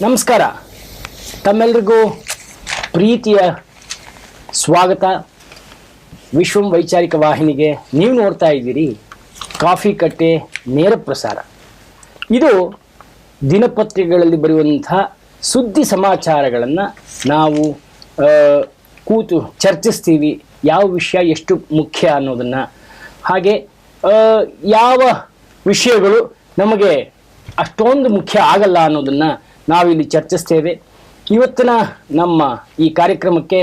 ನಮಸ್ಕಾರ, ತಮ್ಮೆಲ್ಲರಿಗೂ ಪ್ರೀತಿಯ ಸ್ವಾಗತ. ವಿಶ್ವಂ ವೈಚಾರಿಕ ವಾಹಿನಿಗೆ ನೀವು ನೋಡ್ತಾ ಇದ್ದೀರಿ ಕಾಫಿ ಕಟ್ಟೆ ನೇರ ಪ್ರಸಾರ. ಇದು ದಿನಪತ್ರಿಕೆಗಳಲ್ಲಿ ಬರುವಂಥ ಸುದ್ದಿ ಸಮಾಚಾರಗಳನ್ನು ನಾವು ಕೂತು ಚರ್ಚಿಸ್ತೀವಿ. ಯಾವ ವಿಷಯ ಎಷ್ಟು ಮುಖ್ಯ ಅನ್ನೋದನ್ನು, ಹಾಗೆ ಯಾವ ವಿಷಯಗಳು ನಮಗೆ ಅಷ್ಟೊಂದು ಮುಖ್ಯ ಆಗಲ್ಲ ಅನ್ನೋದನ್ನು ನಾವಿಲ್ಲಿ ಚರ್ಚಿಸ್ತೇವೆ. ಇವತ್ತಿನ ನಮ್ಮ ಈ ಕಾರ್ಯಕ್ರಮಕ್ಕೆ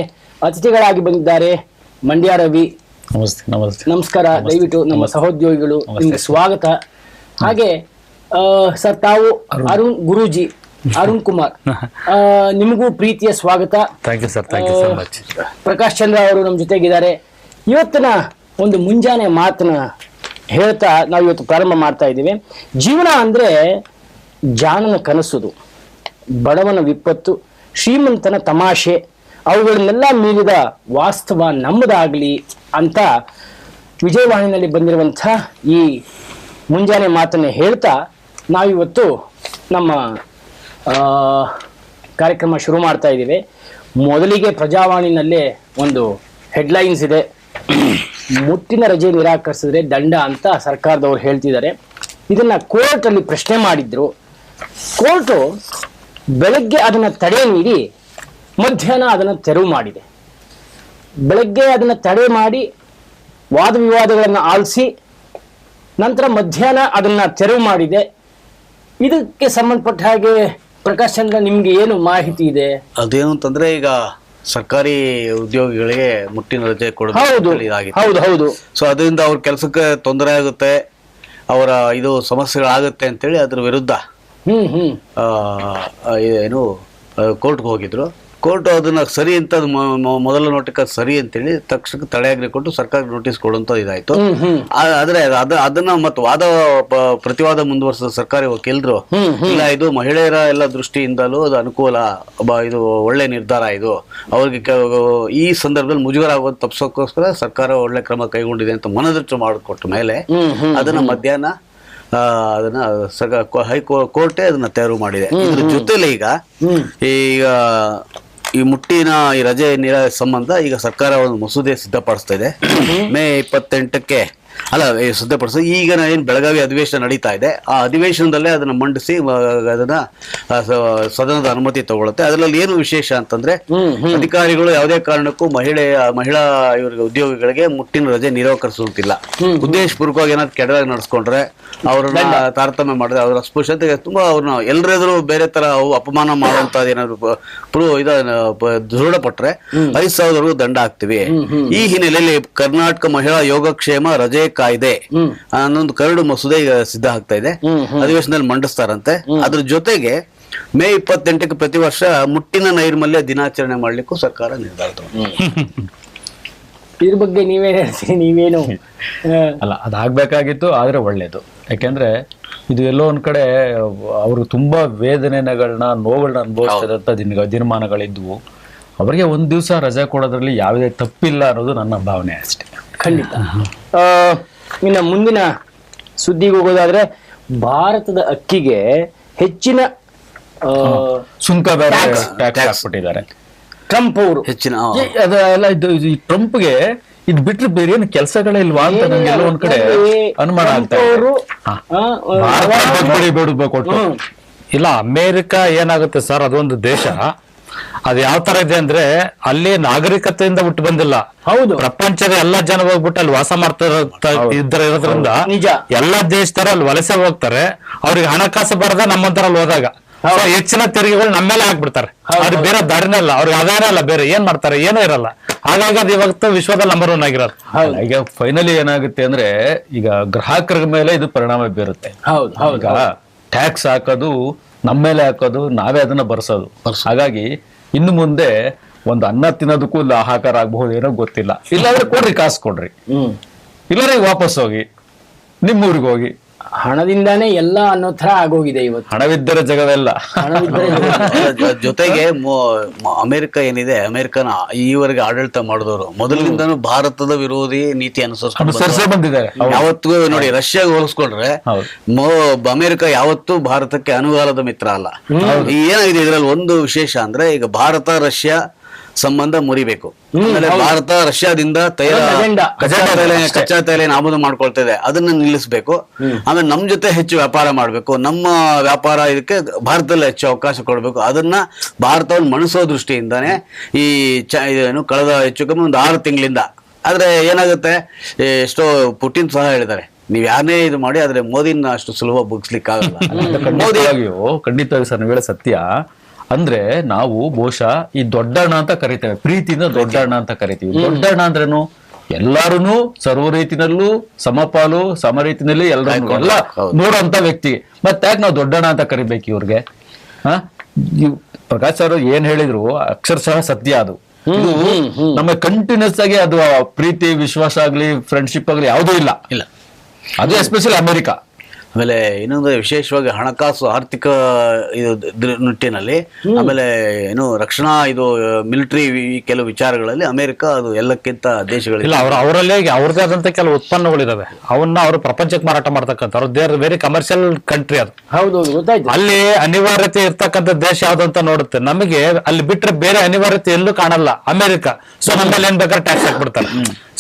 ಅತಿಥಿಗಳಾಗಿ ಬಂದಿದ್ದಾರೆ ಮಂಡ್ಯ ರವಿ. ನಮಸ್ತೆ. ನಮಸ್ತೆ. ನಮಸ್ಕಾರ. ದಯವಿಟ್ಟು ನಮ್ಮ ಸಹೋದ್ಯೋಗಿಗಳು ನಿಮಗೆ ಸ್ವಾಗತ. ಹಾಗೆ ಸರ್, ತಾವು ಅರುಣ್ ಗುರೂಜಿ, ಅರುಣ್ ಕುಮಾರ್, ನಿಮಗೂ ಪ್ರೀತಿಯ ಸ್ವಾಗತ. Thank you sir, thank you so much. Prakash Chandra ಅವರು ನಮ್ಮ ಜೊತೆಗಿದ್ದಾರೆ. ಇವತ್ತಿನ ಒಂದು ಮುಂಜಾನೆ ಮಾತನ್ನ ಹೇಳ್ತಾ ನಾವು ಇವತ್ತು ಪ್ರಾರಂಭ ಮಾಡ್ತಾ ಇದ್ದೀವಿ. ಜೀವನ ಅಂದರೆ ಜಾಣನ ಕನಸುದು, ಬಡವನ ವಿಪತ್ತು, ಶ್ರೀಮಂತನ ತಮಾಷೆ, ಅವುಗಳನ್ನೆಲ್ಲ ಮೀರಿದ ವಾಸ್ತವ ನಮ್ಮದಾಗಲಿ ಅಂತ ವಿಜಯವಾಣಿನಲ್ಲಿ ಬಂದಿರುವಂಥ ಈ ಮುಂಜಾನೆ ಮಾತನ್ನು ಹೇಳ್ತಾ ನಾವಿವತ್ತು ನಮ್ಮ ಕಾರ್ಯಕ್ರಮ ಶುರು ಮಾಡ್ತಾ ಇದ್ದೀವಿ. ಮೊದಲಿಗೆ ಪ್ರಜಾವಾಣಿನಲ್ಲೇ ಒಂದು ಹೆಡ್ಲೈನ್ಸ್ ಇದೆ, ಮುಟ್ಟಿನ ರಜೆ ನಿರಾಕರಿಸಿದ್ರೆ ದಂಡ ಅಂತ ಸರ್ಕಾರದವರು ಹೇಳ್ತಿದ್ದಾರೆ. ಇದನ್ನ ಕೋರ್ಟಲ್ಲಿ ಪ್ರಶ್ನೆ ಮಾಡಿದ್ರು. ಕೋರ್ಟು ಬೆಳಗ್ಗೆ ಅದನ್ನು ತಡೆ ನೀಡಿ ಮಧ್ಯಾಹ್ನ ಅದನ್ನು ತೆರವು ಮಾಡಿದೆ. ಬೆಳಗ್ಗೆ ಅದನ್ನು ತಡೆ ಮಾಡಿ ವಾದ ವಿವಾದಗಳನ್ನು ಆಲಿಸಿ ನಂತರ ಮಧ್ಯಾಹ್ನ ಅದನ್ನು ತೆರವು ಮಾಡಿದೆ. ಇದಕ್ಕೆ ಸಂಬಂಧಪಟ್ಟ ಹಾಗೆ ಪ್ರಕಾಶ್ ಚಂದ್ರ, ನಿಮ್ಗೆ ಏನು ಮಾಹಿತಿ ಇದೆ? ಅದೇನು ಅಂತಂದ್ರೆ, ಈಗ ಸರ್ಕಾರಿ ಉದ್ಯೋಗಿಗಳಿಗೆ ಮುಟ್ಟಿನ ರಜೆ ಕೊಡೋದು. ಹೌದು ಹೌದು. ಸೊ ಅದರಿಂದ ಅವ್ರ ಕೆಲಸಕ್ಕೆ ತೊಂದರೆ ಆಗುತ್ತೆ, ಅವರ ಇದು ಸಮಸ್ಯೆಗಳಾಗುತ್ತೆ ಅಂತೇಳಿ ಅದ್ರ ವಿರುದ್ಧ ಏನು ಕೋರ್ಟ್ಗೆ ಹೋಗಿದ್ರು. ಕೋರ್ಟ್ ಅದನ್ನ ಸರಿ ಅಂತ, ಮೊದಲ ನೋಟಕ್ಕೆ ಸರಿ ಅಂತೇಳಿ ತಕ್ಷಣಕ್ಕೆ ತಡೆಯಾಜ್ಞೆ ಕೊಟ್ಟು ಸರ್ಕಾರಕ್ಕೆ ನೋಟಿಸ್ ಕೊಡುವಂತ ಇದಾಯ್ತು. ಆದ್ರೆ ಅದನ್ನ ಮತ್ತೆ ಪ್ರತಿವಾದ ಮುಂದುವರಿಸಿದ ಸರ್ಕಾರಿ ವಕೀಲರು, ಇಲ್ಲ ಇದು ಮಹಿಳೆಯರ ಎಲ್ಲ ದೃಷ್ಟಿಯಿಂದಲೂ ಅದು ಅನುಕೂಲ, ಇದು ಒಳ್ಳೆ ನಿರ್ಧಾರ, ಇದು ಅವ್ರಿಗೆ ಈ ಸಂದರ್ಭದಲ್ಲಿ ಮುಜುಗರ ಆಗೋದು ತಪ್ಪಿಸೋಕ್ಕೋಸ್ಕರ ಸರ್ಕಾರ ಒಳ್ಳೆ ಕ್ರಮ ಕೈಗೊಂಡಿದೆ ಅಂತ ಮನದಟ್ಟು ಮಾಡಿಕೊಟ್ಟ ಮೇಲೆ ಅದನ್ನ ಮಧ್ಯಾಹ್ನ ಅದನ್ನ ಕೋರ್ಟೇ ಅದನ್ನ ತೆರವು ಮಾಡಿದೆ. ಇದ್ರ ಜೊತೆಲಿ ಈಗ ಈ ಮುಟ್ಟಿನ ಈ ರಜೆ ಸಂಬಂಧ ಈಗ ಸರ್ಕಾರ ಒಂದು ಮಸೂದೆ ಸಿದ್ಧಪಡಿಸ್ತಾ ಇದೆ. ಮೇ 28ಕ್ಕೆ ಸಿದ್ಧಪಡಿಸ. ಈಗ ಏನು ಬೆಳಗಾವಿ ಅಧಿವೇಶನ ನಡೀತಾ ಇದೆ, ಆ ಅಧಿವೇಶನದಲ್ಲೇ ಅದನ್ನ ಮಂಡಿಸಿ ಅದನ್ನ ಸದನದ ಅನುಮತಿ ತಗೊಳುತ್ತೆ. ಅದರಲ್ಲಿ ಏನು ವಿಶೇಷ ಅಂತಂದ್ರೆ, ಅಧಿಕಾರಿಗಳು ಯಾವುದೇ ಕಾರಣಕ್ಕೂ ಮಹಿಳಾ ಇವರಿಗೆ ಉದ್ಯೋಗಿಗಳಿಗೆ ಮುಟ್ಟಿನ ರಜೆ ನಿರಾಕರಿಸುವಂತಿಲ್ಲ. ಉದ್ದೇಶಪೂರ್ವಕವಾಗಿ ಏನಾದ್ರು ಕೆಟ್ಟದಾಗಿ ನಡೆಸ್ಕೊಂಡ್ರೆ, ಅವ್ರನ್ನ ತಾರತಮ್ಯ ಮಾಡಿದ್ರೆ, ಅವರ ಅಸ್ಪೃಶ್ಯತೆಗೆ ತುಂಬಾ ಅವ್ರನ್ನ ಎಲ್ಲರೆದುರು ಬೇರೆ ತರ ಅಪಮಾನ ಮಾಡುವಂತದ್ದು ಏನಾದ್ರು ದೃಢಪಟ್ರೆ 5,000 ದಂಡ ಹಾಕ್ತಿವಿ. ಈ ಹಿನ್ನೆಲೆಯಲ್ಲಿ ಕರ್ನಾಟಕ ಮಹಿಳಾ ಯೋಗಕ್ಷೇಮ ರಜೆ ಕಾಯ್ದೆ ಅನ್ನೊಂದು ಕರಡು ಮಸೂದೆ ಈಗ ಸಿದ್ಧ ಆಗ್ತಾ ಇದೆ, ಅಧಿವೇಶನದಲ್ಲಿ ಮಂಡಿಸ್ತಾರಂತೆ. ಅದ್ರ ಜೊತೆಗೆ ಮೇ 28ಕ್ಕೆ ಪ್ರತಿ ವರ್ಷ ಮುಟ್ಟಿನ ನೈರ್ಮಲ್ಯ ದಿನಾಚರಣೆ ಮಾಡ್ಲಿಕ್ಕೂ ಸರ್ಕಾರ ನಿರ್ಧಾರ ತಗೊಂಡಿದೆ. ಇದ್ರ ಬಗ್ಗೆ ನೀವೇನು ಹೇಳ್ತೀರಿ? ನೀವೇನು ಅಲ್ಲ, ಅದಾಗಬೇಕಾಗಿತ್ತು, ಆದ್ರೆ ಒಳ್ಳೇದು. ಯಾಕೆಂದ್ರೆ ಇದು ಎಲ್ಲೋ ಒಂದ್ ಕಡೆ ಅವರು ತುಂಬಾ ವೇದನೆಗಳನ್ನ, ನೋವುಗಳನ್ನ ಅನುಭವಿಸ್ತಿರೋಂಥ ದಿನಮಾನಗಳಿದ್ವು. ಅವರಿಗೆ ಒಂದ್ ದಿವಸ ರಜೆ ಕೊಡೋದ್ರಲ್ಲಿ ಯಾವುದೇ ತಪ್ಪಿಲ್ಲ ಅನ್ನೋದು ನನ್ನ ಭಾವನೆ ಅಷ್ಟೇ. ಖಂಡಿತ. ಇನ್ನು ಮುಂದಿನ ಸುದ್ದಿಗೆ ಹೋಗೋದಾದ್ರೆ, ಭಾರತದ ಅಕ್ಕಿಗೆ ಹೆಚ್ಚಿನ ಸುಂಕ ಟ್ಯಾಕ್ಸ್ ಹಾಕ್ಬಿಟ್ಟಿದ್ದಾರೆ ಟ್ರಂಪ್ ಅವರು. ಹೆಚ್ಚಿನ ಅದೆಲ್ಲ ಈ ಟ್ರಂಪ್ಗೆ ಇದ್ ಬಿಟ್ರೆ ಬೇರೆ ಏನು ಕೆಲಸಗಳೇ ಇಲ್ವಾ ಅಂತ ನಂಗೆ ಎಲ್ಲೋ ಒಂದ್ ಕಡೆ ಅನುಮಾನ ಆಗ್ತಾ ಇದೆ. ಇಲ್ಲ, ಅಮೇರಿಕ ಏನಾಗುತ್ತೆ ಸರ್, ಅದೊಂದು ದೇಶ. ಅದ್ ಯಾವ ತರ ಇದೆ ಅಂದ್ರೆ, ಅಲ್ಲಿ ನಾಗರಿಕತೆಯಿಂದ ಹುಟ್ಟು ಬಂದಿಲ್ಲ. ಹೌದು, ಪ್ರಪಂಚದ ಎಲ್ಲಾ ಜನ ಹೋಗ್ಬಿಟ್ಟು ಅಲ್ಲಿ ವಾಸ ಮಾಡ್ತಾ ಇರೋದ್ರಿಂದ ಎಲ್ಲಾ ದೇಶದವರು ಅಲ್ಲಿ ವಲಸೆ ಹೋಗ್ತಾರೆ. ಅವ್ರಿಗೆ ಹಣಕಾಸು ಬರದ ನಮ್ಮಂತರ ಅಲ್ಲಿ ಹೋದಾಗ ಹೆಚ್ಚಿನ ತೆರಿಗೆಗಳು ನಮ್ಮೇಲೆ ಹಾಕ್ಬಿಡ್ತಾರೆ. ಅವ್ರಿಗೆ ಬೇರೆ ದಾರಿನೇ ಇಲ್ಲ, ಅವ್ರಿಗೆ ಆಧಾರ ಇಲ್ಲ, ಬೇರೆ ಏನ್ ಮಾಡ್ತಾರೆ, ಏನೂ ಇರಲ್ಲ. ಹಾಗಾಗಿ ಅದು ಇವತ್ತು ವಿಶ್ವದಲ್ಲಿ ನಂಬರ್ 1 ಆಗಿರೋದು. ಈಗ ಫೈನಲಿ ಏನಾಗುತ್ತೆ ಅಂದ್ರೆ, ಈಗ ಗ್ರಾಹಕರ ಮೇಲೆ ಇದು ಪರಿಣಾಮ ಬೀರುತ್ತೆ. ಈಗ ಟ್ಯಾಕ್ಸ್ ಹಾಕೋದು ನಮ್ಮ ಮೇಲೆ ಹಾಕೋದು, ನಾವೇ ಅದನ್ನ ಬರ್ಸೋದು. ಹಾಗಾಗಿ ಇನ್ನು ಮುಂದೆ ಒಂದು ಅನ್ನ ತಿನ್ನೋದಕ್ಕೂ ಹಾಹಾಕಾರ ಆಗಬಹುದು, ಏನೋ ಗೊತ್ತಿಲ್ಲ. ಇಲ್ಲಾಂದ್ರೆ ಕೊಡ್ರಿ, ಕಾಸು ಕೊಡ್ರಿ, ಇಲ್ಲಾಂದ್ರೆ ವಾಪಸ್ ಹೋಗಿ ನಿಮ್ಮೂರಿಗೆ ಹೋಗಿ ಹಣದಿಂದಾನೇ ಎಲ್ಲ ಅನ್ನೋ ತರ ಆಗೋಗಿದೆ ಇವತ್ತು. ಹಣವಿದ್ದರೆ ಜಗವೆಲ್ಲ. ಹಣವಿದ್ದರೆ ಜೊತೆಗೆ ಅಮೆರಿಕ ಏನಿದೆ, ಅಮೆರಿಕನ ಈವರೆಗೆ ಆಡಳಿತ ಮಾಡಿದವರು ಮೊದಲಿನಿಂದನೂ ಭಾರತದ ವಿರೋಧಿ ನೀತಿ ಅನುಸರಿಸ್ಕೊಂಡು ಬಂದಿದ್ದಾರೆ. ಯಾವತ್ತಿಗೂ ನೋಡಿ, ರಷ್ಯಾಗೆ ಹೋಲಿಸ್ಕೊಂಡ್ರೆ ಅಮೆರಿಕ ಯಾವತ್ತೂ ಭಾರತಕ್ಕೆ ಅನುಗಾಲದ ಮಿತ್ರ ಅಲ್ಲ. ಏನಾಗಿದೆ ಇದರಲ್ಲಿ ಒಂದು ವಿಶೇಷ ಅಂದ್ರೆ, ಈಗ ಭಾರತ ರಷ್ಯಾ ಸಂಬಂಧ ಮುರಿಬೇಕು, ಆಮೇಲೆ ಭಾರತ ರಷ್ಯಾದಿಂದ ಕಚ್ಚಾ ತೈಲ ಆಮದು ಮಾಡ್ಕೊಳ್ತಾ ಇದೆ, ಅದನ್ನ ನಿಲ್ಲಿಸಬೇಕು. ಆಮೇಲೆ ನಮ್ ಜೊತೆ ಹೆಚ್ಚು ವ್ಯಾಪಾರ ಮಾಡ್ಬೇಕು, ನಮ್ಮ ವ್ಯಾಪಾರ ಇದಕ್ಕೆ ಭಾರತದಲ್ಲಿ ಹೆಚ್ಚು ಅವಕಾಶ ಕೊಡಬೇಕು. ಅದನ್ನ ಭಾರತವನ್ನು ಮಣಿಸೋ ದೃಷ್ಟಿಯಿಂದಾನೇ ಈ ಏನು ಕಳೆದ ಹೆಚ್ಚು ಕಮ್ಮಿ ಒಂದು 6 ತಿಂಗಳಿಂದ. ಆದ್ರೆ ಏನಾಗುತ್ತೆ, ಎಷ್ಟೋ ಪುಟಿನ್ ಸಹ ಹೇಳಿದ್ದಾರೆ, ನೀವ್ ಯಾರನ್ನೇ ಇದು ಮಾಡಿ, ಆದ್ರೆ ಮೋದಿನ ಅಷ್ಟು ಸುಲಭ ಬಗ್ಸ್ಲಿಕ್ಕೆ ಆಗಲ್ಲ. ಖಂಡಿತವಾಗಿ ಸರ್, ನೀವು ಹೇಳೋ ಸತ್ಯ. ಅಂದ್ರೆ ನಾವು ಬಹುಶಃ ಈ ದೊಡ್ಡಣ್ಣ ಅಂತ ಕರಿತೇವೆ, ಪ್ರೀತಿಯಿಂದ ದೊಡ್ಡಣ್ಣ ಅಂತ ಕರಿತೀವಿ. ದೊಡ್ಡಣ್ಣ ಅಂದ್ರೇನು, ಎಲ್ಲಾರು ಸರ್ವ ರೀತಿನಲ್ಲೂ ಸಮಪಾಲು ಸಮ ರೀತಿನಲ್ಲಿ ಎಲ್ಲ ನೋಡುವಂತ ವ್ಯಕ್ತಿಗೆ ಮತ್ತೆ ಯಾಕೆ ನಾವು ದೊಡ್ಡಣ್ಣ ಅಂತ ಕರಿಬೇಕು ಇವ್ರಿಗೆ? ಪ್ರಕಾಶ್ ಸರ್ ಏನ್ ಹೇಳಿದ್ರು ಅಕ್ಷರಶಃ ಸತ್ಯ. ಅದು ನಮ್ಮ ಕಂಟಿನ್ಯೂಸ್ ಆಗಿ ಅದು ಪ್ರೀತಿ ವಿಶ್ವಾಸ ಆಗ್ಲಿ ಫ್ರೆಂಡ್ಶಿಪ್ ಆಗ್ಲಿ ಯಾವುದೂ ಇಲ್ಲ. ಅದು ಎಸ್ಪೆಷಲಿ ಅಮೆರಿಕ. ಆಮೇಲೆ ಇನ್ನೊಂದು ವಿಶೇಷವಾಗಿ ಹಣಕಾಸು ಆರ್ಥಿಕ ನಿಟ್ಟಿನಲ್ಲಿ, ಆಮೇಲೆ ಏನು ರಕ್ಷಣಾ ಇದು ಮಿಲಿಟರಿ ಕೆಲವು ವಿಚಾರಗಳಲ್ಲಿ ಅಮೆರಿಕ ಅದು ಎಲ್ಲಕ್ಕಿಂತ ದೇಶಗಳಿಲ್ಲ. ಅವರಲ್ಲಿ ಅವ್ರದೇ ಆದಂತ ಕೆಲವು ಉತ್ಪನ್ನಗಳಿದಾವೆ, ಅವನ್ನ ಅವರು ಪ್ರಪಂಚಕ್ಕೆ ಮಾರಾಟ ಮಾಡ್ತಕ್ಕಂಥ ದೇರ್ ವೆರಿ ಕಮರ್ಷಿಯಲ್ ಕಂಟ್ರಿ ಅದು. ಹೌದು, ಗೊತ್ತಾಯ್ತು. ಅಲ್ಲಿ ಅನಿವಾರ್ಯತೆ ಇರ್ತಕ್ಕಂಥ ದೇಶ ಯಾವ್ದಂತ ನೋಡುತ್ತೆ. ನಮಗೆ ಅಲ್ಲಿ ಬಿಟ್ರೆ ಬೇರೆ ಅನಿವಾರ್ಯತೆ ಎಲ್ಲೂ ಕಾಣಲ್ಲ ಅಮೆರಿಕ. ಸೊ ನಮ್ಮಲ್ಲಿ ಏನ್ ಬೇಕಾದ್ರೆ ಟ್ಯಾಕ್ಸ್ ಹಾಕ್ಬಿಡ್ತಾರೆ.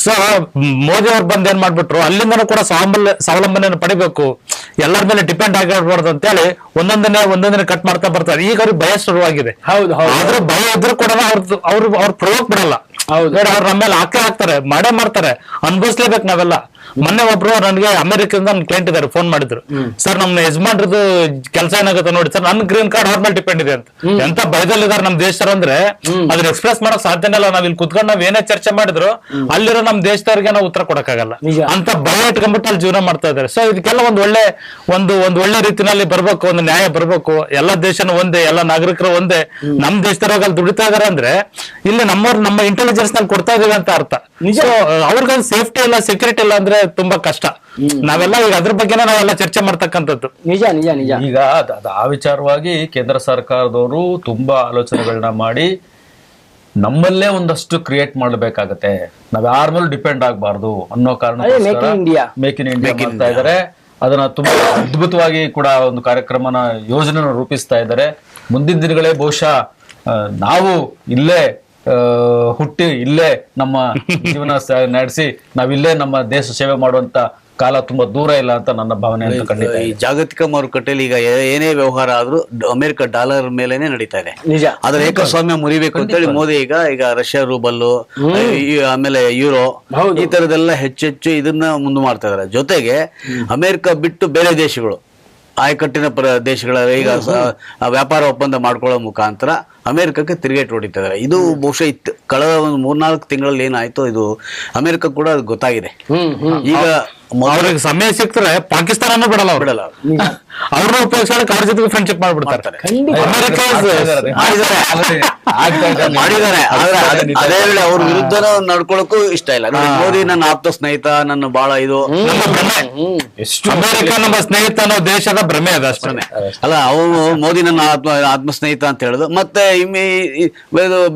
ಸೊ ಮೋದಿ ಅವ್ರು ಬಂದ್ ಏನ್ ಮಾಡ್ಬಿಟ್ರು, ಅಲ್ಲಿಂದನೂ ಕೂಡ ಸ್ವಾವಲಂಬನೆಯನ್ನು ಪಡಿಬೇಕು, ಎಲ್ಲರ ಮೇಲೆ ಡಿಪೆಂಡ್ ಆಗಿರ್ಬಾರ್ದು ಅಂತ ಹೇಳಿ ಒಂದೊಂದನೇ ಕಟ್ ಮಾಡ್ತಾ ಬರ್ತಾರೆ. ಈಗ ಅವ್ರಿಗೆ ಭಯ ಶುರುವಾಗಿದೆ. ಆದ್ರೂ ಭಯ ಇದ್ರೂ ಕೂಡ ಅವ್ರು ಪ್ರವೋಕ್ ಬಿಡಲ್ಲ. ಅವ್ರು ನಮ್ಮ ಮೇಲೆ ಹಾಕ್ತಾರೆ, ಮಾಡ್ತಾರೆ, ಅನ್ಭವಿಸ್ಲೇಬೇಕು ನಾವೆಲ್ಲ. ಮೊನ್ನೆ ಒಬ್ರು ನನಗೆ ಅಮೆರಿಕದಿಂದ ಕ್ಲೈಂಟ್ ಇದಾರೆ, ಫೋನ್ ಮಾಡಿದ್ರು, ಸರ್ ನಮ್ಮ ಯಜಮಾನ್ರದ್ದು ಕೆಲಸ ಏನಾಗುತ್ತೆ ನೋಡಿ ಸರ್, ನನ್ನ ಗ್ರೀನ್ ಕಾರ್ಡ್ ಅವ್ರ ಮೇಲೆ ಡಿಪೆಂಡ್ ಇದೆ ಅಂತ. ಎಂತ ಭಯದಲ್ಲಿದ್ದಾರೆ ನಮ್ಮ ದೇಶದವ್ರು ಅಂದ್ರೆ ಅದನ್ನ ಎಕ್ಸ್ಪ್ರೆಸ್ ಮಾಡಕ್ ಸಾಧ್ಯನೇ ಇಲ್ಲ. ನಾವ್ ಇಲ್ಲಿ ಕುತ್ಕೊಂಡು ನಾವ್ ಏನೇ ಚರ್ಚೆ ಮಾಡಿದ್ರು ಅಲ್ಲಿರೋ ನಮ್ ದೇಶದವ್ರಿಗೆ ನಾವು ಉತ್ತರ ಕೊಡಕ್ಕಾಗಲ್ಲ ಅಂತ ಭಯ ಇಟ್ಕೊಂಡ್ಬಿಟ್ಟು ಅಲ್ಲಿ ಜೀವನ ಮಾಡ್ತಾ ಇದಾರೆ. ಸೊ ಇದಕ್ಕೆಲ್ಲ ಒಂದು ಒಳ್ಳೆ ರೀತಿನಲ್ಲಿ ಬರ್ಬೇಕು, ಒಂದು ನ್ಯಾಯ ಬರ್ಬೇಕು. ಎಲ್ಲ ದೇಶನೂ ಒಂದೇ, ಎಲ್ಲ ನಾಗರಿಕರು ಒಂದೇ. ನಮ್ ದೇಶದವ್ರಾಗ ಅಲ್ಲಿ ದುಡಿತಾ ಇದಾರೆ ಅಂದ್ರೆ ಇಲ್ಲಿ ನಮ್ಮ ಇಂಟೆಲಿಜೆನ್ಸ್ ನಲ್ಲಿ ಕೊಡ್ತಾ ಇದೀವಿ ಅಂತ ಅರ್ಥ. ಅವ್ರಿಗೆ ಸೇಫ್ಟಿ ಇಲ್ಲ, ಸೆಕ್ಯೂರಿಟಿ ಇಲ್ಲ ಅಂದ್ರೆ ತುಂಬಾ ಕಷ್ಟ. ನಾವೆಲ್ಲ ಈಗ ಅದ್ರ ಬಗ್ಗೆನೇ ನಾವೆಲ್ಲ ಚರ್ಚೆ ಮಾಡ್ತಕ್ಕಂಥದ್ದು. ನಿಜ. ಈಗ ಆ ವಿಚಾರವಾಗಿ ಕೇಂದ್ರ ಸರ್ಕಾರದವರು ತುಂಬಾ ಆಲೋಚನೆಗಳನ್ನ ಮಾಡಿ ನಮ್ಮಲ್ಲೇ ಒಂದಷ್ಟು ಕ್ರಿಯೇಟ್ ಮಾಡಬೇಕಾಗತ್ತೆ, ನಾವ್ ಯಾರ ಮೇಲೂ ಡಿಪೆಂಡ್ ಆಗ್ಬಾರ್ದು ಅನ್ನೋ ಕಾರಣ ಮೇಕ್ ಇನ್ ಇಂಡಿಯಾ ಮಾಡ್ತಾ ಇದಾರೆ. ಅದನ್ನ ತುಂಬಾ ಅದ್ಭುತವಾಗಿ ಕೂಡ ಒಂದು ಕಾರ್ಯಕ್ರಮನ ಯೋಜನೆ ರೂಪಿಸ್ತಾ ಇದ್ದಾರೆ. ಮುಂದಿನ ದಿನಗಳೇ ಬಹುಶಃ ನಾವು ಇಲ್ಲೇ ಹುಟ್ಟಿ ಇಲ್ಲೇ ನಮ್ಮ ಜೀವನ ನಡೆಸಿ ನಾವಿಲ್ಲೇ ನಮ್ಮ ದೇಶ ಸೇವೆ ಮಾಡುವಂತ ಕಾಲ ತುಂಬಾ ದೂರ ಇಲ್ಲ ಅಂತ ನನ್ನ ಭಾವನೆ ಅಂತ. ಖಂಡಿತ ಈ ಜಾಗತಿಕ ಮಾರುಕಟ್ಟೆಯಲ್ಲಿ ಈಗ ಏನೇ ವ್ಯವಹಾರ ಆದ್ರೂ ಅಮೆರಿಕ ಡಾಲರ್ ಮೇಲೆನೆ ನಡೀತಾ ಇದೆ. ಅದ್ರ ಏಕಸ್ವಾಮ್ಯ ಮುರಿಬೇಕು ಅಂತೇಳಿ ಮೋದಿ ಈಗ ರಷ್ಯಾ ರೂಬಲ್ಲು, ಆಮೇಲೆ ಯೂರೋ, ಈ ತರದೆಲ್ಲ ಹೆಚ್ಚೆಚ್ಚು ಇದನ್ನ ಮುಂದೆ ಮಾಡ್ತಾ ಇದಾರೆ. ಜೊತೆಗೆ ಅಮೆರಿಕ ಬಿಟ್ಟು ಬೇರೆ ದೇಶಗಳು, ಆಯಕಟ್ಟಿನ ದೇಶಗಳ ಈಗ ವ್ಯಾಪಾರ ಒಪ್ಪಂದ ಮಾಡ್ಕೊಳ್ಳೋ ಮುಖಾಂತರ ಅಮೆರಿಕಕ್ಕೆ ತಿರುಗೇಟು ಹೊಡಿತಿದ್ದಾರೆ. ಇದು ಬಹುಶಃ ಕಳೆದ ಒಂದು 3-4 ತಿಂಗಳಲ್ಲಿ ಏನಾಯ್ತು, ಇದು ಅಮೆರಿಕ ಕೂಡ ಅದು ಗೊತ್ತಾಗಿದೆ. ಈಗ ಅವ್ರಿಗೆ ಸಮಯ ಸಿಕ್ತರೆ ಪಾಕಿಸ್ತಾನ ಬಿಡಲ್ಲ ಅವ್ರನ್ನ ಉಪಯೋಗಿಸೋಕೆ ಅವ್ರ ಜೊತೆಗೆ ಫ್ರೆಂಡ್ಶಿಪ್ ಮಾಡ್ಬಿಡ್ತಾರೆ. ಮಾಡಿದ್ದಾರೆ. ಅದೇ ವೇಳೆ ಅವ್ರ ವಿರುದ್ಧ ನಡ್ಕೊಳಕ್ಕೂ ಇಷ್ಟ ಇಲ್ಲ. ಮೋದಿ ನನ್ನ ಆಪ್ತ ಸ್ನೇಹಿತ, ನನ್ನ ಬಹಳ ಇದು ಅಮೆರಿಕ ನಮ್ಮ ಸ್ನೇಹಿತ ಅನ್ನೋ ದೇಶದ ಭ್ರಮೆ ಅದ ಅಷ್ಟೇ. ಅಲ್ಲ, ಅವನು ಮೋದಿ ನನ್ನ ಆತ್ಮ ಸ್ನೇಹಿತ ಅಂತ ಹೇಳುದು, ಮತ್ತೆ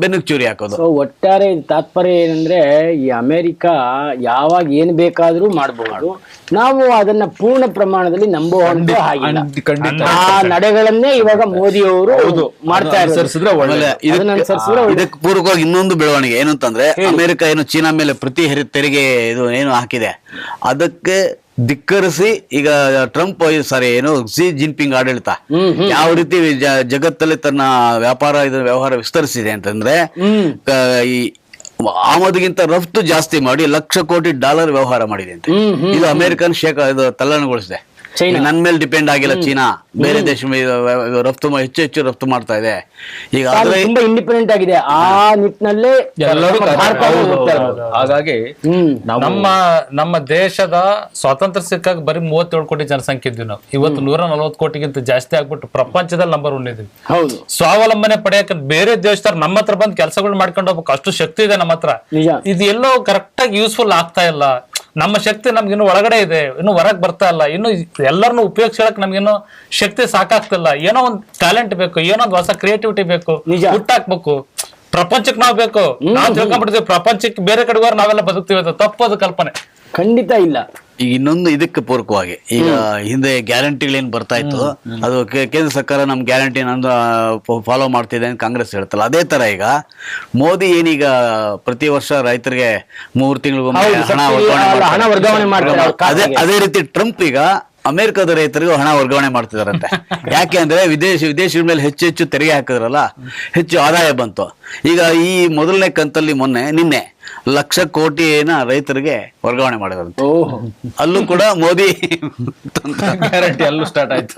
ಬೆನ್ನಿಗೆ ಚೂರಿ ಹಾಕೋದು. ಒಟ್ಟಾರೆ ತಾತ್ಪರ್ಯ ಏನಂದ್ರೆ, ಈ ಅಮೆರಿಕ ಯಾವಾಗ ಏನ್ ಬೇಕಾದ್ರೂ ಮಾಡಬಹುದು, ನಾವು ಅದನ್ನ ಪೂರ್ಣ ಪ್ರಮಾಣದಲ್ಲಿ ನಂಬುವಂತ ಹಾಗಿಲ್ಲ. ಆ ನಡೆಗಳನ್ನೇ ಇವಾಗ ಮೋದಿ ಅವರು ಮಾಡ್ತಾ ಇದ್ದಾರೆ. ಇದಕ್ಕೆ ಪೂರ್ವಕವಾಗಿ ಇನ್ನೊಂದು ಬೆಳವಣಿಗೆ ಏನು ಅಂತಂದ್ರೆ, ಅಮೆರಿಕ ಏನು ಚೀನಾ ಮೇಲೆ ಪ್ರತಿ ತೆರಿಗೆ ಇದು ಏನು ಹಾಕಿದೆ, ಅದಕ್ಕೆ ಧಿಕ್ಕರಿಸಿ ಈಗ ಟ್ರಂಪ್ ಏನು ಕ್ಸಿ ಜಿನ್ಪಿಂಗ್ ಆಡಳಿತ ಯಾವ ರೀತಿ ಜಗತ್ತಲ್ಲಿ ತನ್ನ ವ್ಯವಹಾರ ವಿಸ್ತರಿಸಿದೆ ಅಂತಂದ್ರೆ, ಈ ಆಮದಿಗಿಂತ ರಫ್ತು ಜಾಸ್ತಿ ಮಾಡಿ $1,00,000 ಕೋಟಿ ವ್ಯವಹಾರ ಮಾಡಿದೆ ಅಂತ. ಇದು ಅಮೆರಿಕನ್ ಇದು ತಲ್ಲಣಗೊಳಿಸಿದೆ. ನನ್ ಮೇಲೆ ಡಿಪೆಂಡ್ ಆಗಿಲ್ಲ ಚೀನಾ, ಬೇರೆ ದೇಶ ಹೆಚ್ಚು ರಫ್ತು ಮಾಡ್ತಾ ಇದೆ. ಈಗ ತುಂಬಾ ಇಂಡಿಪೆಂಡೆಂಟ್ ಆಗಿದೆ ಆ ನಿಟ್ಟಿನಲ್ಲೇ ಹಾಗಾಗಿ ನಮ್ಮ ದೇಶದ ಸ್ವಾತಂತ್ರ್ಯ ಸಿಕ್ಕಾಗ ಬರೀ 37 ಕೋಟಿ ಜನಸಂಖ್ಯೆ ಇದ್ವಿ ನಾವು. ಇವತ್ತು 140 ಕೋಟಿಗಿಂತ ಜಾಸ್ತಿ ಆಗ್ಬಿಟ್ಟು ಪ್ರಪಂಚದಲ್ಲಿ ನಂಬರ್ 1 ಇದೀವಿ. ಸ್ವಾವಲಂಬನೆ ಪಡೆಯಕ್ಕೆ ಬೇರೆ ದೇಶದವ್ರು ನಮ್ಮ ಹತ್ರ ಬಂದು ಕೆಲಸಗಳು ಮಾಡ್ಕೊಂಡು ಹೋಗ್ಬೇಕು, ಅಷ್ಟು ಶಕ್ತಿ ಇದೆ ನಮ್ಮ ಹತ್ರ. ಇದು ಎಲ್ಲೋ ಕರೆಕ್ಟ್ ಆಗಿ ಯೂಸ್ಫುಲ್ ಆಗ್ತಾ ಇಲ್ಲ. ನಮ್ಮ ಶಕ್ತಿ ನಮ್ಗೆ ಇನ್ನು ಒಳಗಡೆ ಇದೆ, ಇನ್ನು ಹೊರಗೆ ಬರ್ತಾ ಇಲ್ಲ, ಇನ್ನು ಎಲ್ಲರನ್ನು ಉಪಯೋಗಿಸಕ್ ನಮ್ಗಿನ್ನು ಶಕ್ತಿ ಸಾಕಾಗ್ತಿಲ್ಲ. ಏನೋ ಒಂದು ಟ್ಯಾಲೆಂಟ್ ಬೇಕು, ಏನೋ ಒಂದು ಹೊಸ ಕ್ರಿಯೇಟಿವಿಟಿ ಬೇಕು, ಹುಟ್ಟಾಕ್ಬೇಕು. ಪ್ರಪಂಚಕ್ಕೆ ನಾವು ಬೇಕು, ನಾವು ತಿಳ್ಕೊಂಡ್ಬಿಡ್ತೀವಿ ಪ್ರಪಂಚಕ್ಕೆ ಬೇರೆ ಕಡೆಗೋರ್ ನಾವೆಲ್ಲ ಬದುಕ್ತೀವಿ ಅಂತ ತಪ್ಪದು ಕಲ್ಪನೆ. ಖಂಡಿತ ಇಲ್ಲ. ಈಗ ಇನ್ನೊಂದು ಇದಕ್ಕೆ ಪೂರಕವಾಗಿ ಈಗ ಹಿಂದೆ ಗ್ಯಾರಂಟಿಗಳೇನು ಬರ್ತಾ ಇತ್ತು, ಅದು ಕೇಂದ್ರ ಸರ್ಕಾರ ನಮ್ ಗ್ಯಾರಂಟಿ ನಂದು ಫಾಲೋ ಮಾಡ್ತಿದೆ ಅಂತ ಕಾಂಗ್ರೆಸ್ ಹೇಳ್ತಲ್ಲ, ಅದೇ ತರ ಈಗ ಮೋದಿ ಏನೀಗ ಪ್ರತಿ ವರ್ಷ ರೈತರಿಗೆ 3 ತಿಂಗಳಿಗೊಮ್ಮೆ ಹಣ ವರ್ಗಾವಣೆ ಮಾಡ್ತಾರೆ. ಅದೇ ರೀತಿ ಟ್ರಂಪ್ ಈಗ ಅಮೆರಿಕದ ರೈತರಿಗೂ ಹಣ ವರ್ಗಾವಣೆ ಮಾಡ್ತಿದಾರಂತೆ. ಯಾಕೆ ಅಂದ್ರೆ ವಿದೇಶಿಗಳ ಮೇಲೆ ಹೆಚ್ಚು ತೆರಿಗೆ ಹಾಕಿದ್ರಲ್ಲ, ಹೆಚ್ಚು ಆದಾಯ ಬಂತು. ಈಗ ಈ ಮೊದಲನೇ ಕಂತಲ್ಲಿ ನಿನ್ನೆ 1,00,000 ಕೋಟಿನ ರೈತರಿಗೆ ವರ್ಗಾವಣೆ ಮಾಡಿದಾರಂತೆ. ಅಲ್ಲೂ ಕೂಡ ಮೋದಿ ಗ್ಯಾರಂಟಿ ಅಲ್ಲೂ ಸ್ಟಾರ್ಟ್ ಆಯ್ತು.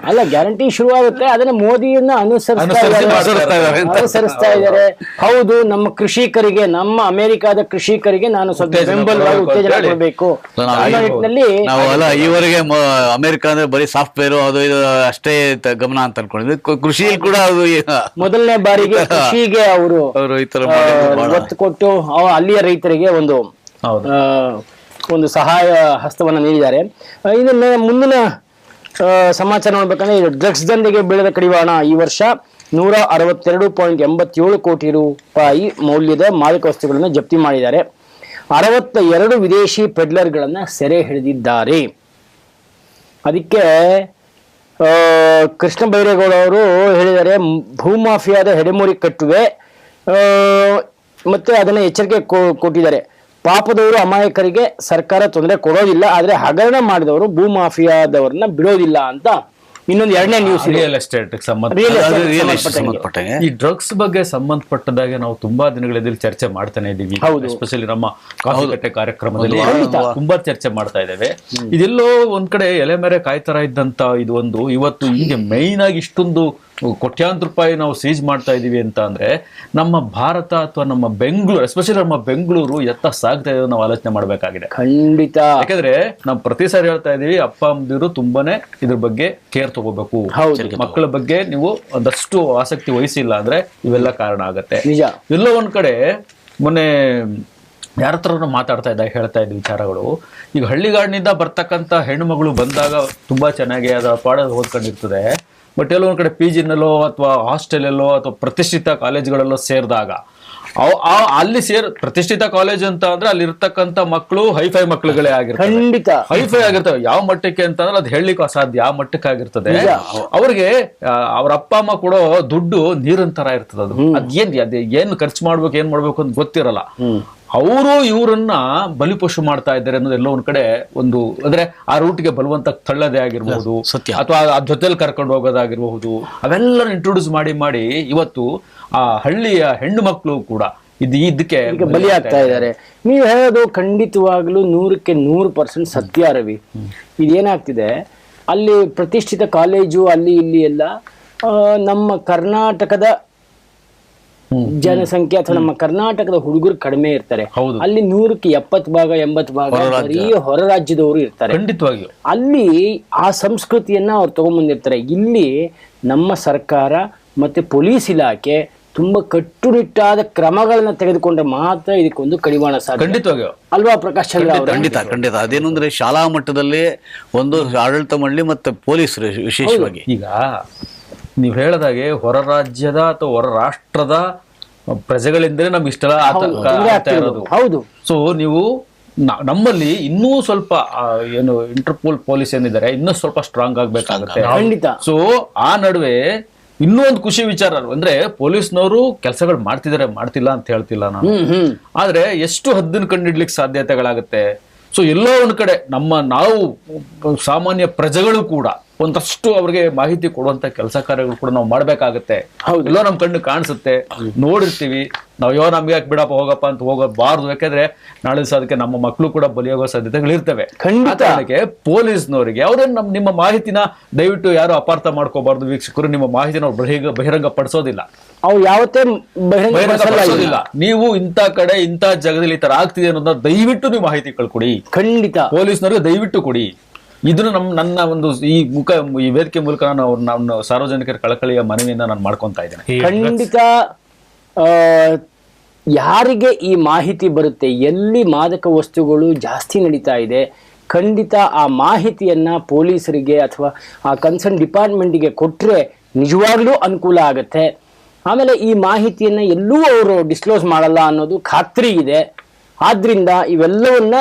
ಅಲ್ಲ, ಗ್ಯಾರಂಟಿ ಶುರು ಆಗುತ್ತೆ, ಅದನ್ನ ಮೋದಿಯನ್ನ ಅನುಸರಿಸ್ತಾ ಇದ್ದಾರೆ. ಹೌದು, ನಮ್ಮ ಕೃಷಿಕರಿಗೆ, ನಮ್ಮ ಅಮೆರಿಕಾದ ಕೃಷಿಕರಿಗೆ ನಾನು ಸ್ವಲ್ಪ ಬೆಂಬಲವಾಗಿ ಉತ್ತೇಜನ ಕೊಡಬೇಕು ನಿಟ್ಟಿನಲ್ಲಿ ನಾವು ಅಲ್ಲ ಈವರೆಗೆ ಅಮೆರಿಕ ಅಂದ್ರೆ ಬರೀ ಸಾಫ್ಟ್ವೇರ್ ಅದು ಇದು ಅಷ್ಟೇ ಗಮನ ಅಂತ ಅನ್ಕೊಂಡಿದ್ವಿ. ಕೃಷಿಯಲ್ಲಿ ಕೂಡ ಅದು ಮೊದಲನೇ ಬಾರಿಗೆ ಕೃಷಿಗೆ ಅವರು ಒತ್ತು ಕೊಟ್ಟು ಅಲ್ಲಿಯ ರೈತರಿಗೆ ಒಂದು ಸಹಾಯ ಹಸ್ತವನ್ನು ನೀಡಿದ್ದಾರೆ. ಇದನ್ನ ಮುಂದಿನ ಸಮಾಚಾರ ನೋಡ್ಬೇಕಂದ್ರೆ, ಡ್ರಗ್ಸ್ ದಂಧೆಗೆ ಬೀಳದ ಕಡಿವಾಣ. ಈ ವರ್ಷ 162.87 ಕೋಟಿ ರೂಪಾಯಿ ಮೌಲ್ಯದ ಮಾದಕ ವಸ್ತುಗಳನ್ನು ಜಪ್ತಿ ಮಾಡಿದ್ದಾರೆ. 62 ವಿದೇಶಿ ಪೆಡ್ಲರ್ಗಳನ್ನ ಸೆರೆ ಹಿಡಿದಿದ್ದಾರೆ. ಅದಕ್ಕೆ ಕೃಷ್ಣ ಬೈರೇಗೌಡ ಅವರು ಹೇಳಿದ್ದಾರೆ, ಭೂಮಾಫಿಯಾದ ಹೆಡೆಮುರಿ ಕಟ್ಟುವೆ ಮತ್ತೆ ಅದನ್ನ ಎಚ್ಚರಿಕೆ ಕೊಟ್ಟಿದ್ದಾರೆ. ಪಾಪದವರು ಅಮಾಯಕರಿಗೆ ಸರ್ಕಾರ ತೊಂದರೆ ಕೊಡೋದಿಲ್ಲ, ಆದ್ರೆ ಹಗರಣ ಮಾಡಿದವರು ಭೂಮಾಫಿಯಾದವ್ರನ್ನ ಬಿಡೋದಿಲ್ಲ ಅಂತ ಇನ್ನೊಂದು 2ನೇ ನ್ಯೂಸ್. ರಿಯಲ್ ಎಸ್ಟೇಟ್ ಈ ಡ್ರಗ್ಸ್ ಬಗ್ಗೆ ಸಂಬಂಧಪಟ್ಟದಾಗೆ ನಾವು ತುಂಬಾ ದಿನಗಳಿಂದ ಚರ್ಚೆ ಮಾಡ್ತಾನೆ ಇದ್ದೀವಿ. ಎಸ್ಪೆಷಲಿ ನಮ್ಮ ಕಾಫಿಕಟ್ಟೆ ಕಾರ್ಯಕ್ರಮದಲ್ಲಿ ತುಂಬಾ ಚರ್ಚೆ ಮಾಡ್ತಾ ಇದ್ದೇವೆ. ಇದೆಲ್ಲೋ ಒಂದ್ ಕಡೆ ಎಲೆ ಮೇರೆ ಕಾಯ್ತರ ಇದ್ದಂತ ಇದು ಒಂದು ಇವತ್ತು ಹಿಂಗೆ ಮೈನ್ ಆಗಿ ಇಷ್ಟೊಂದು ಕೋಟ್ಯಾಂತರ ರೂಪಾಯಿ ನಾವು ಸೀಜ್ ಮಾಡ್ತಾ ಇದೀವಿ ಅಂತ ಅಂದ್ರೆ ನಮ್ಮ ಭಾರತ ಅಥವಾ ನಮ್ಮ ಬೆಂಗಳೂರು, ಎಸ್ಪೆಷಲಿ ನಮ್ಮ ಬೆಂಗಳೂರು ಎತ್ತ ಸಾಗ್ತಾ ಇದೆ ನಾವು ಆಲೋಚನೆ ಮಾಡ್ಬೇಕಾಗಿದೆ. ಖಂಡಿತ. ಯಾಕಂದ್ರೆ ನಾವು ಪ್ರತಿ ಸಾರಿ ಹೇಳ್ತಾ ಇದೀವಿ, ಅಪ್ಪ ಅಮ್ಮದಿರು ತುಂಬಾನೇ ಇದ್ರ ಬಗ್ಗೆ ಕೇರ್ ತಗೋಬೇಕು. ಮಕ್ಕಳ ಬಗ್ಗೆ ನೀವು ಒಂದಷ್ಟು ಆಸಕ್ತಿ ವಹಿಸಿಲ್ಲ ಅಂದ್ರೆ ಇವೆಲ್ಲ ಕಾರಣ ಆಗತ್ತೆ. ಎಲ್ಲೋ ಒಂದ್ ಕಡೆ ಮೊನ್ನೆ ಯಾರ ಹತ್ರ ಮಾತಾಡ್ತಾ ಇದ್ದಾಗ ಹೇಳ್ತಾ ಇದ್ದ ವಿಚಾರಗಳು, ಈಗ ಹಳ್ಳಿಗಾಡಿನಿಂದ ಬರ್ತಕ್ಕಂಥ ಹೆಣ್ಣು ಮಗಳು ಬಂದಾಗ ತುಂಬಾ ಚೆನ್ನಾಗಿ ಅದರ ಪಾಡ ಓದ್ಕೊಂಡಿರ್ತದೆ. ಬಟ್ ಎಲ್ಲೋ ಒಂದ್ ಕಡೆ PG-ನಲ್ಲೋ ಅಥವಾ ಹಾಸ್ಟೆಲಲ್ಲೋ ಅಥವಾ ಪ್ರತಿಷ್ಠಿತ ಕಾಲೇಜ್ಗಳಲ್ಲೋ ಸೇರಿದಾಗ ಅಲ್ಲಿ ಪ್ರತಿಷ್ಠಿತ ಕಾಲೇಜ್ ಅಂತ ಅಂದ್ರೆ ಅಲ್ಲಿ ಇರ್ತಕ್ಕಂಥ ಮಕ್ಕಳು ಹೈಫೈ ಮಕ್ಕಳುಗಳೇ ಆಗಿರ್ತವೆ. ಹೈಫೈ ಆಗಿರ್ತವೆ. ಯಾವ ಮಟ್ಟಕ್ಕೆ ಅಂತ ಅಂದ್ರೆ ಅದು ಹೇಳಲಿಕ್ಕೂ ಅಸಾಧ್ಯ, ಆ ಮಟ್ಟಕ್ಕೆ ಆಗಿರ್ತದೆ. ಅವ್ರಿಗೆ ಅವ್ರ ಅಪ್ಪ ಅಮ್ಮ ಕೊಡೋ ದುಡ್ಡು ನೀರಿನ ತರ ಇರ್ತದೆ. ಅದು ಏನು ಖರ್ಚು ಮಾಡ್ಬೇಕು ಏನ್ ಮಾಡ್ಬೇಕು ಅಂತ ಗೊತ್ತಿರಲ್ಲ. ಅವರು ಇವರನ್ನ ಬಲಿಪಶು ಮಾಡ್ತಾ ಇದ್ದಾರೆ ಅನ್ನೋದು ಎಲ್ಲೋ ಒಂದ್ ಕಡೆ ಒಂದು ಅಂದ್ರೆ ಆ ರೂಟ್ಗೆ ಬಲವಂತ ತಳ್ಳದೆ ಆಗಿರ್ಬಹುದು, ಅಥವಾ ಆ ಜೊತೆಲಿ ಕರ್ಕೊಂಡು ಹೋಗೋದಾಗಿರ್ಬಹುದು, ಅವೆಲ್ಲ ಇಂಟ್ರೊಡ್ಯೂಸ್ ಮಾಡಿ ಇವತ್ತು ಆ ಹಳ್ಳಿಯ ಹೆಣ್ಣು ಮಕ್ಕಳು ಕೂಡ ಇದಕ್ಕೆ ಬಲಿಯಾಗ್ತಾ ಇದ್ದಾರೆ. ನೀವು ಹೇಳೋದು ಖಂಡಿತವಾಗ್ಲೂ 100ಕ್ಕೆ 100% ಸತ್ಯ ರವಿ. ಇದೇನಾಗ್ತಿದೆ, ಅಲ್ಲಿ ಪ್ರತಿಷ್ಠಿತ ಕಾಲೇಜು ಅಲ್ಲಿ ಇಲ್ಲಿ ಎಲ್ಲ ನಮ್ಮ ಕರ್ನಾಟಕದ ಜನಸಂಖ್ಯೆ ಅಥವಾ ನಮ್ಮ ಕರ್ನಾಟಕದ ಹುಡುಗರು ಕಡಿಮೆ ಇರ್ತಾರೆ. ಅಲ್ಲಿ 100ಕ್ಕೆ 70 ಭಾಗ 80 ಭಾಗ ಬರೀ ಹೊರ ರಾಜ್ಯದವರು ಇರ್ತಾರೆ. ಖಂಡಿತವಾಗಿಯೂ ಅಲ್ಲಿ ಆ ಸಂಸ್ಕೃತಿಯನ್ನ ಅವ್ರು ತಗೊಂಡ್ಬಂದಿರ್ತಾರೆ. ಇಲ್ಲಿ ನಮ್ಮ ಸರ್ಕಾರ ಮತ್ತೆ ಪೊಲೀಸ್ ಇಲಾಖೆ ತುಂಬಾ ಕಟ್ಟುನಿಟ್ಟಾದ ಕ್ರಮಗಳನ್ನ ತೆಗೆದುಕೊಂಡ್ರೆ ಮಾತ್ರ ಇದಕ್ಕೊಂದು ಕಡಿವಾಣ ಸಾಧ್ಯ. ಖಂಡಿತವಾಗಿಯೂ ಅಲ್ವಾ ಪ್ರಕಾಶ್ ಚಂದ್ರ? ಖಂಡಿತ. ಅದೇನು ಅಂದ್ರೆ ಶಾಲಾ ಮಟ್ಟದಲ್ಲಿ ಒಂದು ಆಡಳಿತ ಮಂಡಳಿ ಮತ್ತೆ ಪೊಲೀಸರು ವಿಶೇಷವಾಗಿ ಈಗ ನೀವು ಹೇಳದಾಗೆ ಹೊರ ರಾಜ್ಯದ ಅಥವಾ ಹೊರ ರಾಷ್ಟ್ರದ ಪ್ರಜೆಗಳಿಂದಲೇ ನಮ್ಗೆ ಇಷ್ಟೆಲ್ಲ ಆಗ್ತಾ ಇರೋದು. ಹೌದು. ಸೊ ನೀವು ನಮ್ಮಲ್ಲಿ ಇನ್ನೂ ಸ್ವಲ್ಪ ಏನು ಇಂಟರ್ಪೋಲ್ ಪೊಲೀಸ್ ಏನಿದ್ದಾರೆ ಇನ್ನೂ ಸ್ವಲ್ಪ ಸ್ಟ್ರಾಂಗ್ ಆಗ್ಬೇಕಾಗುತ್ತೆ. ಸೊ ಆ ನಡುವೆ ಇನ್ನೂ ಒಂದು ಖುಷಿ ವಿಚಾರ ಅಂದ್ರೆ ಪೊಲೀಸ್ನವರು ಕೆಲಸಗಳು ಮಾಡ್ತಿಲ್ಲ ಅಂತ ಹೇಳ್ತಿಲ್ಲ ನಾನು, ಆದ್ರೆ ಎಷ್ಟು ಹದ್ದಿನ ಕಂಡಿಡ್ಲಿಕ್ಕೆ ಸಾಧ್ಯತೆಗಳಾಗುತ್ತೆ. ಸೊ ಎಲ್ಲೋ ಒಂದ್ ಕಡೆ ನಾವು ಸಾಮಾನ್ಯ ಪ್ರಜೆಗಳು ಕೂಡ ಒಂದಷ್ಟು ಅವ್ರಿಗೆ ಮಾಹಿತಿ ಕೊಡುವಂತ ಕೆಲಸ ಕಾರ್ಯಗಳು ಕೂಡ ನಾವು ಮಾಡ್ಬೇಕಾಗತ್ತೆ. ಎಲ್ಲೋ ನಮ್ ಕಣ್ಣು ಕಾಣಿಸುತ್ತೆ, ನೋಡಿರ್ತೀವಿ ನಾವು, ನಮ್ಗೆ ಯಾಕೆ ಬಿಡಪ್ಪ ಹೋಗಪ್ಪ ಅಂತ ಹೋಗಬಾರ್ದು. ಯಾಕಂದ್ರೆ ನಾಳೆ ದಿವಸ ಅದಕ್ಕೆ ನಮ್ಮ ಮಕ್ಕಳು ಕೂಡ ಬಲಿಯೋಗೋ ಸಾಧ್ಯತೆಗಳು ಇರ್ತವೆ. ಅದಕ್ಕೆ ಪೊಲೀಸ್ನವರಿಗೆ ಅವ್ರೇನ್ ನಿಮ್ಮ ಮಾಹಿತಿನ ದಯವಿಟ್ಟು ಯಾರು ಅಪಾರ್ಥ ಮಾಡ್ಕೋಬಾರ್ದು ವೀಕ್ಷಕರು. ನಿಮ್ಮ ಮಾಹಿತಿನ ಅವ್ರು ಬಹಿರಂಗ ಪಡಿಸೋದಿಲ್ಲ, ಅವ್ರು ಯಾವತ್ತೇ ಬಹಿರಂಗಪಡಿಸೋದಿಲ್ಲ. ನೀವು ಇಂಥ ಕಡೆ ಇಂಥ ಜಾಗದಲ್ಲಿ ಈ ತರ ಆಗ್ತಿದೆ ಅನ್ನೋದನ್ನ ದಯವಿಟ್ಟು ನೀವು ಮಾಹಿತಿ ಕಳ್ಕೊಡಿ. ಖಂಡಿತ ಪೊಲೀಸ್ನವ್ರಿಗೆ ದಯವಿಟ್ಟು ಕೊಡಿ. ಇದನ್ನು ನನ್ನ ಒಂದು ಈ ವೇದಿಕೆ ಮೂಲಕ ನಾನು ಸಾರ್ವಜನಿಕರ ಕಳಕಳಿಯ ಮನವಿಯನ್ನ ನಾನು ಮಾಡ್ಕೊಂತಾ ಇದ್ದೇನೆ. ಖಂಡಿತ ಯಾರಿಗೆ ಈ ಮಾಹಿತಿ ಬರುತ್ತೆ, ಎಲ್ಲಿ ಮಾದಕ ವಸ್ತುಗಳು ಜಾಸ್ತಿ ನಡೀತಾ ಇದೆ, ಖಂಡಿತ ಆ ಮಾಹಿತಿಯನ್ನ ಪೊಲೀಸರಿಗೆ ಅಥವಾ ಆ ಕನ್ಸರ್ನ್ ಡಿಪಾರ್ಟ್ಮೆಂಟಿಗೆ ಕೊಟ್ಟರೆ ನಿಜವಾಗ್ಲೂ ಅನುಕೂಲ ಆಗುತ್ತೆ. ಆಮೇಲೆ ಈ ಮಾಹಿತಿಯನ್ನ ಎಲ್ಲೂ ಅವರು ಡಿಸ್ಕ್ಲೋಸ್ ಮಾಡಲ್ಲ ಅನ್ನೋದು ಖಾತ್ರಿ ಇದೆ. ಆದ್ರಿಂದ ಇವೆಲ್ಲವನ್ನ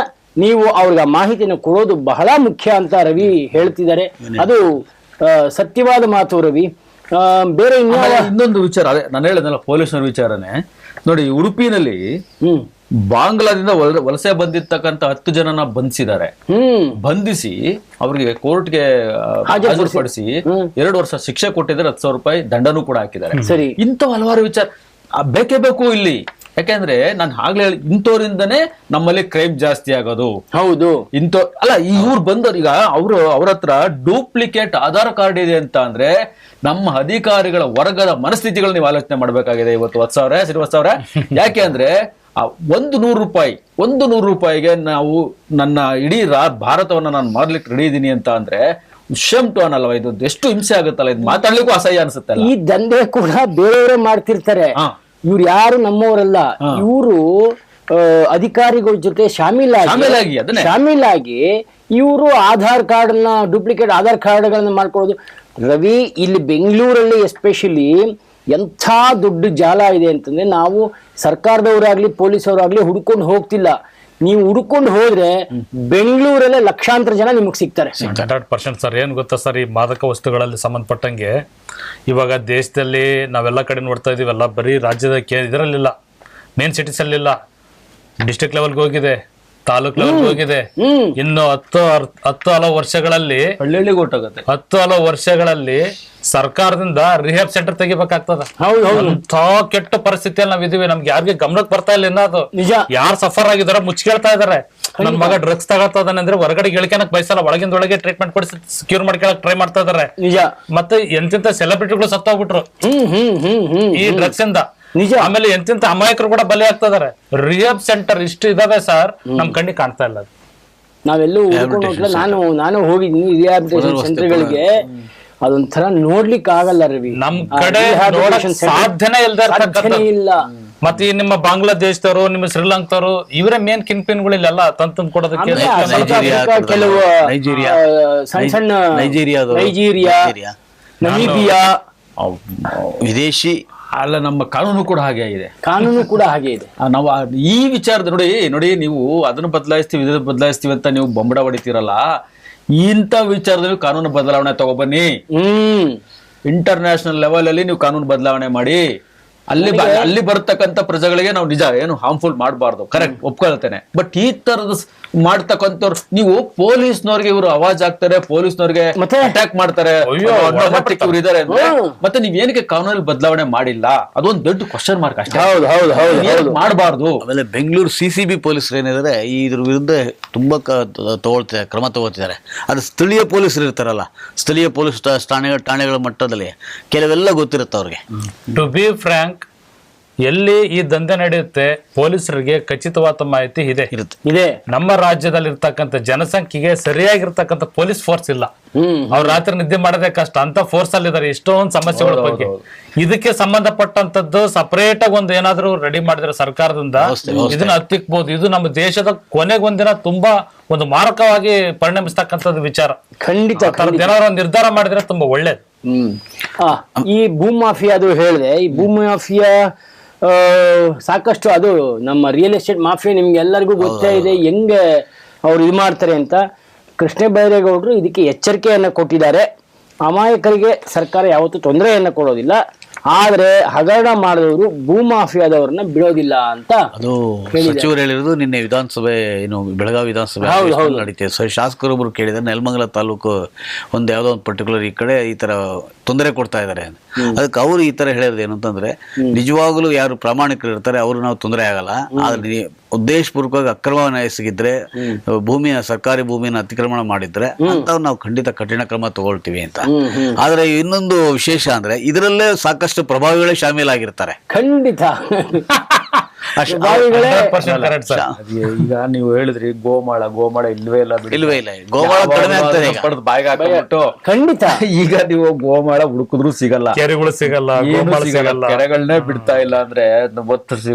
ನೀವು ಅವ್ರಿಗೆ ಆ ಮಾಹಿತಿಯನ್ನು ಕೊಡೋದು ಬಹಳ ಮುಖ್ಯ ಅಂತ ರವಿ ಹೇಳ್ತಿದ್ದಾರೆ. ಅದು ಸತ್ಯವಾದ ಮಾತು ರವಿ. ಬೇರೆ ಇನ್ನೊಂದು ವಿಚಾರ, ಅದೇ ನಾನು ಹೇಳಿದ್ನಲ್ಲ ಪೊಲೀಸರ ವಿಚಾರನೆ ನೋಡಿ. ಉಡುಪಿನಲ್ಲಿ ಬಾಂಗ್ಲಾದಿಂದ ವಲಸೆ ಬಂದಿರ್ತಕ್ಕಂಥ 10 ಜನನ ಬಂಧಿಸಿದ್ದಾರೆ. ಬಂಧಿಸಿ ಅವರಿಗೆ ಕೋರ್ಟ್ಗೆ ಹಾಜರುಪಡಿಸಿ 2 ವರ್ಷ ಶಿಕ್ಷೆ ಕೊಟ್ಟಿದ್ದಾರೆ, 10,000 ರೂಪಾಯಿ ದಂಡನೂ ಕೂಡ ಹಾಕಿದ್ದಾರೆ. ಸರಿ, ಇಂಥ ಹಲವಾರು ವಿಚಾರ ಬೇಕೇ ಬೇಕು ಇಲ್ಲಿ. ಯಾಕೆಂದ್ರೆ ನಾನು ಆಗ್ಲೇ ಹೇಳಿ, ಇಂಥವ್ರಿಂದನೇ ನಮ್ಮಲ್ಲಿ ಕ್ರೈಮ್ ಜಾಸ್ತಿ ಆಗೋದು. ಹೌದು, ಅಲ್ಲ ಇವ್ರು ಬಂದವ್ರು ಈಗ ಅವ್ರ ಹತ್ರ ಡೂಪ್ಲಿಕೇಟ್ ಆಧಾರ್ ಕಾರ್ಡ್ ಇದೆ ಅಂತ ಅಂದ್ರೆ ನಮ್ಮ ಅಧಿಕಾರಿಗಳ ವರ್ಗದ ಮನಸ್ಥಿತಿಗಳು ನೀವು ಆಲೋಚನೆ ಮಾಡ್ಬೇಕಾಗಿದೆ. ಇವತ್ತು 10,000 ಯಾಕೆ ಅಂದ್ರೆ 100 ರೂಪಾಯಿಗೆ ನಾವು ನನ್ನ ಇಡೀ ಭಾರತವನ್ನ ನಾನು ಮಾರ್ಲಿಕ್ಕೆ ರೆಡಿ ಇದೀನಿ ಅಂತ ಅಂದ್ರೆ ಶಮ್ ಟು ಅನ್ನಲ್ವಾ? ಇದು ಎಷ್ಟು ಹಿಂಸೆ ಆಗುತ್ತಲ್ಲ, ಇದು ಮಾತಾಡ್ಲಿಕ್ಕೂ ಅಸಹ್ಯ ಅನ್ಸುತ್ತೆ. ಈ ದಂಧೆ ಕೂಡ ಬೇರೆಯವರೇ ಮಾಡ್ತಿರ್ತಾರೆ. ಇವ್ರು ಯಾರು ನಮ್ಮವರಲ್ಲ, ಇವರು ಅಧಿಕಾರಿಗಳ ಜೊತೆ ಶಾಮೀಲಾಗಿ ಇವರು ಆಧಾರ್ ಕಾರ್ಡ್ ನ ಡೂಪ್ಲಿಕೇಟ್ ಆಧಾರ್ ಕಾರ್ಡ್ಗಳನ್ನ ಮಾಡ್ಕೊಳ್ಳೋದು. ರವಿ, ಇಲ್ಲಿ ಬೆಂಗಳೂರಲ್ಲಿ ಎಸ್ಪೆಷಲಿ ಎಂಥ ದೊಡ್ಡ ಜಾಲ ಇದೆ ಅಂತಂದ್ರೆ ನಾವು ಸರ್ಕಾರದವರಾಗ್ಲಿ ಪೊಲೀಸವರಾಗ್ಲಿ ಹುಡ್ಕೊಂಡು ಹೋಗ್ತಿಲ್ಲ. ನೀವು ಹುಡ್ಕೊಂಡು ಹೋದ್ರೆ ಬೆಂಗಳೂರಲ್ಲೇ ಲಕ್ಷಾಂತರ ಜನ ನಿಮಗೆ ಸಿಗ್ತಾರೆ. 100% ಸರ್. ಏನ್ ಗೊತ್ತಾ ಸರ್, ಈ ಮಾದಕ ವಸ್ತುಗಳಲ್ಲಿ ಸಂಬಂಧಪಟ್ಟಂಗೆ ಇವಾಗ ದೇಶದಲ್ಲಿ ನಾವೆಲ್ಲ ಕಡೆ ನೋಡ್ತಾ ಇದೀವಲ್ಲ, ಬರೀ ರಾಜ್ಯದ ಇದರಲ್ಲಿಲ್ಲ, ಮೇನ್ ಸಿಟೀಸ್ ಅಲ್ಲಿಲ್ಲ, ಡಿಸ್ಟ್ರಿಕ್ಟ್ ಲೆವೆಲ್ಗೆ ಹೋಗಿದೆ, ತಾಲೂಕ್ ಲೆವೆಲ್ಗೆ ಹೋಗಿದೆ. ಇನ್ನು 10 ಹಲವು ವರ್ಷಗಳಲ್ಲಿ ಹಳ್ಳಿಗೆ ಹೊರಟೋಗುತ್ತೆ. 10 ಹಲವು ವರ್ಷಗಳಲ್ಲಿ ಸರ್ಕಾರದಿಂದ ರಿಹ್ಯಾಬ್ ಸೆಂಟರ್ ತೆಗಿಬೇಕಾಗ್ತದ. ಅಂಥ ಕೆಟ್ಟ ಪರಿಸ್ಥಿತಿಯಲ್ಲಿ ನಾವ್ ಇದೀವಿ. ನಮ್ಗೆ ಯಾರಿಗೆ ಗಮನಕ್ಕೆ ಬರ್ತಾ ಇಲ್ಲ ಇನ್ನ. ಅದು ನಿಜ. ಯಾರು ಸಫರ್ ಆಗಿದಾರ ಮುಚ್ಕೇಳ್ತಾ ಇದಾರೆ. ನನ್ ಮಗ ಡ್ರಗ್ಸ್ ತಗೋತಾನೆ ಅಂದ್ರೆ ಹೊರಗಡೆ ಗೆಳಕನಕ್ ಬಯಸಲ್ಲ, ಒಳಗಿಂದೊಳಗೆ ಟ್ರೀಟ್ಮೆಂಟ್ ಕೊಡಿಸಿ ಸೆಕ್ಯೂರ್ ಮಾಡ್ಕೊಳಕ್ ಟ್ರೈ ಮಾಡ್ತಾ ಇದಾರೆ. ನಿಜ. ಮತ್ತೆ ಎಂತೆಂತ ಸೆಲೆಬ್ರಿಟಿಗಳು ಸತ್ತೋಗ್ಬಿಟ್ರು ಈ ಡ್ರಗ್ಸ್ ಇಂದ. ನಿಜ. ಆಮೇಲೆ ಎಂತೆಂತ ಅಮಾಯಕರು ಕೂಡ ಬಲಿ ಆಗ್ತಾ ಇದಾರೆ. ರಿಹ್ಯಾಬ್ ಸೆಂಟರ್ ಇಷ್ಟು ಇದಾವೆ ಸರ್, ನಮ್ ಕಣ್ಣಿಗೆ ಕಾಣ್ತಾ ಇಲ್ಲ. ನಾವೆಲ್ಲೂ ನಾನು ಹೋಗಿದ್ದೀನಿ ರಿಹ್ಯಾಬಿಲಿಟೇಷನ್ ಸೆಂಟರ್ಗಳಿಗೆ. ಅದೊಂಥರ ನೋಡ್ಲಿಕ್ಕೆ ಆಗಲ್ಲ ರವಿ, ನಮ್ ಕಡೆ ಸಾಧ್ಯನೇ ಇಲ್ಲ. ಮತ್ತೆ ಈ ನಿಮ್ಮ ಬಾಂಗ್ಲಾದೇಶದವರು, ನಿಮ್ಮ ಶ್ರೀಲಂಕಾದವರು, ಇವರೇ ಮೇನ್ ಕಿನ್ ಪಿನ್ಗಳಿಲ್ಲ ತಂದು ಕೊಡೋದಕ್ಕೆ. ಕೆಲವು ಸಣ್ಣ ಸಣ್ಣ ನೈಜೀರಿಯಾ, ನಮೀಬಿಯಾ, ವಿದೇಶಿ ಅಲ್ಲ, ನಮ್ಮ ಕಾನೂನು ಕೂಡ ಹಾಗೆ ಇದೆ. ನಾವು ಈ ವಿಚಾರದ ನೋಡಿ ನೀವು ಅದನ್ನು ಬದಲಾಯಿಸ್ತೀವಿ ಇದನ್ನು ಬದಲಾಯಿಸ್ತೀವಿ ಅಂತ ನೀವು ಬೊಂಬಡ ಹೊಡಿತೀರಲ್ಲ, ಇಂಥ ವಿಚಾರದಲ್ಲಿ ಕಾನೂನು ಬದಲಾವಣೆ ತಗೊಬನ್ನಿ. ಇಂಟರ್ನ್ಯಾಷನಲ್ ಲೆವೆಲ್ ಅಲ್ಲಿ ನೀವು ಕಾನೂನು ಬದಲಾವಣೆ ಮಾಡಿ. ಅಲ್ಲಿ ಬರ್ತಕ್ಕಂಥ ಪ್ರಜೆಗಳಿಗೆ ನಾವು ನಿಜ ಏನು ಹಾರ್ಮ್ಫುಲ್ ಮಾಡಬಾರ್ದು, ಕರೆಕ್ಟ್, ಒಪ್ಕೊಳ್ತೇನೆ. ಬಟ್ ಈ ತರದ ಮಾಡ್ತಕ್ಕಂಥವ್ರು, ನೀವು ಪೊಲೀಸ್ನವ್ರಿಗೆ ಇವರು ಅವಾಜ್ ಆಗ್ತಾರೆ, ಪೊಲೀಸ್ನವ್ರಿಗೆ ಅಟ್ಯಾಕ್ ಮಾಡ್ತಾರೆ, ಇವ್ರು ಇದಾರೆ ಅಂದ್ರೆ ಮತ್ತೆ ನೀವ್ ಏನಕ್ಕೆ ಕಾನೂನಲ್ಲಿ ಬದಲಾವಣೆ ಮಾಡಿಲ್ಲ? ಅದೊಂದು ದೊಡ್ಡ ಕ್ವಶನ್ ಮಾರ್ಕ್ ಅಷ್ಟೇ. ಮಾಡಬಾರ್ದು. ಆಮೇಲೆ ಬೆಂಗಳೂರು CCB ಪೊಲೀಸರು ಏನಿದ್ದಾರೆ ಇದ್ರ ವಿರುದ್ಧ ತುಂಬಾ ಕ್ರಮ ತಗೋತಿದ್ದಾರೆ. ಅದು ಸ್ಥಳೀಯ ಪೊಲೀಸರು ಇರ್ತಾರಲ್ಲ, ಸ್ಥಳೀಯ ಪೊಲೀಸ್ ಠಾಣೆಗಳ ಮಟ್ಟದಲ್ಲಿ ಕೆಲವೆಲ್ಲ ಗೊತ್ತಿರುತ್ತೆ ಅವ್ರಿಗೆ. ಟು ಬಿ ಫ್ರಾಂಕ್, ಎಲ್ಲಿ ಈ ದಂಧೆ ನಡೆಯುತ್ತೆ ಪೊಲೀಸರಿಗೆ ಖಚಿತವಾದ ಮಾಹಿತಿ ಇದೆ. ನಮ್ಮ ರಾಜ್ಯದಲ್ಲಿ ಇರ್ತಕ್ಕಂಥ ಜನಸಂಖ್ಯೆಗೆ ಸರಿಯಾಗಿರ್ತಕ್ಕಂಥ ಪೊಲೀಸ್ ಫೋರ್ಸ್ ಇಲ್ಲ. ಅವ್ರು ರಾತ್ರಿ ನಿದ್ದೆ ಮಾಡೋದೇ ಕಷ್ಟ, ಅಂತ ಫೋರ್ಸ್ ಅಲ್ಲಿ ಇದಾರೆ. ಎಷ್ಟೊಂದು ಸಮಸ್ಯೆಗಳ ಬಗ್ಗೆ ಇದಕ್ಕೆ ಸಂಬಂಧಪಟ್ಟಂತದ್ದು ಸಪರೇಟ್ ಆಗಿ ಒಂದು ಏನಾದ್ರು ರೆಡಿ ಮಾಡಿದ್ರೆ ಸರ್ಕಾರದಿಂದ ಇದನ್ನ ಹತ್ತಿಕ್ಬಹುದು. ಇದು ನಮ್ಮ ದೇಶದ ಕೊನೆಗೊಂದಿನ ತುಂಬಾ ಒಂದು ಮಾರಕವಾಗಿ ಪರಿಣಮಿಸ್ತಕ್ಕಂಥದ್ದು ವಿಚಾರ. ಖಂಡಿತ ಏನಾದ್ರು ಒಂದು ನಿರ್ಧಾರ ಮಾಡಿದ್ರೆ ತುಂಬಾ ಒಳ್ಳೇದು. ಈ ಭೂ ಮಾಫಿಯಾ ಅದು ಹೇಳಿದೆ. ಈ ಭೂ ಮಾಫಿಯಾ ಸಾಕಷ್ಟು, ಅದು ನಮ್ಮ ರಿಯಲ್ ಎಸ್ಟೇಟ್ ಮಾಫಿಯಾ ನಿಮ್ಗೆ ಎಲ್ಲರಿಗೂ ಗೊತ್ತೇ ಇದೆ ಹೆಂಗೆ ಅವ್ರು ಇದು ಮಾಡ್ತಾರೆ ಅಂತ. ಕೃಷ್ಣ ಬೈರೇಗೌಡರು ಇದಕ್ಕೆ ಎಚ್ಚರಿಕೆಯನ್ನು ಕೊಟ್ಟಿದ್ದಾರೆ. ಅಮಾಯಕರಿಗೆ ಸರ್ಕಾರ ಯಾವತ್ತೂ ತೊಂದರೆಯನ್ನು ಕೊಡೋದಿಲ್ಲ, ಆದ್ರೆ ಹಗರಣ ಮಾಡಿದವರು ಭೂ ಮಾಫಿಯಾದವ್ರನ್ನ ಬಿಡೋದಿಲ್ಲ ಅಂತ ಅದು ಸಚಿವರು ಹೇಳಿರೋದು. ನಿನ್ನೆ ವಿಧಾನಸಭೆ ಬೆಳಗಾವಿ ವಿಧಾನಸಭೆ ನಡೀತಿದೆ. ಶಾಸಕರೊಬ್ರು ಕೇಳಿದ್ರೆ ನೆಲಮಂಗಲ ತಾಲೂಕು ಯಾವ್ದೋ ಒಂದು ಪರ್ಟಿಕ್ಯುಲರ್ ಈ ಕಡೆ ಈ ತರ ತೊಂದರೆ ಕೊಡ್ತಾ ಇದಾರೆ. ಅದಕ್ಕೆ ಅವರು ಈ ತರ ಹೇಳಿರೋದು ಏನು ಅಂತಂದ್ರೆ, ನಿಜವಾಗ್ಲೂ ಯಾರು ಪ್ರಾಮಾಣಿಕರು ಇರ್ತಾರೆ ಅವರು ನಾವು ತೊಂದರೆ ಆಗಲ್ಲ, ಆದ್ರೆ ಉದ್ದೇಶಪೂರ್ವಕವಾಗಿ ಅಕ್ರಮವನ್ನು ಎಸಗಿದ್ರೆ, ಸರ್ಕಾರಿ ಭೂಮಿಯನ್ನು ಅತಿಕ್ರಮಣ ಮಾಡಿದ್ರೆ ಅಂತ ನಾವು ಖಂಡಿತ ಕಠಿಣ ಕ್ರಮ ತಗೊಳ್ತೀವಿ ಅಂತ. ಆದ್ರೆ ಇನ್ನೊಂದು ವಿಶೇಷ ಅಂದ್ರೆ ಇದರಲ್ಲೇ ಸಾಕಷ್ಟು ಪ್ರಭಾವಿಗಳೇ ಶಾಮೀಲಾಗಿರ್ತಾರೆ. ಖಂಡಿತ ಬಾವಿಗಳೇ 100% correct sir. ಈಗ ನೀವು ಹೇಳಿದ್ರಿ ಗೋಮಾಳ ಇಲ್ವೇ ಇಲ್ಲ ಬಿಡಿ. ಇಲ್ವೇ ಇಲ್ಲ, ಗೋಮಾಳ ಕಡಿಮೆ ಆಗ್ತದೆ ಈಗ. ಪಡೆದು ಬಾಯಿಗೆ ಹಾಕೊಂಡ್ಬಿಟ್ಟು ಖಂಡಿತ ಈಗ ನೀವು ಗೋಮಾಳ ಹುಡುಕಿದ್ರು ಸಿಗಲ್ಲ, ಕೆರೆಗಳು ಸಿಗಲ್ಲ, ಏನು ಗೋಮಾಳ ಸಿಗಲ್ಲ, ಸಿಗಲ್ಲ. ಕೆರೆಗಳನ್ನೇ ಬಿಡ್ತಾ ಇಲ್ಲ ಅಂದ್ರೆ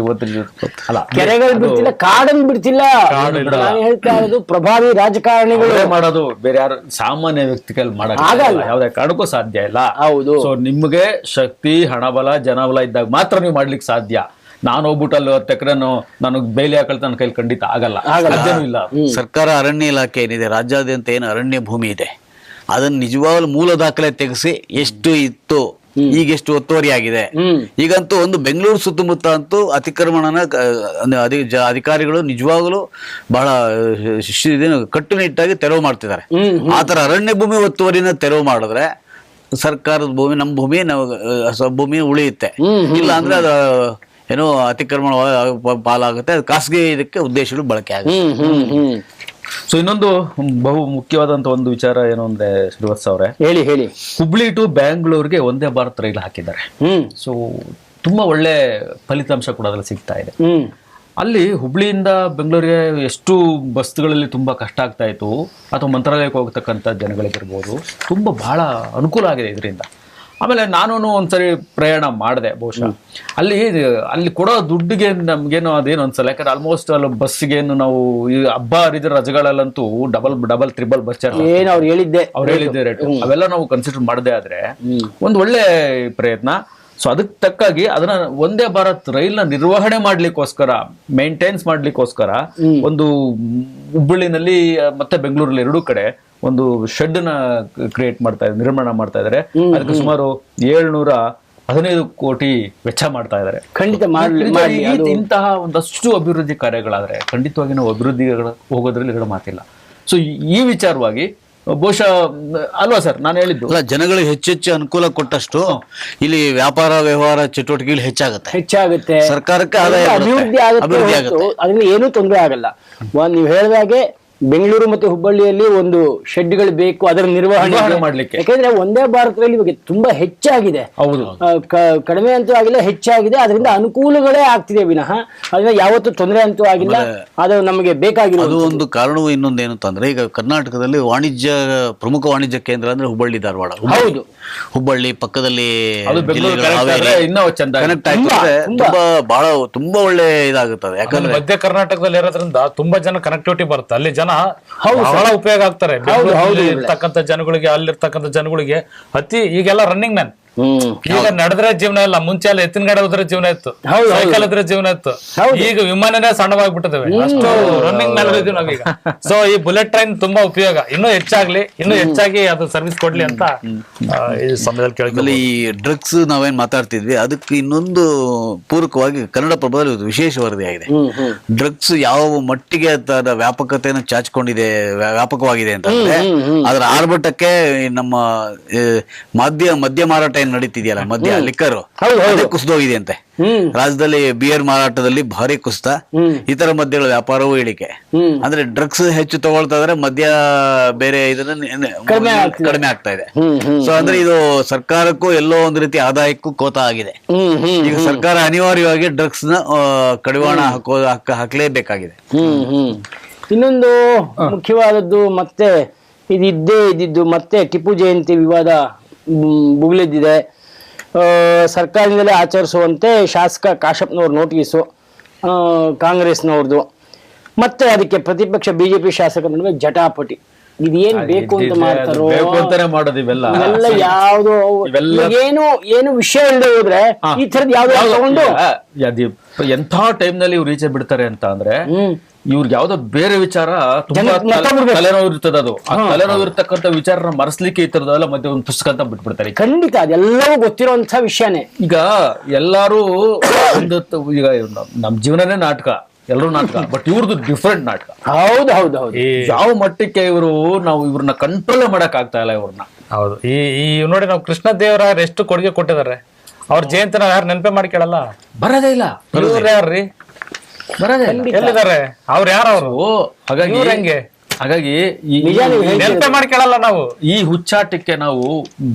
ಅಲ್ಲ ಕೆರೆಗಳು ಬಿಡ್ತಿಲ್ಲ, ಕಾಡನ್ನು ಬಿಡ್ತಿಲ್ಲ. ನಾನು ಹೇಳ್ತಾ ಇರೋದು ಪ್ರಭಾವಿ ರಾಜಕಾರಣಿಗಳು ಅವರೇ ಮಾಡೋದು, ಬೇರೆ ಯಾರು ಸಾಮಾನ್ಯ ವ್ಯಕ್ತಿ ಕೈಲಿ ಮಾಡಕ್ ಆಗಲ್ಲ. ಯಾವುದೇ ಕಾರಣಕ್ಕೂ ಸಾಧ್ಯ ಇಲ್ಲ. ಹೌದು. ಸೊ ನಿಮ್ಗೆ ಶಕ್ತಿ, ಹಣಬಲ, ಜನಬಲ ಇದ್ದಾಗ ಮಾತ್ರ ನೀವು ಮಾಡ್ಲಿಕ್ಕೆ ಸಾಧ್ಯ. ನಾನು ಹೋಗ್ಬಿಟ್ಟು ಅಲ್ಲಿ 10 ಎಕರೆ ನನಗೆ ಬೇಲಿ ಹಾಕಳ್ತ ನನ್ನ ಕೈಲಿ ಖಂಡಿತ ಆಗಲ್ಲ, ಸಾಧ್ಯನೂ ಇಲ್ಲ. ಸರ್ಕಾರ ಅರಣ್ಯ ಇಲಾಖೆ ಏನಿದೆ, ರಾಜ್ಯಾದ್ಯಂತ ಏನು ಅರಣ್ಯ ಭೂಮಿ ಇದೆ, ಅದನ್ನ ನಿಜವಾಗ್ಲೂ ಮೂಲ ದಾಖಲೆ ತೆಗೆಸಿ ಎಷ್ಟು ಇತ್ತು, ಈಗ ಎಷ್ಟು ಒತ್ತುವರಿ ಆಗಿದೆ. ಈಗಂತೂ ಒಂದು ಬೆಂಗಳೂರು ಸುತ್ತಮುತ್ತ ಅಂತೂ ಅತಿಕ್ರಮಣನ ಅಧಿಕಾರಿಗಳು ನಿಜವಾಗ್ಲೂ ಬಹಳ ಕಟ್ಟುನಿಟ್ಟಾಗಿ ತೆರವು ಮಾಡ್ತಿದ್ದಾರೆ. ಆತರ ಅರಣ್ಯ ಭೂಮಿ ಒತ್ತುವರಿನ ತೆರವು ಮಾಡಿದ್ರೆ ಸರ್ಕಾರದ ಭೂಮಿ, ನಮ್ಮ ಭೂಮಿ, ಭೂಮಿ ಉಳಿಯುತ್ತೆ. ಇಲ್ಲ ಅಂದ್ರೆ ಅದು ಏನೋ ಅತಿಕ್ರಮಣ ಪಾಲಾಗುತ್ತೆ, ಅದು ಖಾಸಗಿ ಇದಕ್ಕೆ ಉದ್ದೇಶಗಳು ಬಳಕೆ ಆಗುತ್ತೆ. ಸೊ ಇನ್ನೊಂದು ಬಹು ಮುಖ್ಯವಾದಂತ ಒಂದು ವಿಚಾರ ಏನು ಅಂದ್ರೆ ಶ್ರೀವತ್ಸ ಅವರೇ, ಹೇಳಿ ಹುಬ್ಳಿ ಟು ಬ್ಯಾಂಗ್ಳೂರ್ಗೆ ಒಂದೇ ಭಾರತ್ ರೈಲು ಹಾಕಿದ್ದಾರೆ. ಸೊ ತುಂಬಾ ಒಳ್ಳೆ ಫಲಿತಾಂಶ ಕೂಡ ಅದ್ರಲ್ಲಿ ಸಿಗ್ತಾ ಇದೆ. ಅಲ್ಲಿ ಹುಬ್ಳಿಯಿಂದ ಬೆಂಗಳೂರಿಗೆ ಎಷ್ಟು ಬಸ್ಗಳಲ್ಲಿ ತುಂಬಾ ಕಷ್ಟ ಆಗ್ತಾ ಇತ್ತು, ಅಥವಾ ಮಂತ್ರಾಲಯಕ್ಕೆ ಹೋಗ್ತಕ್ಕಂಥ ಜನಗಳಿಗಿರ್ಬೋದು, ತುಂಬಾ ಬಹಳ ಅನುಕೂಲ ಆಗಿದೆ ಇದರಿಂದ. ಆಮೇಲೆ ನಾನು ಒಂದ್ಸರಿ ಪ್ರಯಾಣ ಮಾಡಿದೆ, ಬಹುಶಃ ಅಲ್ಲಿ ಕೊಡೋ ದುಡ್ಡಿಗೆ ನಮ್ಗೇನು ಅದೇನು ಅನ್ಸಲ್ಲ. ಯಾಕಂದ್ರೆ ಆಲ್ಮೋಸ್ಟ್ ಅಲ್ಲಿ ಬಸ್ಸಿಗೇನು ನಾವು ಈ ಹಬ್ಬ ಹರಿದ ರಜೆಗಳಲ್ಲಂತೂ ಡಬಲ್ ತ್ರಿಬಲ್ ಬಸ್ ಚಾರ್ಜ್ ಅವ್ರು ಹೇಳಿದ್ದೆ ರೇಟ್, ಅವೆಲ್ಲ ನಾವು ಕನ್ಸಿಡರ್ ಮಾಡದೆ ಆದ್ರೆ ಒಂದು ಒಳ್ಳೆ ಪ್ರಯತ್ನ. ಸೊ ಅದಕ್ಕೆ ತಕ್ಕಾಗಿ ಅದನ್ನ ಒಂದೇ ಭಾರತ್ ರೈಲ್ನ ನಿರ್ವಹಣೆ ಮಾಡ್ಲಿಕ್ಕೋಸ್ಕರ, ಮೇಂಟೈನ್ಸ್ ಮಾಡ್ಲಿಕ್ಕೋಸ್ಕರ ಒಂದು ಹುಬ್ಬಳ್ಳಿನಲ್ಲಿ ಮತ್ತೆ ಬೆಂಗಳೂರಲ್ಲಿ ಎರಡೂ ಕಡೆ ಒಂದು ಶೆಡ್ ನ ಕ್ರಿಯೇಟ್ ನಿರ್ಮಾಣ ಮಾಡ್ತಾ ಇದ್ದಾರೆ. ಅದಕ್ಕೆ ಸುಮಾರು 715 ಕೋಟಿ ವೆಚ್ಚ ಮಾಡ್ತಾ ಇದ್ದಾರೆ. ಖಂಡಿತ ಇಂತಹ ಒಂದಷ್ಟು ಅಭಿವೃದ್ಧಿ ಕಾರ್ಯಗಳಾದ್ರೆ ಖಂಡಿತವಾಗಿ ನಾವು ಅಭಿವೃದ್ಧಿ ಹೋಗೋದ್ರಲ್ಲಿ ಎರಡು ಮಾತಿಲ್ಲ. ಸೊ ಈ ವಿಚಾರವಾಗಿ ಬಹುಶಃ ಅಲ್ವಾ ಸರ್ ನಾನು ಹೇಳಿದ್ದು, ಅಲ್ಲ, ಜನಗಳಿಗೆ ಹೆಚ್ಚೆಚ್ಚು ಅನುಕೂಲ ಕೊಟ್ಟಷ್ಟು ಇಲ್ಲಿ ವ್ಯಾಪಾರ ವ್ಯವಹಾರ ಚಟುವಟಿಕೆಗಳು ಹೆಚ್ಚಾಗುತ್ತೆ, ಸರ್ಕಾರಕ್ಕೆ ಅಭಿವೃದ್ಧಿ ಆಗುತ್ತೆ, ಅದರಿಂದ ಏನೂ ತೊಂದರೆ ಆಗಲ್ಲ. ನೀವು ಹೇಳಿದಾಗೆ ಬೆಂಗಳೂರು ಮತ್ತೆ ಹುಬ್ಬಳ್ಳಿಯಲ್ಲಿ ಒಂದು ಶೆಡ್ಗಳು ಬೇಕು ಅದರ ನಿರ್ವಹಣೆ ಮಾಡ್ಲಿಕ್ಕೆ. ಯಾಕಂದ್ರೆ ಒಂದೇ ಭಾರತದಲ್ಲಿ ಇವಾಗ ತುಂಬಾ ಹೆಚ್ಚಾಗಿದೆ, ಹೌದು, ಕಡಿಮೆ ಅಂತೂ ಆಗಿಲ್ಲ, ಹೆಚ್ಚಾಗಿದೆ. ಅದರಿಂದ ಅನುಕೂಲಗಳೇ ಆಗ್ತಿದೆ ವಿನಃ ಅದರಿಂದ ಯಾವತ್ತೂ ತೊಂದರೆ ಅಂತೂ ಆಗಿಲ್ಲ. ಅದು ನಮಗೆ ಬೇಕಾಗಿರೋದು. ಅದು ಒಂದು ಕಾರಣವು ಇನ್ನೊಂದೇನು ಅಂತಂದ್ರೆ, ಈಗ ಕರ್ನಾಟಕದಲ್ಲಿ ಪ್ರಮುಖ ವಾಣಿಜ್ಯ ಕೇಂದ್ರ ಅಂದ್ರೆ ಹುಬ್ಬಳ್ಳಿ ಧಾರವಾಡ. ಹೌದು, ಹುಬ್ಬಳ್ಳಿ ಪಕ್ಕದಲ್ಲಿ ಕನೆಕ್ಟ್ ತುಂಬಾ ಒಳ್ಳೆ ಇದಾಗುತ್ತದೆ. ಯಾಕಂದ್ರೆ ಮಧ್ಯ ಕರ್ನಾಟಕದಲ್ಲಿ ಇರೋದ್ರಿಂದ ತುಂಬಾ ಜನ ಕನೆಕ್ಟಿವಿಟಿ ಬರುತ್ತೆ, ಅಲ್ಲಿ ಜನ ಬಹಳ ಉಪಯೋಗ ಆಗ್ತಾರೆ. ಇರ್ತಕ್ಕಂಥ ಜನಗಳಿಗೆ, ಅಲ್ಲಿರ್ತಕ್ಕಂಥ ಜನಗಳಿಗೆ ಈಗೆಲ್ಲ ರನ್ನಿಂಗ್ ಮ್ಯಾನ್. ಈಗ ನಡೆದ್ರೆ ಜೀವನ ಇಲ್ಲ, ಮುಂಚೆ ಎಲ್ಲ ಎತ್ತಿನ ಗಾಡಿ ಹೋದ್ರೆ ಜೀವನ ಇತ್ತು, ಸೈಕಲ್ ಇದ್ರೆ ಜೀವನ ಇತ್ತು. ಈಗ ವಿಮಾನನೇ ಸಣ್ಣವಾಗ್ಬಿಟ್ಟಿದ್ದೇವೆ, ಅಷ್ಟು ರನ್ನಿಂಗ್ ಮ್ಯಾನ್ ಇದೀವಿ ನಾವೀಗ. ಸೊ ಈ ಬುಲೆಟ್ ಟ್ರೈನ್ ತುಂಬಾ ಉಪಯೋಗ, ಇನ್ನೂ ಹೆಚ್ಚಾಗಿ ಅದು ಸರ್ವಿಸ್ ಕೊಡ್ಲಿ ಅಂತ ಈ ಸಮಯದಲ್ಲಿ ಕೇಳ್ತೀವಿ. ಈ ಡ್ರಗ್ಸ್ ನಾವೇನ್ ಮಾತಾಡ್ತಿದ್ವಿ, ಅದಕ್ಕೆ ಇನ್ನೊಂದು ಪೂರಕವಾಗಿ ಕನ್ನಡ ಪ್ರಭದಲ್ಲಿ ಒಂದು ವಿಶೇಷ ವರದಿ ಆಗಿದೆ. ಡ್ರಗ್ಸ್ ಯಾವ ಮಟ್ಟಿಗೆ ಅದರ ವ್ಯಾಪಕತೆಯನ್ನು ಚಾಚಿಕೊಂಡಿದೆ, ವ್ಯಾಪಕವಾಗಿದೆ ಅಂತಂದ್ರೆ ಅದರ ಆರ್ಭಟಕ್ಕೆ ನಮ್ಮ ಮದ್ಯ ಮಾರಾಟ ನಡೀತಿದೆಯಲ್ಲ, ಮದ್ಯ ಲಿಕ್ಕರು ಕುಸಿದೋಗಿದೆ ಅಂತೆ. ರಾಜ್ಯದಲ್ಲಿ ಬಿಯರ್ ಮಾರಾಟದಲ್ಲಿ ಭಾರಿ ಕುಸಿತ, ಇತರ ಮದ್ಯಗಳ ವ್ಯಾಪಾರವೂ ಇಳಿಕೆ. ಅಂದ್ರೆ ಡ್ರಗ್ಸ್ ಹೆಚ್ಚು ತಗೊಳ್ತಾ ಇದ್ರೆ ಮದ್ಯ ಬೇರೆ ಇದನ್ನ ಕಡಿಮೆ ಆಗ್ತಾ ಇದೆ. ಸೊ ಅಂದ್ರೆ ಇದು ಸರ್ಕಾರಕ್ಕೂ ಎಲ್ಲೋ ಒಂದು ರೀತಿ ಆದಾಯಕ್ಕೂ ಕೋತ ಆಗಿದೆ. ಈಗ ಸರ್ಕಾರ ಅನಿವಾರ್ಯವಾಗಿ ಡ್ರಗ್ಸ್ ನ ಕಡಿವಾಣ ಹಾಕಲೇಬೇಕಾಗಿದೆ. ಇನ್ನೊಂದು ಮುಖ್ಯವಾದದ್ದು ಮತ್ತೆ ಇದ್ದಿದ್ದು ಮತ್ತೆ ಟಿಪ್ಪು ಜಯಂತಿ ವಿವಾದ ಭುಗಿಲೆದ್ದಿದೆ. ಸರ್ಕಾರದಿಂದಲೇ ಆಚರಿಸುವಂತೆ ಶಾಸಕ ಕಾಶಪ್ಪನವ್ರ ನೋಟಿಸು, ಕಾಂಗ್ರೆಸ್ನವ್ರದ್ದು, ಮತ್ತೆ ಅದಕ್ಕೆ ಪ್ರತಿಪಕ್ಷ ಬಿಜೆಪಿ ಶಾಸಕರ ನಡುವೆ ಜಟಾಪಟಿ. ಇದೇನ್ ಬೇಕು ಅಂತ ಮಾಡ್ತಾರೋ ಇವೆಲ್ಲ ಯಾವ್ದು ಏನು ವಿಷಯ ಇಲ್ಲದೆ ಹೋದ್ರೆ ಈ ತರದ್ ಯಾವ್ದು ತಗೊಂಡು ಎಂಥ ಟೈಮ್ ನಲ್ಲಿ ಇವ್ರು ಈಚೆ ಬಿಡ್ತಾರೆ ಅಂತ ಅಂದ್ರೆ, ಇವ್ರಿಗೆ ಯಾವ್ದೋ ಬೇರೆ ವಿಚಾರ ತಲೆನೋವು ಇರ್ತದ, ಅದು ತಲೆನೋವು ಇರ್ತಕ್ಕಂಥ ವಿಚಾರನ ಮರೆಸ್ಲಿಕ್ಕೆ ಈ ತರದೆಲ್ಲ ಮಧ್ಯೆ ಒಂದು ಪುಸ್ತಕ ಅಂತ ಬಿಟ್ಬಿಡ್ತಾರೆ. ಖಂಡಿತ ಅದೆಲ್ಲವೂ ಗೊತ್ತಿರೋಂಥ ವಿಷಯನೇ. ಈಗ ಎಲ್ಲಾರು ಒಂದು ಈಗ ನಮ್ ಜೀವನನೇ ನಾಟಕ, ಎಲ್ಲರೂ ನಾಟಕ, ಬಟ್ ಇವ್ರದ್ದು ಡಿಫ್ರೆಂಟ್ ನಾಟಕ. ಹೌದು ಯಾವ ಮಟ್ಟಕ್ಕೆ ನಾವು ಇವ್ರನ್ನ ಕಂಟ್ರೋಲ್ ಮಾಡಕ್ ಆಗ್ತಾ ಇಲ್ಲ ಇವ್ರನ್ನ. ಹೌದು, ಈ ನೋಡಿ ನಾವು ಕೃಷ್ಣ ದೇವರಾಯರು ಎಷ್ಟು ಕೊಡುಗೆ ಕೊಟ್ಟಿದ್ದಾರೆ. ಅವ್ರ ಜಯಂತಿ ನಾವ್ ಯಾರು ನೆನಪೇ ಮಾಡಿ ಕೇಳಲ್ಲ, ಬರೋದೇ ಇಲ್ಲ. ಯಾರ್ರಿ ಬರೋದೇ ಎಲ್ಲಿದ್ದಾರೆ ಅವ್ರು? ಯಾರವ್ರು? ಹಾಗಾಗಿ ನೆನಪೇ ಮಾಡಿ ಕೇಳಲ್ಲ ನಾವು. ಈ ಹುಚ್ಚಾಟಕ್ಕೆ ನಾವು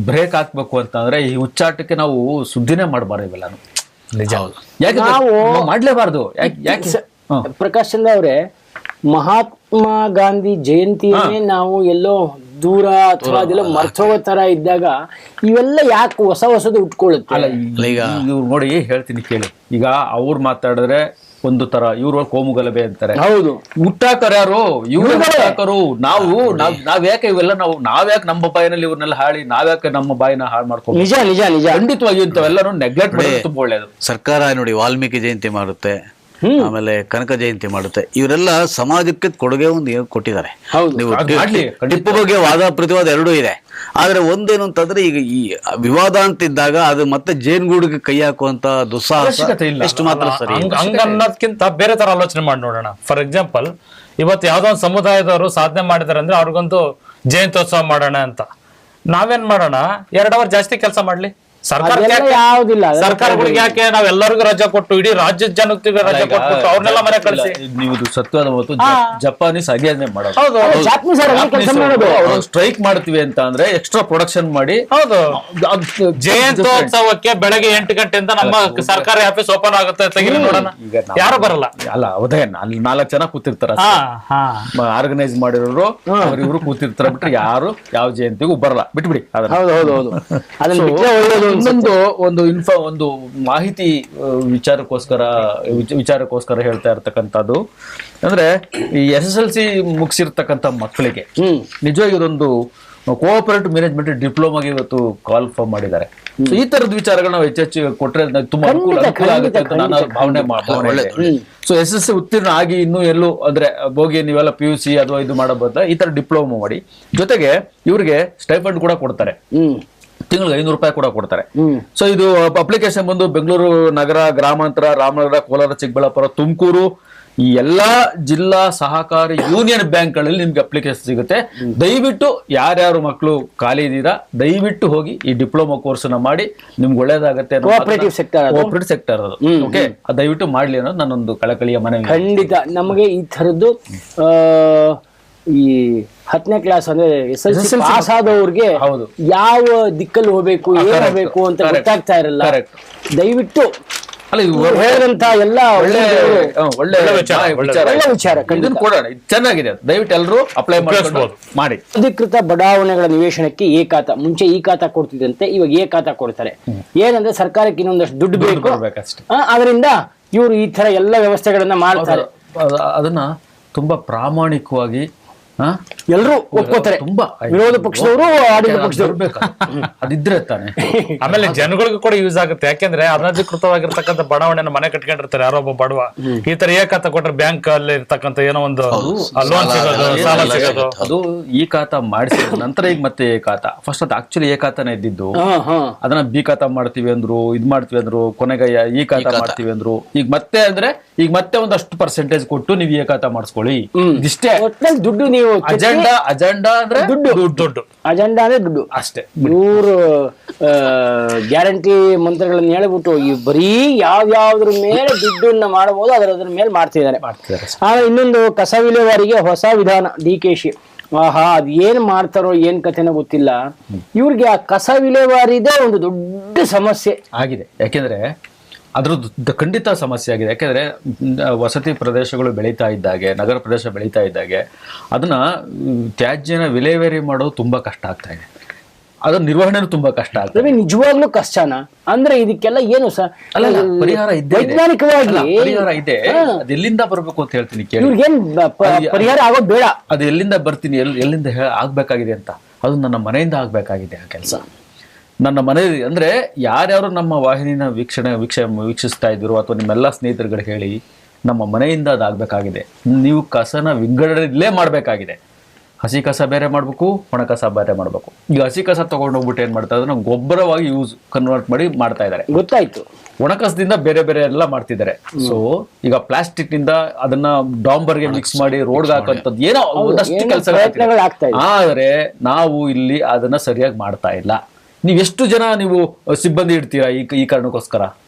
ಬ್ರೇಕ್ ಹಾಕ್ಬೇಕು ಅಂತಂದ್ರೆ, ಈ ಹುಚ್ಚಾಟಕ್ಕೆ ನಾವು ಸುದ್ದಿನೇ ಮಾಡಬಾರ್ದು ಇವೆಲ್ಲಾನು. ನಿಜ. ಯಾಕೆ ನಾವು ಮಾಡ್ಲೇಬಾರ್ದು ಯಾಕೆ ಪ್ರಕಾಶ್ ಚಂದ್ರ ಅವರೇ, ಮಹಾತ್ಮ ಗಾಂಧಿ ಜಯಂತಿಯನ್ನೇ ನಾವು ಎಲ್ಲೋ ದೂರ ಅಥವಾ ಅದೆಲ್ಲ ಮರ್ತೋಗೋ ತರ ಇದ್ದಾಗ ಇವೆಲ್ಲ ಯಾಕೆ ಹೊಸದು ಉಟ್ಕೊಳ್ಳುತ್ತೆ? ಈಗ ಇವ್ರು ನೋಡಿ ಹೇಳ್ತೀನಿ ಕೇಳಿ, ಈಗ ಅವ್ರು ಮಾತಾಡಿದ್ರೆ ಒಂದು ತರ, ಇವ್ರು ಕೋಮು ಗಲಭೆ ಅಂತಾರೆ. ಹೌದು, ಹುಟ್ಟಾಕರು ಯಾರು? ಇವ್ರು ಹುಟ್ಟಾಕರು. ನಾವ್ ಯಾಕೆ ಇವೆಲ್ಲ ನಾವ್ಯಾಕೆ ನಮ್ಮ ಬಾಯಿನಲ್ಲಿ ಇವ್ರನ್ನೆಲ್ಲ ಹಾಳಿ ನಾವ್ಯಾಕೆ ನಮ್ಮ ಬಾಯಿನ ಹಾಳು ಮಾಡ್ಕೊಂಡು? ನಿಜ ನಿಜ ನಿಜ. ಖಂಡಿತವಾಗಿ ಇಂಥವೆಲ್ಲರೂ ನೆಗ್ಲೆಕ್ಟ್ ಮಾಡೋದು ತುಂಬಾ ಒಳ್ಳೇದು. ಸರ್ಕಾರ ನೋಡಿ ವಾಲ್ಮೀಕಿ ಜಯಂತಿ ಮಾಡುತ್ತೆ, ಆಮೇಲೆ ಕನಕ ಜಯಂತಿ ಮಾಡುತ್ತೆ. ಇವರೆಲ್ಲ ಸಮಾಜಕ್ಕೆ ಕೊಡುಗೆ ಒಂದು ಕೊಟ್ಟಿದ್ದಾರೆ. ನೀವು ಟಿಪ್ಪು ಬಗ್ಗೆ ವಾದ ಪ್ರತಿವಾದ ಎರಡೂ ಇದೆ. ಆದ್ರೆ ಒಂದೇನು ಅಂತಂದ್ರೆ ಈಗ ಈ ವಿವಾದ ಅಂತಿದ್ದಾಗ ಅದು ಮತ್ತೆ ಜೇನ್ಗೂಡಿಗೆ ಕೈ ಹಾಕುವಂತ ದುಸ್ಸಾಹಸ ಎಷ್ಟು ಮಾತ್ರ ಸರಿ. ಅನ್ನೋದಕ್ಕಿಂತ ಬೇರೆ ತರ ಆಲೋಚನೆ ಮಾಡಿ ನೋಡೋಣ. ಫಾರ್ ಎಕ್ಸಾಂಪಲ್, ಇವತ್ತು ಯಾವ್ದೋ ಒಂದು ಸಮುದಾಯದವರು ಸಾಧನೆ ಮಾಡಿದಾರೆ ಅಂದ್ರೆ ಅವ್ರಿಗೊಂದು ಜಯಂತ್ಯೋತ್ಸವ ಮಾಡೋಣ ಅಂತ. ನಾವೇನ್ ಮಾಡೋಣ, 2 ಅವರ್ ಜಾಸ್ತಿ ಕೆಲಸ ಮಾಡ್ಲಿ. ಯಾವ್ದಿಲ್ಲ ಸರ್ಕಾರಗಳಿಗೆ ಯಾಕೆ ನಾವೆಲ್ಲರಿಗೂ ರಜಾ ಕೊಟ್ಟು ಇಡೀ ರಾಜ್ಯದ ಜನಕ್ಕೆ ರಜಾ ಕೊಟ್ಟು ಅವ್ರನ್ನೆಲ್ಲ ಮನೆ ಕಳಿಸಿ? ನೀವು ಸತ್ಯವಾದ ಮಾತು. ಜಪಾನೀಸ್ ಹಾಗೆ ಮಾಡೋದು. ಸ್ಟ್ರೈಕ್ ಮಾಡ್ತೀವಿ ಅಂತ ಅಂದ್ರೆ ಎಕ್ಸ್ಟ್ರಾ ಪ್ರೊಡಕ್ಷನ್ ಮಾಡಿ. ಹೌದು, ಜಯಂತ್ಯೋತ್ಸವಕ್ಕೆ ಬೆಳಗ್ಗೆ 8 ಗಂಟೆಯಿಂದ ನಮ್ಮ ಸರ್ಕಾರಿ ಆಫೀಸ್ ಓಪನ್ ಆಗುತ್ತೆ, ತೆಗಿಲಿ ನೋಡೋಣ. ಯಾರು ಬರಲ್ಲ ಅಲ್ಲ, ಹೌದೇ, ಅಲ್ಲಿ 4 ಜನ ಕೂತಿರ್ತಾರ, ಆರ್ಗನೈಸ್ ಮಾಡಿರೋರು ಇವ್ರು ಕೂತಿರ್ತಾರ. ಬಿಟ್ರೆ ಯಾರು ಯಾವ ಜಯಂತಿಗೂ ಬರಲ್ಲ, ಬಿಟ್ಬಿಡಿ. ಇನ್ನೊಂದು ಒಂದು ಮಾಹಿತಿ ವಿಚಾರಕ್ಕೋಸ್ಕರ ಹೇಳ್ತಾ ಇರ್ತಕ್ಕಂಥದ್ದು ಅಂದ್ರೆ, ಈ SSLC ಮುಗಿಸಿರ್ತಕ್ಕಂಥ ಮಕ್ಕಳಿಗೆ ನಿಜವಾಗಿ ಇದೊಂದು ಕೋಆಪರೇಟಿವ್ ಮ್ಯಾನೇಜ್ಮೆಂಟ್ ಡಿಪ್ಲೊಮಾಗೆ ಇವತ್ತು ಕಾಲ್ ಫಾರ್ಮ್ ಮಾಡಿದ್ದಾರೆ. ಸೊ ಈ ತರದ ವಿಚಾರಗಳು ನಾವು ಹೆಚ್ಚೆಚ್ಚು ಕೊಟ್ರೆ ತುಂಬಾ ಅನುಕೂಲ ಆಗುತ್ತೆ ಅಂತ ನಾನು ಭಾವನೆ ಸೊ SSLC ಉತ್ತೀರ್ಣ ಆಗಿ ಇನ್ನೂ ಎಲ್ಲೂ ಅಂದ್ರೆ ಹೋಗಿ ನೀವೆಲ್ಲ PUC ಅಥವಾ ಇದು ಮಾಡೋ ಬದಲು ಈ ತರ ಡಿಪ್ಲೊಮಾ ಮಾಡಿ, ಜೊತೆಗೆ ಇವ್ರಿಗೆ ಸ್ಟೈಫಂಡ್ ಕೂಡ ಕೊಡ್ತಾರೆ. ತಿಂಗಳಿಗೆ 500 ರೂಪಾಯಿ ಕೂಡ ಕೊಡ್ತಾರೆ. ಸೊ ಇದು ಅಪ್ಲಿಕೇಶನ್ ಬಂದು ಬೆಂಗಳೂರು ನಗರ, ಗ್ರಾಮಾಂತರ, ರಾಮನಗರ, ಕೋಲಾರ, ಚಿಕ್ಕಬಳ್ಳಾಪುರ, ತುಮಕೂರು ಈ ಎಲ್ಲಾ ಜಿಲ್ಲಾ ಸಹಕಾರಿ ಯೂನಿಯನ್ ಬ್ಯಾಂಕ್ಗಳಲ್ಲಿ ನಿಮ್ಗೆ ಅಪ್ಲಿಕೇಶನ್ ಸಿಗುತ್ತೆ. ದಯವಿಟ್ಟು ಯಾರ್ಯಾರು ಮಕ್ಕಳು ಖಾಲಿ ಇದ್ದೀರಾ ದಯವಿಟ್ಟು ಹೋಗಿ ಈ ಡಿಪ್ಲೊಮಾ ಕೋರ್ಸ್ ನ ಮಾಡಿ, ನಿಮ್ಗೆ ಒಳ್ಳೇದಾಗತ್ತೆ. ಕೋಆಪರೇಟಿವ್ ಸೆಕ್ಟರ್ ಅದು. ಓಕೆ, ದಯವಿಟ್ಟು ಮಾಡ್ಲಿ ಅನ್ನೋದು ನನ್ನೊಂದು ಕಳಕಳಿಯ ಮನವಿ. ಖಂಡಿತ ನಮಗೆ ಈ ತರದ್ದು ಈ 10ನೇ ಕ್ಲಾಸ್ ಅಂದ್ರೆ SSLC ಪಾಸ್ ಆದವ್ರಿಗೆ ಯಾವ ದಿಕ್ಕಲ್ಲಿ ಹೋಗ್ಬೇಕು, ಏನ್ ಹೋಗ್ಬೇಕು ಅಂತ ಗೊತ್ತಾಗ್ತಾ ಇರಲ್ಲ. ದಯವಿಟ್ಟು ಹೇಳಿದಂತ ಎಲ್ಲ ಒಳ್ಳೆ ವಿಚಾರ ಚೆನ್ನಾಗಿದೆ. ದಯವಿಟ್ಟು ಎಲ್ಲರೂ ಅಪ್ಲೈ ಮಾಡಿ. ಅಧಿಕೃತ ಬಡಾವಣೆಗಳ ನಿವೇಶನಕ್ಕೆ ಖಾತಾ, ಮುಂಚೆ ಖಾತಾ ಕೊಡ್ತಿದ್ದಂತೆ ಇವಾಗ ಖಾತಾ ಕೊಡ್ತಾರೆ. ಏನಂದ್ರೆ ಸರ್ಕಾರಕ್ಕೆ ಇನ್ನೊಂದಷ್ಟು ದುಡ್ಡು ಬೇಕು, ಅದರಿಂದ ಇವರು ಈ ತರ ಎಲ್ಲ ವ್ಯವಸ್ಥೆಗಳನ್ನ ಮಾಡ್ತಾರೆ. ಅದನ್ನ ತುಂಬಾ ಪ್ರಾಮಾಣಿಕವಾಗಿ ಎಲ್ಲರೂ ಒಪ್ಕೋತಾರೆ. ತುಂಬಾ ವಿರೋಧ ಪಕ್ಷದವರು, ಆಡಳಿತ ಪಕ್ಷದವರು ಅದಿದ್ರೆ ತಾನೆ. ಆಮೇಲೆ ಜನಗಳಿಗೂ ಕೂಡ ಯೂಸ್ ಆಗುತ್ತೆ. ಯಾಕೆಂದ್ರೆ ಅನಧಿಕೃತವಾಗಿರ್ತಕ್ಕಂಥ ಬಡಾವಣೆನ ಮನೆ ಕಟ್ಕೊಂಡಿರ್ತಾರೆ ಯಾರೊಬ್ಬ ಬಡವ. ಈ ತರ ಖಾತಾ ಕೊಟ್ರೆ ಬ್ಯಾಂಕ್ ಅಲ್ಲಿ ಇರ್ತಕ್ಕಂಥ ಏನೋ ಒಂದು ಲೋನ್ ಸಿಗೋದು, ಸಾಲ ಸಿಗೋದು. ಅದು ಖಾತಾ ಮಾಡಿಸಿದ ನಂತರ ಈಗ ಮತ್ತೆ ಖಾತಾ. ಫಸ್ಟ್ ಅದು ಆಕ್ಚುಲಿ ಖಾತಾನೇ ಇದ್ದಿದ್ದು, ಅದನ್ನ ಖಾತಾ ಮಾಡ್ತೀವಿ ಅಂದ್ರು, ಇದ್ ಮಾಡ್ತೀವಿ ಅಂದ್ರು, ಕೊನೆಗೆ ಖಾತಾ ಮಾಡ್ತೀವಿ ಅಂದ್ರು. ಈಗ ಮತ್ತೆ ಒಂದಷ್ಟು ಪರ್ಸೆಂಟೇಜ್ ಕೊಟ್ಟು ನೀವು ಖಾತಾ ಮಾಡಿಸ್ಕೊಳ್ಳಿ. ಇಷ್ಟೇ ದುಡ್ಡು. ನೀವು ಅಜೆಂಡಾ ಅಂದ್ರೆ ದುಡ್ಡು ಅಜೆಂಡಾ ಅಂದ್ರೆ ದುಡ್ಡು ಅಷ್ಟೇ. ಇವರು ಗ್ಯಾರಂಟಿ ಮಂತ್ರಗಳನ್ನ ಹೇಳ್ಬಿಟ್ಟು ಈ ಬರೀ ಯಾವ್ಯಾವ್ದ್ರ ಮೇಲೆ ದುಡ್ಡನ್ನ ಮಾಡಬಹುದು ಅದ್ರ ಮೇಲೆ ಮಾಡ್ತಿದ್ದಾರೆ. ಆಮೇಲೆ ಇನ್ನೊಂದು ಕಸ ವಿಲೇವಾರಿಗೆ ಹೊಸ ವಿಧಾನ DKಶ. ಅದ್ ಏನ್ ಮಾಡ್ತಾರೋ ಏನ್ ಕಥೆನೋ ಗೊತ್ತಿಲ್ಲ. ಇವ್ರಿಗೆ ಆ ಕಸ ವಿಲೇವಾರಿದೆ ಒಂದು ದೊಡ್ಡ ಸಮಸ್ಯೆ ಆಗಿದೆ. ಯಾಕೆಂದ್ರೆ ಅದ್ರದ್ದು ಖಂಡಿತ ಸಮಸ್ಯೆ ಆಗಿದೆ. ಯಾಕೆಂದ್ರೆ ವಸತಿ ಪ್ರದೇಶಗಳು ಬೆಳೀತಾ ಇದ್ದಾಗೆ, ನಗರ ಪ್ರದೇಶ ಬೆಳೀತಾ ಇದ್ದಾಗೆ ಅದನ್ನ ತ್ಯಾಜ್ಯನ ವಿಲೇವಾರಿ ಮಾಡೋದು ತುಂಬಾ ಕಷ್ಟ ಆಗ್ತಾ ಇದೆ. ಅದರ ನಿರ್ವಹಣೆ ತುಂಬಾ ಕಷ್ಟ ಆಗ್ತದೆ. ನಿಜವಾಗ್ಲೂ ಕಷ್ಟನ ಅಂದ್ರೆ ಇದಕ್ಕೆಲ್ಲ ಏನು ಪರಿಹಾರ ಇದೆ, ವೈಜ್ಞಾನಿಕವಾಗಿ ಪರಿಹಾರ ಇದೆ. ಅದು ಎಲ್ಲಿಂದ ಬರ್ಬೇಕು ಅಂತ ಹೇಳ್ತೀನಿ ಕೇಳಿ. ಇವ್ರಿಗೇನ್ ಪರಿಹಾರ ಆಗೋದು ಬೇಡ. ಅದು ಎಲ್ಲಿಂದ ಬರ್ತೀನಿ, ಎಲ್ಲಿಂದ ಆಗ್ಬೇಕಾಗಿದೆ ಅಂತ, ಅದು ನನ್ನ ಮನೆಯಿಂದ ಆಗ್ಬೇಕಾಗಿದೆ ಆ ಕೆಲಸ. ನನ್ನ ಮನೆ ಅಂದ್ರೆ ಯಾರ್ಯಾರು ನಮ್ಮ ವಾಹಿನಿನ ವೀಕ್ಷಿಸ್ತಾ ಇದ್ರು ಅಥವಾ ನಿಮ್ಮೆಲ್ಲ ಸ್ನೇಹಿತರುಗಳು ಹೇಳಿ, ನಮ್ಮ ಮನೆಯಿಂದ ಅದಾಗಬೇಕಾಗಿದೆ. ನೀವು ಕಸನ ವಿಂಗಡಣೆ ಮಾಡಬೇಕಾಗಿದೆ. ಹಸಿ ಕಸ ಬೇರೆ ಮಾಡಬೇಕು, ಒಣ ಕಸ ಬೇರೆ ಮಾಡಬೇಕು. ಈಗ ಹಸಿ ಕಸ ತಗೊಂಡೋಗ್ಬಿಟ್ಟು ಏನ್ ಮಾಡ್ತಾ ಇದ್ದಾರೆ, ಗೊಬ್ಬರವಾಗಿ ಕನ್ವರ್ಟ್ ಮಾಡಿ ಮಾಡ್ತಾ ಇದ್ದಾರೆ. ಗೊತ್ತಾಯ್ತು. ಒಣ ಕಸದಿಂದ ಬೇರೆ ಬೇರೆ ಎಲ್ಲ ಮಾಡ್ತಿದ್ದಾರೆ. ಸೊ ಈಗ ಪ್ಲಾಸ್ಟಿಕ್ ನಿಂದ ಅದನ್ನ ಡಾಂಬರ್ಗೆ ಮಿಕ್ಸ್ ಮಾಡಿ ರೋಡ್ಗೆ ಹಾಕುವಂಥದ್ದು ಏನೋ ಒಂದಷ್ಟು ಕೆಲಸಗಳು ಆದ್ರೆ ನಾವು ಇಲ್ಲಿ ಅದನ್ನ ಸರಿಯಾಗಿ ಮಾಡ್ತಾ ಇಲ್ಲ. ನೀವೆಷ್ಟು ಜನ ನೀವು ಸಿಬ್ಬಂದಿ ಇಡ್ತೀರಾ ಈ ಕಾರಣಕ್ಕೋಸ್ಕರ?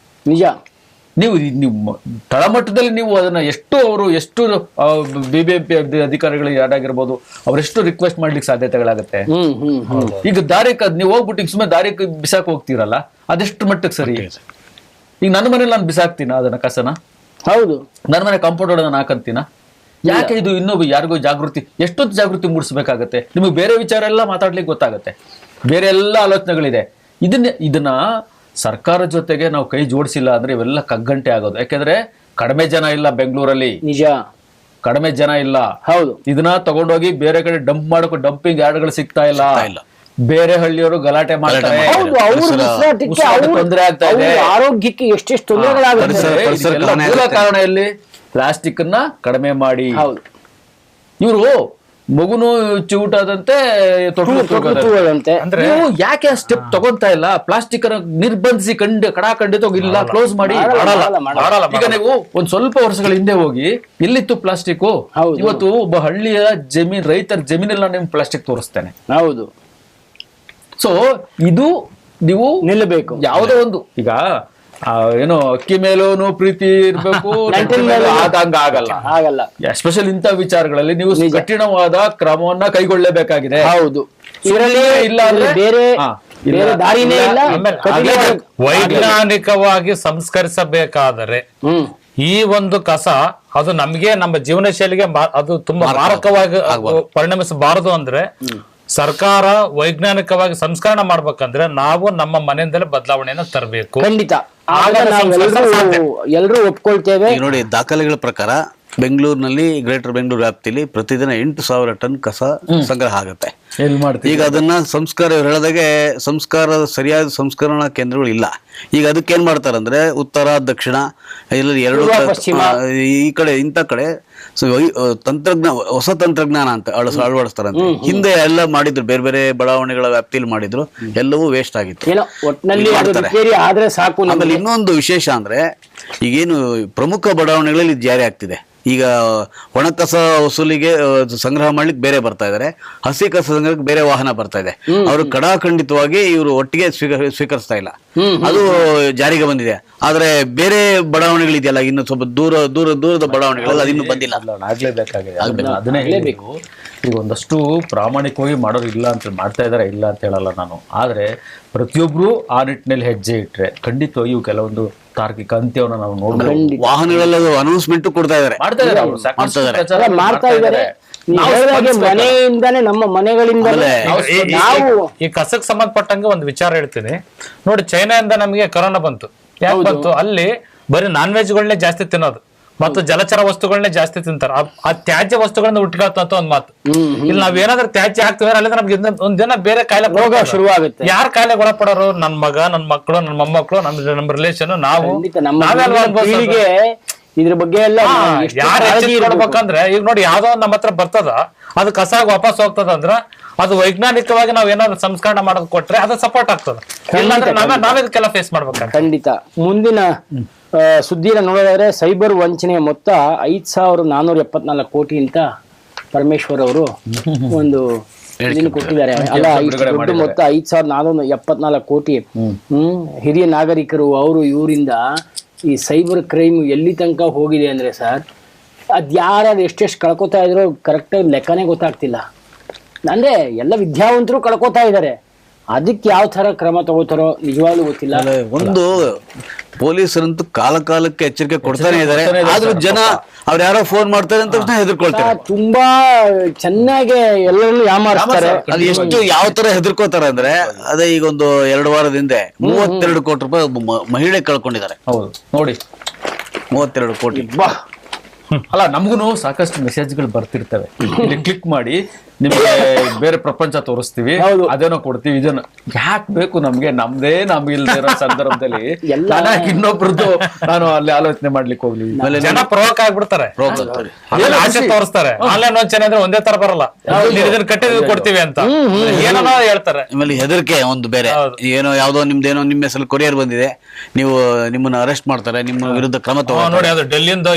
ನಿಜ. ನೀವು ತಳಮಟ್ಟದಲ್ಲಿ ನೀವು ಅದನ್ನ ಎಷ್ಟು BBMP ಅಧಿಕಾರಿಗಳು ಯಾರಾಗಿರ್ಬೋದು ಅವರೆಷ್ಟು ರಿಕ್ವೆಸ್ಟ್ ಮಾಡ್ಲಿಕ್ಕೆ ಸಾಧ್ಯತೆಗಳಾಗುತ್ತೆ. ಈಗ ದಾರಿ ನೀವು ಹೋಗ್ಬಿಟ್ಟು ಸುಮ್ಮನೆ ದಾರಿ ಬಿಸಾಕ್ ಹೋಗ್ತೀರಲ್ಲ, ಅದೆಷ್ಟು ಮಟ್ಟಕ್ಕೆ ಸರಿ? ಈಗ ನನ್ನ ಮನೇಲಿ ನಾನು ಬಿಸಾಕ್ತೀನ ಅದನ್ನ ಕಸನ, ಹೌದು. ನನ್ನ ಮನೆ ಕಾಂಪೌಂಡ್ ಒಳಗೆ ನಾನು ಹಾಕಂತೀನ? ಯಾಕೆ ಇದು ಇನ್ನೊಬ್ಬ ಯಾರಿಗೂ ಜಾಗೃತಿ, ಎಷ್ಟೊತ್ತು ಜಾಗೃತಿ ಮೂಡಿಸ್ಬೇಕಾಗತ್ತೆ? ನಿಮಗೆ ಬೇರೆ ವಿಚಾರ ಎಲ್ಲ ಮಾತಾಡ್ಲಿಕ್ಕೆ ಗೊತ್ತಾಗತ್ತೆ, ಬೇರೆ ಎಲ್ಲ ಆಲೋಚನೆಗಳಿದೆ. ಇದನ್ನ ಸರ್ಕಾರ ಜೊತೆಗೆ ನಾವು ಕೈ ಜೋಡಿಸಿಲ್ಲ ಅಂದ್ರೆ ಇವೆಲ್ಲ ಕಗ್ಗಂಟೆ ಆಗೋದು. ಯಾಕೆಂದ್ರೆ ಕಡಿಮೆ ಜನ ಇಲ್ಲ ಬೆಂಗಳೂರಲ್ಲಿ, ನಿಜ, ಕಡಿಮೆ ಜನ ಇಲ್ಲ. ಹೌದು. ಇದನ್ನ ತಗೊಂಡೋಗಿ ಬೇರೆ ಕಡೆ ಡಂಪ್ ಮಾಡೋಕೆ ಡಂಪಿಂಗ್ ಯಾರ್ಡ್ಗಳು ಸಿಗ್ತಾ ಇಲ್ಲ. ಬೇರೆ ಹಳ್ಳಿಯವರು ಗಲಾಟೆ ಮಾಡ್ತಾರೆ, ಹೌದು, ಅವ್ರ ಉಸಿರಾಟಕ್ಕೆ, ತೊಂದರೆ ಆಗ್ತಾ ಇದೆ, ಅವ್ರ ಆರೋಗ್ಯಕ್ಕೆ ಎಷ್ಟೆಷ್ಟು ತೊಂದರೆಗಳಾಗುತ್ತೆ. ಮೂಲ ಕಾರಣ ಎಲ್ಲಿ? ಪ್ಲಾಸ್ಟಿಕ್ ಅನ್ನ ಕಡಿಮೆ ಮಾಡಿ. ಹೌದು. ಇವರು ಮಗುನು ಚಿವುಟಾದಂತೆ ತೂಗದಂತೆ. ಅಂದ್ರೆ ನೀವು ಯಾಕೆ ಆ ಸ್ಟೆಪ್ ತಗೊಂತಾ ಇಲ್ಲ? ಪ್ಲಾಸ್ಟಿಕ್ ಅನ್ನ ನಿರ್ಬಂಧಿಸಿ ಖಂಡಿತ ಇಲ್ಲ, ಕ್ಲೋಸ್ ಮಾಡಿ. ಈಗ ನೀವು ಒಂದ್ ಸ್ವಲ್ಪ ವರ್ಷಗಳ ಹಿಂದೆ ಹೋಗಿ ಎಲ್ಲಿತ್ತು ಪ್ಲಾಸ್ಟಿಕ್? ಇವತ್ತು ಒಬ್ಬ ಹಳ್ಳಿಯ ರೈತರ ಜಮೀನೆಲ್ಲ ನಿಮ್ ಪ್ಲಾಸ್ಟಿಕ್ ತೋರಿಸ್ತೇನೆ. ಹೌದು. ಸೊ ಇದು ನೀವು ನಿಲ್ಲಬೇಕು. ಯಾವುದೋ ಒಂದು, ಈಗ ಏನೋ ಅಕ್ಕಿ ಮೇಲೂ ಪ್ರೀತಿ ಇರ್ಬೇಕು, ಆದಂಗ ಆಗಲ್ಲ. ಎಸ್ಪೆಷಲ್ ಇಂಥ ವಿಚಾರಗಳಲ್ಲಿ ನೀವು ಕಠಿಣವಾದ ಕ್ರಮವನ್ನ ಕೈಗೊಳ್ಳಲೇಬೇಕಾಗಿದೆ. ಹೌದು. ಇದರಲ್ಲಿ ಇಲ್ಲ ಅಂದ್ರೆ ಬೇರೆ ದಾರಿನೇ ಇಲ್ಲ. ವೈಜ್ಞಾನಿಕವಾಗಿ ಸಂಸ್ಕರಿಸಬೇಕಾದರೆ ಈ ಒಂದು ಕಸ ಅದು ನಮ್ಗೆ ನಮ್ಮ ಜೀವನ ಶೈಲಿಗೆ ಅದು ತುಂಬಾ ಮಾರಕವಾಗಿ ಪರಿಣಮಿಸಬಾರದು ಅಂದ್ರೆ ಸರ್ಕಾರ ವೈಜ್ಞಾನಿಕವಾಗಿ ಸಂಸ್ಕರಣೆ ಮಾಡ್ಬೇಕಂದ್ರೆ ನಾವು ನಮ್ಮ ಮನೆಯಿಂದಲೇ ಬದಲಾವಣೆಯನ್ನು ತರಬೇಕು. ಖಂಡಿತ. ಎಲ್ಲರೂ ಒಪ್ಕೊಳ್ತೇವೆ. ನೋಡಿ, ದಾಖಲೆಗಳ ಪ್ರಕಾರ ಬೆಂಗಳೂರಿನಲ್ಲಿ, ಗ್ರೇಟರ್ ಬೆಂಗಳೂರು ವ್ಯಾಪ್ತಿಯಲ್ಲಿ ಪ್ರತಿದಿನ 8,000 ಟನ್ ಕಸ ಸಂಗ್ರಹ ಆಗುತ್ತೆ. ಈಗ ಅದನ್ನ ಹೇಳಿದಾಗೆ ಸರಿಯಾದ ಸಂಸ್ಕರಣಾ ಕೇಂದ್ರಗಳು ಇಲ್ಲ. ಈಗ ಅದಕ್ಕೆ ಏನ್ ಮಾಡ್ತಾರಂದ್ರೆ ಉತ್ತರ ದಕ್ಷಿಣ ಇಲ್ಲ ಎರಡು ಈ ಕಡೆ ಇಂಥ ಕಡೆ ಹೊಸ ತಂತ್ರಜ್ಞಾನ ಅಂತ ಅಳವಡಿಸ್ತಾರಂತೆ. ಹಿಂದೆ ಎಲ್ಲ ಮಾಡಿದ್ರು, ಬೇರೆ ಬೇರೆ ಬಡಾವಣೆಗಳ ವ್ಯಾಪ್ತಿಯಲ್ಲಿ ಮಾಡಿದ್ರು, ಎಲ್ಲವೂ ವೇಸ್ಟ್ ಆಗಿತ್ತು. ಆಮೇಲೆ ಇನ್ನೊಂದು ವಿಶೇಷ ಅಂದ್ರೆ ಈಗೇನು ಪ್ರಮುಖ ಬಡಾವಣೆಗಳಲ್ಲಿ ಜಾರಿ ಆಗ್ತಿದೆ. ಈಗ ಒಣ ಕಸ ವಸೂಲಿಗೆ ಸಂಗ್ರಹ ಮಾಡ್ಲಿಕ್ಕೆ ಬೇರೆ ಬರ್ತಾ ಇದಾರೆ, ಹಸಿ ಕಸ ಸಂಗ್ರಹಕ್ಕೆ ಬೇರೆ ವಾಹನ ಬರ್ತಾ ಇದೆ. ಅವರು ಕಡಾಖಂಡಿತವಾಗಿ ಇವರು ಒಟ್ಟಿಗೆ ಸ್ವೀಕರಿಸ್ತಾ ಇಲ್ಲ. ಅದು ಜಾರಿಗೆ ಬಂದಿದೆ. ಆದ್ರೆ ಬೇರೆ ಬಡಾವಣೆಗಳಿದೆಯಲ್ಲ, ಇನ್ನು ಸ್ವಲ್ಪ ದೂರದ ಬಡಾವಣೆಗಳಲ್ಲಿ ಅದು ಇನ್ನೂ ಬಂದಿಲ್ಲ. ಅದನ್ನೇ ಹೇಳಬೇಕು. ಈಗ ಒಂದಷ್ಟು ಪ್ರಾಮಾಣಿಕವಾಗಿ ಮಾಡೋರು ಇಲ್ಲ ಅಂತ ಮಾಡ್ತಾ ಇದಾರೆ, ಇಲ್ಲ ಅಂತ ಹೇಳಲ್ಲ ನಾನು. ಆದ್ರೆ ಪ್ರತಿಯೊಬ್ರು ಆ ನಿಟ್ಟಿನಲ್ಲಿ ಹೆಜ್ಜೆ ಇಟ್ರೆ ಖಂಡಿತವಾಗಿ ಇವು ಕೆಲವೊಂದು ತಾರ್ಕಿಕ ಅಂತ್ಯವನ್ನು ನಾವು ನೋಡ್ಬೋದು. ವಾಹನಗಳೆಲ್ಲ ಅನೌನ್ಸ್ಮೆಂಟ್ ಕೊಡ್ತಾ ಇದಾರೆ, ಮಾಡ್ತಾ ಇದ್ದಾರೆ. ಮನೆಯಿಂದಾನೆ, ನಮ್ಮ ಮನೆಗಳಿಂದಲೇ ಈ ಕಸಕ್ಕೆ ಸಂಬಂಧಪಟ್ಟಂಗೆ ಒಂದು ವಿಚಾರ ಹೇಳ್ತೀನಿ ನೋಡಿ. ಚೈನಾದಿಂದ ನಮಗೆ ಕೊರೋನಾ ಬಂತು. ಯಾಕೆ ಬಂತು? ಅಲ್ಲಿ ಬರೀ ನಾನ್ ವೆಜ್ಗಳನ್ನೇ ಜಾಸ್ತಿ ತಿನ್ನೋದು ಮತ್ತು ಜಲಚರ ವಸ್ತುಗಳನ್ನೇ ಜಾಸ್ತಿ ತಿಂತಾರೆ. ಆ ತ್ಯಾಜ್ಯ ವಸ್ತುಗಳನ್ನ ಉಟ್ಕೊಳ್ತಂತ ಒಂದ್ ಮಾತು. ಇಲ್ಲಿ ನಾವ್ ಏನಾದ್ರೂ ತ್ಯಾಜ್ಯ ಹಾಕ್ತಿವಿ ಅಲ್ಲಿಂದ ನಮ್ಗೆ ಒಂದ್ ದಿನ ಬೇರೆ ಕಾಯಿಲೆ ರೋಗ ಶುರುವಾಗುತ್ತೆ. ಯಾರ ಕಾಯಿಲೆ ಒಳಪಡೋರು? ನನ್ ಮಗ, ನನ್ ಮಕ್ಕಳು, ನನ್ ಮೊಮ್ಮಕ್ಕಳು, ನಮ್ಮ ರಿಲೇಷನ್, ನಾವು. ಇದ್ರ ಬಗ್ಗೆ ಎಲ್ಲ ಯಾರು ನೋಡ್ಬೇಕಂದ್ರೆ ಈಗ ನೋಡಿ, ಯಾವ್ದೋ ನಮ್ಮ ಹತ್ರ ಬರ್ತದ, ಅದು ಕಸ ವಾಪಸ್ ಹೋಗ್ತದ ಅಂದ್ರ ಅದು ವೈಜ್ಞಾನಿಕವಾಗಿ ನಾವ್ ಏನಾದ್ರು ಸಂಸ್ಕರಣೆ ಮಾಡೋದ್ ಕೊಟ್ರೆ ಅದು ಸಪೋರ್ಟ್ ಆಗ್ತದ. ಇಲ್ಲಾಂದ್ರೆ ನಾವೇ ಇದಕ್ಕೆಲ್ಲ ಫೇಸ್ ಮಾಡ್ಬೇಕು. ಖಂಡಿತ. ಮುಂದಿನ ಸುದ್ದಿನ ನೋಡೋದಾದ್ರೆ ಸೈಬರ್ ವಂಚನೆಯ ಮೊತ್ತ 5,474 ಕೋಟಿ ಅಂತ ಪರಮೇಶ್ವರ್ ಅವರು ಒಂದು ಕೊಟ್ಟಿದ್ದಾರೆ. ಅಲ್ಲ, ದೊಡ್ಡ ಮೊತ್ತ 5,474 ಕೋಟಿ. ಹಿರಿಯ ನಾಗರಿಕರು ಅವರು ಇವರಿಂದ ಈ ಸೈಬರ್ ಕ್ರೈಮ್ ಎಲ್ಲಿ ತನಕ ಹೋಗಿದೆ ಅಂದ್ರೆ ಸರ್, ಅದ್ಯಾರು ಎಷ್ಟೆಷ್ಟು ಕಳ್ಕೊತಾ ಇದ್ರು ಕರೆಕ್ಟಾಗಿ ಲೆಕ್ಕನೇ ಗೊತ್ತಾಗ್ತಿಲ್ಲ. ಅಂದ್ರೆ ಎಲ್ಲ ವಿದ್ಯಾವಂತರು ಕಳ್ಕೊತಾ ಇದ್ದಾರೆ. ಅದಕ್ಕೆ ಯಾವ ತರ ಕ್ರಮ ತಗೋತಾರೋ ನಿಜವಾಗ್ಲೂ ಗೊತ್ತಿಲ್ಲ. ಒಂದು ಪೊಲೀಸರಂತೂ ಕಾಲಕ್ಕೆ ಎಚ್ಚರಿಕೆ ಕೊಡ್ತಾನೆ ಇದಾರೆ. ಆದ್ರೂ ಜನ ಅವ್ರು ಯಾರೋ ಫೋನ್ ಮಾಡ್ತಾರೆ ಅಂತ ಹೆದರ್ಕೊಳ್ತಾರೆ. ತುಂಬಾ ಚೆನ್ನಾಗಿ ಎಲ್ಲರಲ್ಲೂ ಯಾಮಾರಿಸ್ತಾರೆ. ಅದು ಎಷ್ಟು ಯಾವ ತರ ಹೆದರ್ಕೋತಾರೆ ಅಂದ್ರೆ, ಅದೇ ಈಗ ಒಂದು 2 ವಾರದ ಹಿಂದೆ 32 ಕೋಟಿ ರೂಪಾಯಿ ಮಹಿಳೆ ಕಳ್ಕೊಂಡಿದ್ದಾರೆ. ಹೌದು ನೋಡಿ, 32 ಕೋಟಿ. ಅಲ್ಲ, ನಮಗೂ ಸಾಕಷ್ಟು ಮೆಸೇಜ್ಗಳು ಬರ್ತಿರ್ತವೆ. ಇಲ್ಲಿ ಕ್ಲಿಕ್ ಮಾಡಿ ನಿಮ್ಗೆ ಬೇರೆ ಪ್ರಪಂಚ ತೋರಿಸ್ತೀವಿ, ಅದೇನೋ ಕೊಡ್ತೀವಿ, ಇದನ್ನ ಯಾಕೆ ಬೇಕು ನಮ್ಗೆ? ನಮ್ಗೆ ಇಲ್ದೇ ಇರೋ ಸಂದರ್ಭದಲ್ಲಿ ಇನ್ನೊಬ್ರದ್ದು ನಾನು ಅಲ್ಲಿ ಆಲೋಚನೆ ಮಾಡ್ಲಿಕ್ಕೆ ಹೋಗ್ಲಿ. ಜನ ಪ್ರವೋಕ್ ಆಗ್ಬಿಡ್ತಾರೆ, ಆಸೆ ತೋರಿಸ್ತಾರೆ. ಆನ್ಲೈನ್ ವಂಚನೆ ಅಂದ್ರೆ ಒಂದೇ ತರ ಬರಲ್ಲ, ಇದನ್ನ ಕಟ್ಟಿದ್ವಿ ಕೊಡ್ತೀವಿ ಅಂತ ಏನೋ ಹೇಳ್ತಾರೆ. ಆಮೇಲೆ ಹೆದರಿಕೆ ಒಂದು ಬೇರೆ, ಏನೋ ಯಾವ್ದೋ ನಿಮ್ದೇನೋ ನಿಮ್ಮ ಹೆಸರು ಕೊರಿಯರ್ ಬಂದಿದೆ, ನಿಮ್ಮನ್ನ ಅರೆಸ್ಟ್ ಮಾಡ್ತಾರೆ, ನಿಮ್ಮ ವಿರುದ್ಧ ಕ್ರಮ ತಗೊಂಡು ನೋಡಿ, ಅದು ಡೆಲ್ಲಿಯಿಂದ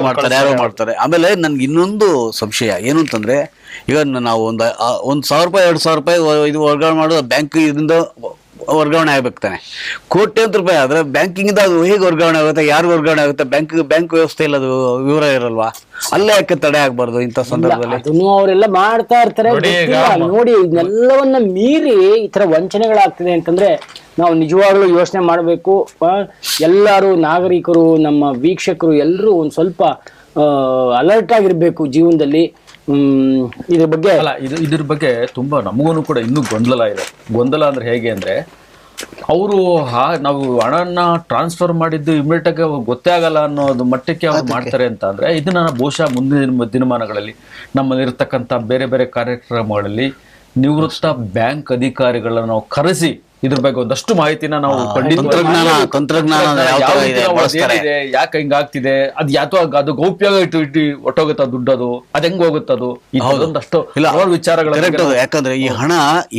ಮಾಡ್ತಾರೆ, ಯಾರೋ ಮಾಡ್ತಾರೆ. ಆಮೇಲೆ ನನ್ಗೆ ಇನ್ನೊಂದು ಸಂಶಯ ಏನು ಅಂತಂದ್ರೆ, ಈಗ ನಾವು ಒಂದು 1,000 ರೂಪಾಯಿ 2,000 ರೂಪಾಯಿ ಇದು ವರ್ಗಾವಣೆ ಮಾಡೋದು ಬ್ಯಾಂಕ್ ಇದರಿಂದ ವರ್ಗಾವಣೆ ಆಗ್ಬೇಕು ತಾನೆ. ಕೋಟ್ಯಾಂತರ ರೂಪಾಯಿ ಆದ್ರೆ ಬ್ಯಾಂಕಿಂಗ್ ಇಂದ ಅದು ಹೇಗೆ ವರ್ಗಾವಣೆ ಆಗುತ್ತೆ, ಯಾರು ವರ್ಗಾವಣೆ ಆಗುತ್ತೆ? ಬ್ಯಾಂಕ್ ವ್ಯವಸ್ಥೆ ಇಲ್ಲ, ಅದು ವಿವರ ಇರಲ್ವಾ? ಅಲ್ಲೇ ಯಾಕೆ ತಡೆ ಆಗ್ಬಾರ್ದು ಇಂಥ ಸಂದರ್ಭದಲ್ಲಿ? ಅದನ್ನು ಅವರೆಲ್ಲ ಮಾಡ್ತಾ ಇರ್ತಾರೆ. ನೋಡಿ, ಇದನ್ನೆಲ್ಲವನ್ನ ಮೀರಿ ಈ ತರ ವಂಚನೆಗಳಾಗ್ತಿದೆ ಅಂತಂದ್ರೆ ನಾವು ನಿಜವಾಗ್ಲೂ ಯೋಚನೆ ಮಾಡಬೇಕು. ಎಲ್ಲರೂ ನಾಗರಿಕರು, ನಮ್ಮ ವೀಕ್ಷಕರು ಎಲ್ಲರೂ ಒಂದು ಸ್ವಲ್ಪ ಅಲರ್ಟ್ ಆಗಿರ್ಬೇಕು ಜೀವನದಲ್ಲಿ. ಇದ್ರ ಬಗ್ಗೆ ಅಲ್ಲ, ಇದ್ರ ಬಗ್ಗೆ ತುಂಬಾ ನಮಗೂ ಕೂಡ ಇನ್ನೂ ಗೊಂದಲ ಇದೆ. ಗೊಂದಲ ಅಂದ್ರೆ ಹೇಗೆ ಅಂದ್ರೆ, ಅವರು ನಾವು ಹಣನ ಟ್ರಾನ್ಸ್ಫರ್ ಮಾಡಿದ್ದು ಇಮಿಡಿಯೇಟ್ ಆಗಿ ಗೊತ್ತೇ ಆಗಲ್ಲ ಅನ್ನೋದು ಮಟ್ಟಕ್ಕೆ ಅವ್ರು ಮಾಡ್ತಾರೆ ಅಂತ ಅಂದ್ರೆ, ಇದನ್ನ ಬಹುಶಃ ಮುಂದಿನ ದಿನಮಾನಗಳಲ್ಲಿ ನಮ್ಮಲ್ಲಿರ್ತಕ್ಕಂಥ ಬೇರೆ ಬೇರೆ ಕಾರ್ಯಕ್ರಮಗಳಲ್ಲಿ ನಿವೃತ್ತ ಬ್ಯಾಂಕ್ ಅಧಿಕಾರಿಗಳನ್ನ ನಾವು ಕರೆಸಿ ಇದ್ರ ಬಗ್ಗೆ ಒಂದಷ್ಟು ಮಾಹಿತಿನ ನಾವು ತಂತ್ರಜ್ಞಾನ ಯಾಕೆ ಹಿಂಗಾಗ್ತಿದೆ, ಅದ್ ಯಾತೋ ಅದು ಗೌಪ್ಯವಾಗಿ ಇಟ್ಟು ಒಟ್ಟೋಗುತ್ತ ದುಡ್ಡು, ಅದ್ ಹೆಂಗ್ ಹೋಗುತ್ತದು, ಇದೊಂದಷ್ಟು ವಿಚಾರಗಳು. ಯಾಕಂದ್ರೆ ಈ ಹಣ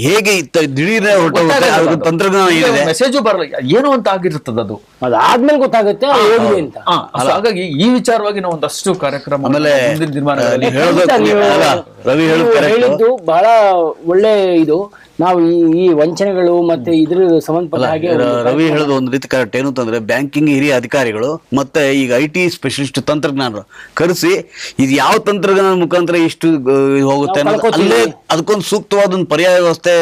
ಹೇಗೆ ದಿಢೀರ್ ಹೊರಟೋಗುತ್ತೆ, ತಂತ್ರಜ್ಞಾನ ಏನಿದೆ ಮೆಸೇಜು ಬರಲ್ಲ, ಏನು ಅಂತ ಆಗಿರ್ತದ ಅದು, ಅದಾದ್ಮೇಲೆ ಗೊತ್ತಾಗುತ್ತೆ ಹೋಗಿದೆ ಅಂತ. ಹಾಗಾಗಿ ಈ ವಿಚಾರವಾಗಿ ನಾವು ಒಂದಷ್ಟು ಕಾರ್ಯಕ್ರಮ ಆಮೇಲೆ ಮುಂದಿನ ದಿನಮಾನಗಳಲ್ಲಿ ರವಿ ಹೇಳಿದ್ದು ಬಹಳ ಒಳ್ಳೆ ಇದು. ನಾವು ಈ ವಂಚನೆಗಳು ಮತ್ತೆ ಇದ್ರ ಸಂಬಂಧಪಟ್ಟ ಹಾಗೆ ರವಿ ಹೇಳೋದು ಒಂದು ರೀತಿ ಕರೆಕ್ಟ್. ಏನು ಅಂತಂದ್ರೆ ಬ್ಯಾಂಕಿಂಗ್ ಹಿರಿಯ ಅಧಿಕಾರಿಗಳು ಮತ್ತೆ ಈಗ IT ಸ್ಪೆಷಲಿಸ್ಟ್ ತಂತ್ರಜ್ಞಾನರು ಕರೆಸಿ ಇದು ಯಾವ ತಂತ್ರಜ್ಞಾನ ಮುಖಾಂತರ ಇಷ್ಟು ಹೋಗುತ್ತೆ ಅಲ್ಲೇ ಅದಕ್ಕೊಂದು ಸೂಕ್ತವಾದ ಒಂದು ಪರ್ಯಾಯ ವ್ಯವಸ್ಥೆ,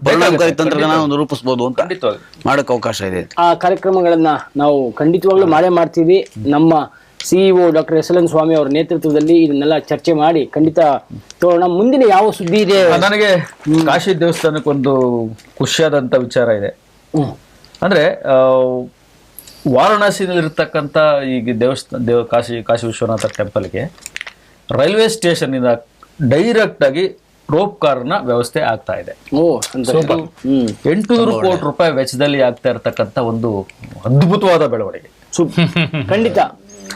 ಪರಿಣಾಮಕಾರಿ ತಂತ್ರಜ್ಞಾನ ಒಂದು ರೂಪಿಸಬಹುದು ಅಂತ ಮಾಡಕ್ ಅವಕಾಶ ಇದೆ. ಆ ಕಾರ್ಯಕ್ರಮಗಳನ್ನ ನಾವು ಖಂಡಿತವಾಗ್ಲೂ ಮಾಡ್ತೀವಿ. ನಮ್ಮ CEO ಡಾಕ್ಟರ್ SLN ಸ್ವಾಮಿ ಅವರ ನೇತೃತ್ವದಲ್ಲಿ ಇದನ್ನೆಲ್ಲ ಚರ್ಚೆ ಮಾಡಿ ಖಂಡಿತ ತೋರೋಣ. ಮುಂದಿನ ಯಾವ ಸುದ್ದಿ ಇದೆ? ನನಗೆ ಕಾಶಿ ದೇವಸ್ಥಾನಕ್ಕೊಂದು ಖುಷಿಯಾದಂತ ವಿಚಾರ ಇದೆ. ಅಂದ್ರೆ ವಾರಣಾಸಿನಲ್ಲಿರ್ತಕ್ಕಂಥ ಈಗ ಕಾಶಿ ವಿಶ್ವನಾಥ ಟೆಂಪಲ್ಗೆ ರೈಲ್ವೆ ಸ್ಟೇಷನ್ ಇಂದ ಡೈರೆಕ್ಟ್ ಆಗಿ ರೋಪ್ ಕಾರ್ನ ವ್ಯವಸ್ಥೆ ಆಗ್ತಾ ಇದೆ. 800 ಕೋಟಿ ರೂಪಾಯಿ ವೆಚ್ಚದಲ್ಲಿ ಆಗ್ತಾ ಇರತಕ್ಕಂತ ಒಂದು ಅದ್ಭುತವಾದ ಬೆಳವಣಿಗೆ. ಖಂಡಿತ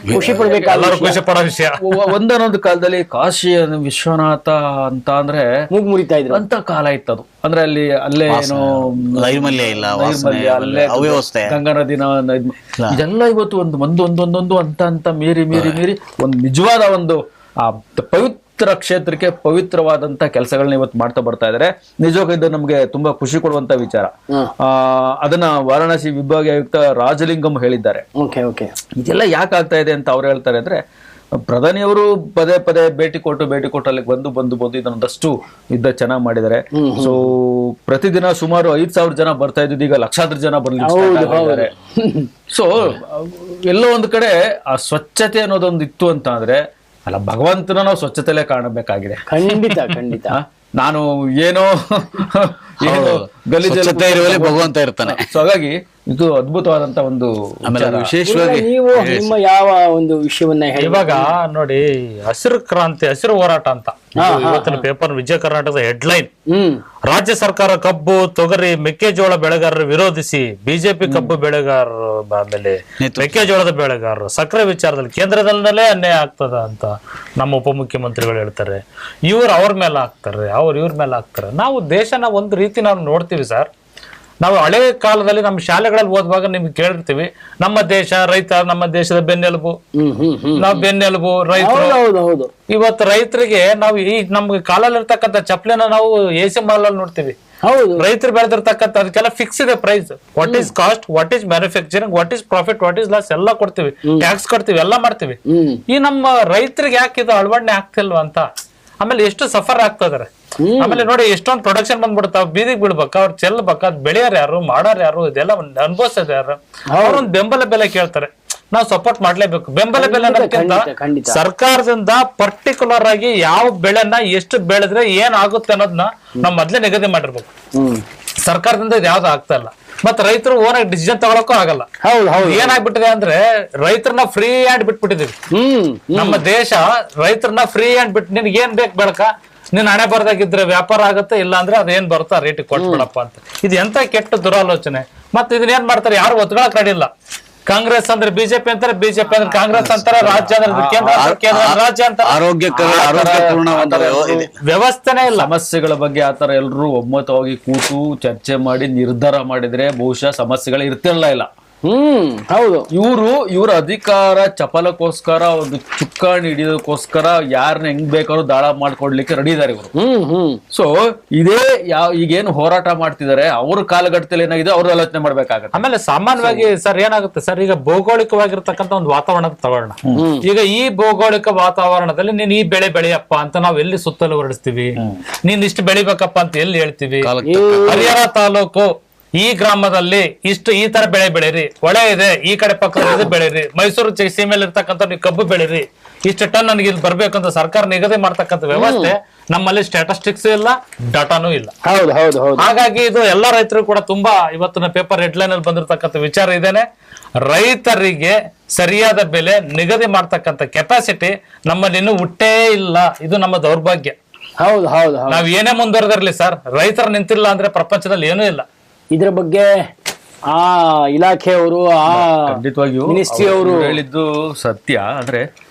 ಖುಷಿ ಪಡ್ಬೇಕು, ಖುಷಿ ಪಡೋ ವಿಷಯ. ಒಂದೊಂದು ಕಾಲದಲ್ಲಿ ಕಾಶಿ ವಿಶ್ವನಾಥ ಅಂತ ಅಂದ್ರೆ ಮೂಗು ಮುರಿತಾ ಇದ್ರು ಅಂತ ಕಾಲ ಇತ್ತದು. ಅಂದ್ರೆ ಅಲ್ಲೇ ಏನು ನೈರ್ಮಲ್ಯ ಇಲ್ಲ, ಅಲ್ಲೇ ಅವ್ಯವಸ್ಥೆ, ಗಂಗಾ ನದಿನ ಇದೆಲ್ಲ ಇವತ್ತು ಒಂದೊಂದೊಂದೊಂದು ಅಂತ ಮೀರಿ ಒಂದು ನಿಜವಾದ ಒಂದು ಆ ಪವಿತ್ರ ಕ್ಷೇತ್ರಕ್ಕೆ ಪವಿತ್ರವಾದಂತ ಕೆಲಸಗಳನ್ನ ಇವತ್ತು ಮಾಡ್ತಾ ಬರ್ತಾ ಇದಾರೆ. ನಿಜವಾಗ ಇದು ನಮ್ಗೆ ತುಂಬಾ ಖುಷಿ ಕೊಡುವಂತ ವಿಚಾರ. ಅದನ್ನ ವಾರಣಾಸಿ ವಿಭಾಗೀಯ ಆಯುಕ್ತ ರಾಜಲಿಂಗಂ ಹೇಳಿದ್ದಾರೆ. ಇದೆಲ್ಲ ಯಾಕೆ ಆಗ್ತಾ ಇದೆ ಅಂತ ಅವ್ರು ಹೇಳ್ತಾರೆ ಅಂದ್ರೆ, ಪ್ರಧಾನಿಯವರು ಪದೇ ಪದೇ ಭೇಟಿ ಕೊಟ್ಟು ಅಲ್ಲಿಗೆ ಬಂದು ಇದನ್ನೊಂದಷ್ಟು ಚೆನ್ನಾಗಿ ಮಾಡಿದ್ದಾರೆ. ಸೊ ಪ್ರತಿದಿನ ಸುಮಾರು 5,000 ಜನ ಬರ್ತಾ ಇದ್ದು, ಈಗ ಲಕ್ಷಾಂತರ ಜನ ಬರ್ಲಿದ್ದಾರೆ. ಸೊ ಎಲ್ಲೋ ಒಂದ್ ಕಡೆ ಆ ಸ್ವಚ್ಛತೆ ಅನ್ನೋದೊಂದು ಇತ್ತು ಅಂತ ಅಂದ್ರೆ, ಅಲ್ಲ ಭಗವಂತನ ನಾವು ಸ್ವಚ್ಛತೆಯಲ್ಲೇ ಕಾಣಬೇಕಾಗಿದೆ. ಖಂಡಿತ ನಾನು ಏನೋ ಗಲೀಜತೆ ಇರುವಲ್ಲಿ ಭಗವಂತ ಇರ್ತಾನೆ. ಸೊ ಹಾಗಾಗಿ ಇದು ಅದ್ಭುತವಾದಂತ ಒಂದು ವಿಶೇಷವಾಗಿ ನೀವು ನಿಮ್ಮ ಯಾವ ಒಂದು ವಿಷಯವನ್ನ ಇವಾಗ ನೋಡಿ, ಹಸಿರು ಕ್ರಾಂತಿ, ಹಸಿರು ಹೋರಾಟ ಅಂತ ಇವತ್ತಿನ ಪೇಪರ್ ವಿಜಯ ಕರ್ನಾಟಕದ ಹೆಡ್ಲೈನ್. ರಾಜ್ಯ ಸರ್ಕಾರ ಕಬ್ಬು, ತೊಗರಿ, ಮೆಕ್ಕೆಜೋಳ ಬೆಳೆಗಾರರು ವಿರೋಧಿಸಿ ಬಿಜೆಪಿ ಕಬ್ಬು ಬೆಳೆಗಾರರು ಆಮೇಲೆ ಮೆಕ್ಕೆಜೋಳದ ಬೆಳೆಗಾರರು ಸಕ್ಕರೆ ವಿಚಾರದಲ್ಲಿ ಕೇಂದ್ರದಲ್ಲೇ ಅನ್ಯಾಯ ಆಗ್ತದ ಅಂತ ನಮ್ಮ ಉಪಮುಖ್ಯಮಂತ್ರಿಗಳು ಹೇಳ್ತಾರೆ. ಇವ್ರು ಅವ್ರ ಮೇಲೆ ಹಾಕ್ತಾರೆ, ಇವ್ರ ಮೇಲೆ ಹಾಕ್ತಾರೆ. ನಾವು ದೇಶನ ಒಂದು ರೀತಿ ನಾವು ನೋಡ್ತೀವಿ ಸರ್. ನಾವು ಹಳೆ ಕಾಲದಲ್ಲಿ ನಮ್ಮ ಶಾಲೆಗಳಲ್ಲಿ ಓದುವಾಗ ನಿಮ್ಗೆ ಕೇಳಿರ್ತೀವಿ, ನಮ್ಮ ದೇಶ ರೈತ, ನಮ್ಮ ದೇಶದ ಬೆನ್ನೆಲುಬು, ನಾವು ಬೆನ್ನೆಲುಬು ರೈತರು. ಇವತ್ತು ರೈತರಿಗೆ ನಾವು ಈ ನಮ್ಗೆ ಕಾಲಲ್ಲಿ ಇರ್ತಕ್ಕಂಥ ಚಪ್ಪಲಿನ ನಾವು AC ಮಾಲ್ ಅಲ್ಲಿ ನೋಡ್ತೀವಿ. ರೈತರು ಬೆಳೆದಿರ್ತಕ್ಕಂಥ ಅದಕ್ಕೆಲ್ಲ ಫಿಕ್ಸ್ ಇದೆ price. What is cost, what is manufacturing, what is profit, what is loss ಎಲ್ಲ ಕೊಡ್ತೀವಿ, ಟ್ಯಾಕ್ಸ್ ಕೊಡ್ತೀವಿ, ಎಲ್ಲ ಮಾಡ್ತೀವಿ. ಈ ನಮ್ಮ ರೈತರಿಗೆ ಯಾಕೆ ಇದು ಅಳವಡಿಕೆ ಆಗ್ತಿಲ್ವಾ ಅಂತ, ಆಮೇಲೆ ಎಷ್ಟು ಸಫರ್ ಆಗ್ತದಾರೆ. ಆಮೇಲೆ ನೋಡಿ, ಎಷ್ಟೊಂದು ಪ್ರೊಡಕ್ಷನ್ ಬಂದ್ಬಿಡ್ತಾವ, ಬೀದಿಗೆ ಬೀಳ್ಬೇಕ, ಅವ್ರು ಚೆಲ್ಬೇಕ, ಅದ್ ಬೆಳೆಯಾರ ಯಾರು, ಮಾಡಾರ ಯಾರು, ಇದೆಲ್ಲ ಅನುಭವಿಸೋದು ಯಾರು? ಅವ್ರೊಂದು ಬೆಂಬಲ ಬೆಲೆ ಕೇಳ್ತಾರೆ, ನಾವು ಸಪೋರ್ಟ್ ಮಾಡ್ಲೇಬೇಕು. ಬೆಂಬಲ ಬೆಲೆ ಅನ್ನೋದಕ್ಕಿಂತ ಸರ್ಕಾರದಿಂದ ಪರ್ಟಿಕ್ಯುಲರ್ ಆಗಿ ಯಾವ ಬೆಳೆನ ಎಷ್ಟು ಬೆಳೆದ್ರೆ ಏನ್ ಆಗುತ್ತೆ ಅನ್ನೋದನ್ನ ನಾವ್ ಮೊದ್ಲೇ ನಿಗದಿ ಮಾಡಿರ್ಬೇಕು. ಸರ್ಕಾರದಿಂದ ಇದು ಯಾವ್ದು ಆಗ್ತಾ ಇಲ್ಲ. ಮತ್ ರೈತರು ಓನಾಗಿ ಡಿಸಿಷನ್ ತಗೊಳಕ್ಕೂ ಆಗಲ್ಲ. ಏನಾಗ್ಬಿಟ್ಟಿದೆ ಅಂದ್ರೆ, ರೈತರನ್ನ ಫ್ರೀ ಹ್ಯಾಂಡ್ ಬಿಟ್ಬಿಟ್ಟಿದೀವಿ. ನಮ್ಮ ದೇಶ ರೈತರನ್ನ ಫ್ರೀ ಹ್ಯಾಂಡ್ ಬಿಟ್ಟು, ನಿನ್ಗೆ ಏನ್ ಬೇಕು ಬೆಳಕ, ನೀನ್ ಹಣೆ ಬರ್ದಾಗಿದ್ರೆ ವ್ಯಾಪಾರ ಆಗುತ್ತೆ, ಇಲ್ಲ ಅಂದ್ರೆ ಅದೇನ್ ಬರುತ್ತಾ ರೇಟಿಗೆ ಕೊಟ್ಬಿಡಪ್ಪ ಅಂತ. ಇದು ಎಂತ ಕೆಟ್ಟ ದುರಾಲೋಚನೆ. ಮತ್ತೆ ಇದನ್ನ ಏನ್ ಮಾಡ್ತಾರೆ, ಯಾರು ಒತ್ಕೊಳಕ್ ರೆಡಿ ಇಲ್ಲ. ಕಾಂಗ್ರೆಸ್ ಅಂದ್ರೆ ಬಿಜೆಪಿ ಅಂತಾರೆ, ಬಿಜೆಪಿ ಅಂದ್ರೆ ಕಾಂಗ್ರೆಸ್ ಅಂತಾರೆ, ರಾಜ್ಯ ಅಂದ್ರೆ ಕೇಂದ್ರ ರಾಜ್ಯ ಅಂತ ವ್ಯವಸ್ಥೆನೇ ಇಲ್ಲ. ಸಮಸ್ಯೆಗಳ ಬಗ್ಗೆ ಆತರ ಎಲ್ಲರೂ ಒಮ್ಮತವಾಗಿ ಕೂತು ಚರ್ಚೆ ಮಾಡಿ ನಿರ್ಧಾರ ಮಾಡಿದ್ರೆ ಬಹುಶಃ ಸಮಸ್ಯೆಗಳು ಇರ್ತಿರಲ್ಲ ಇಲ್ಲ. ಇವ್ರ ಅಧಿಕಾರ ಚಪಲಕ್ಕೋಸ್ಕರ, ಒಂದು ಚುಕ್ಕಾಣಿ ಹಿಡಿಯೋದಕ್ಕೋಸ್ಕರ ಯಾರನ್ನ ಹೆಂಗ್ ಬೇಕಾದ್ರೂ ದಾಳ ಮಾಡ್ಕೊಡ್ಲಿಕ್ಕೆ ರೆಡಿ ಇದಾರೆ ಇವರು. ಸೊ ಇದೇ ಈಗೇನು ಹೋರಾಟ ಮಾಡ್ತಿದ್ದಾರೆ, ಅವ್ರ ಕಾಲಘಟ್ಟದಲ್ಲಿ ಏನಾಗಿದೆ ಅವ್ರು ಆಲೋಚನೆ ಮಾಡ್ಬೇಕಾಗತ್ತೆ. ಆಮೇಲೆ ಸಾಮಾನ್ಯವಾಗಿ ಸರ್ ಏನಾಗುತ್ತೆ ಸರ್, ಈಗ ಭೌಗೋಳಿಕವಾಗಿರ್ತಕ್ಕಂಥ ಒಂದು ವಾತಾವರಣ ತಗೊಳ್ಳೋಣ. ಈಗ ಈ ಭೌಗೋಳಿಕ ವಾತಾವರಣದಲ್ಲಿ ನೀನ್ ಈ ಬೆಳೆ ಬೆಳೆಯಪ್ಪ ಅಂತ ನಾವ್ ಎಲ್ಲಿ ಸುತ್ತಲೂ ಹೊರಡಿಸ್ತೀವಿ, ನೀನ್ ಇಷ್ಟು ಬೆಳಿಬೇಕಪ್ಪ ಅಂತ ಎಲ್ಲಿ ಹೇಳ್ತೀವಿ. ಹರಿಹರ ತಾಲೂಕು ಈ ಗ್ರಾಮದಲ್ಲಿ ಇಷ್ಟು ಈ ತರ ಬೆಳೆ ಬೆಳೀರಿ, ಹೊಳೆ ಇದೆ ಈ ಕಡೆ ಪಕ್ಕದಲ್ಲಿ ಬೆಳೀರಿ, ಮೈಸೂರು ಸೀಮೆಯಲ್ಲಿ ಇರ್ತಕ್ಕಂಥ ನೀವು ಕಬ್ಬು ಬೆಳೀರಿ, ಇಷ್ಟು ಟನ್ ನನಗೆ ಇಲ್ಲಿ ಬರ್ಬೇಕಂತ ಸರ್ಕಾರ ನಿಗದಿ ಮಾಡ್ತಕ್ಕಂಥ ವ್ಯವಸ್ಥೆ ನಮ್ಮಲ್ಲಿ ಸ್ಟ್ಯಾಟಿಸ್ಟಿಕ್ಸ್ ಇಲ್ಲ, ಡಾಟಾನೂ ಇಲ್ಲ. ಹೌದು ಹೌದು ಹೌದು. ಹಾಗಾಗಿ ಇದು ಎಲ್ಲಾ ರೈತರು ಕೂಡ ತುಂಬಾ ಇವತ್ತಿನ ಪೇಪರ್ ಹೆಡ್ಲೈನ್ ಅಲ್ಲಿ ಬಂದಿರತಕ್ಕಂಥ ವಿಚಾರ ಇದೇನೆ, ರೈತರಿಗೆ ಸರಿಯಾದ ಬೆಲೆ ನಿಗದಿ ಮಾಡ್ತಕ್ಕಂಥ ಕೆಪಾಸಿಟಿ ನಮ್ಮಲ್ಲಿ ಇನ್ನೂ ಹುಟ್ಟೇ ಇಲ್ಲ. ಇದು ನಮ್ಮ ದೌರ್ಭಾಗ್ಯ. ಹೌದು ಹೌದು ಹೌದು. ನಾವ್ ಏನೇ ಮುಂದುವರೆದಿರ್ಲಿ ಸರ್, ರೈತರು ನಿಂತಿಲ್ಲ ಅಂದ್ರೆ ಪ್ರಪಂಚದಲ್ಲಿ ಏನೂ ಇಲ್ಲ. ಇದ್ರ ಬಗ್ಗೆ ಆ ಇಲಾಖೆಯವರು, ಆ ಖಂಡಿತವಾಗಿಯೂ ಮಿನಿಸ್ಟ್ರಿ ಅವರು ಹೇಳಿದ್ದು ಸತ್ಯ. ಅಂದ್ರೆ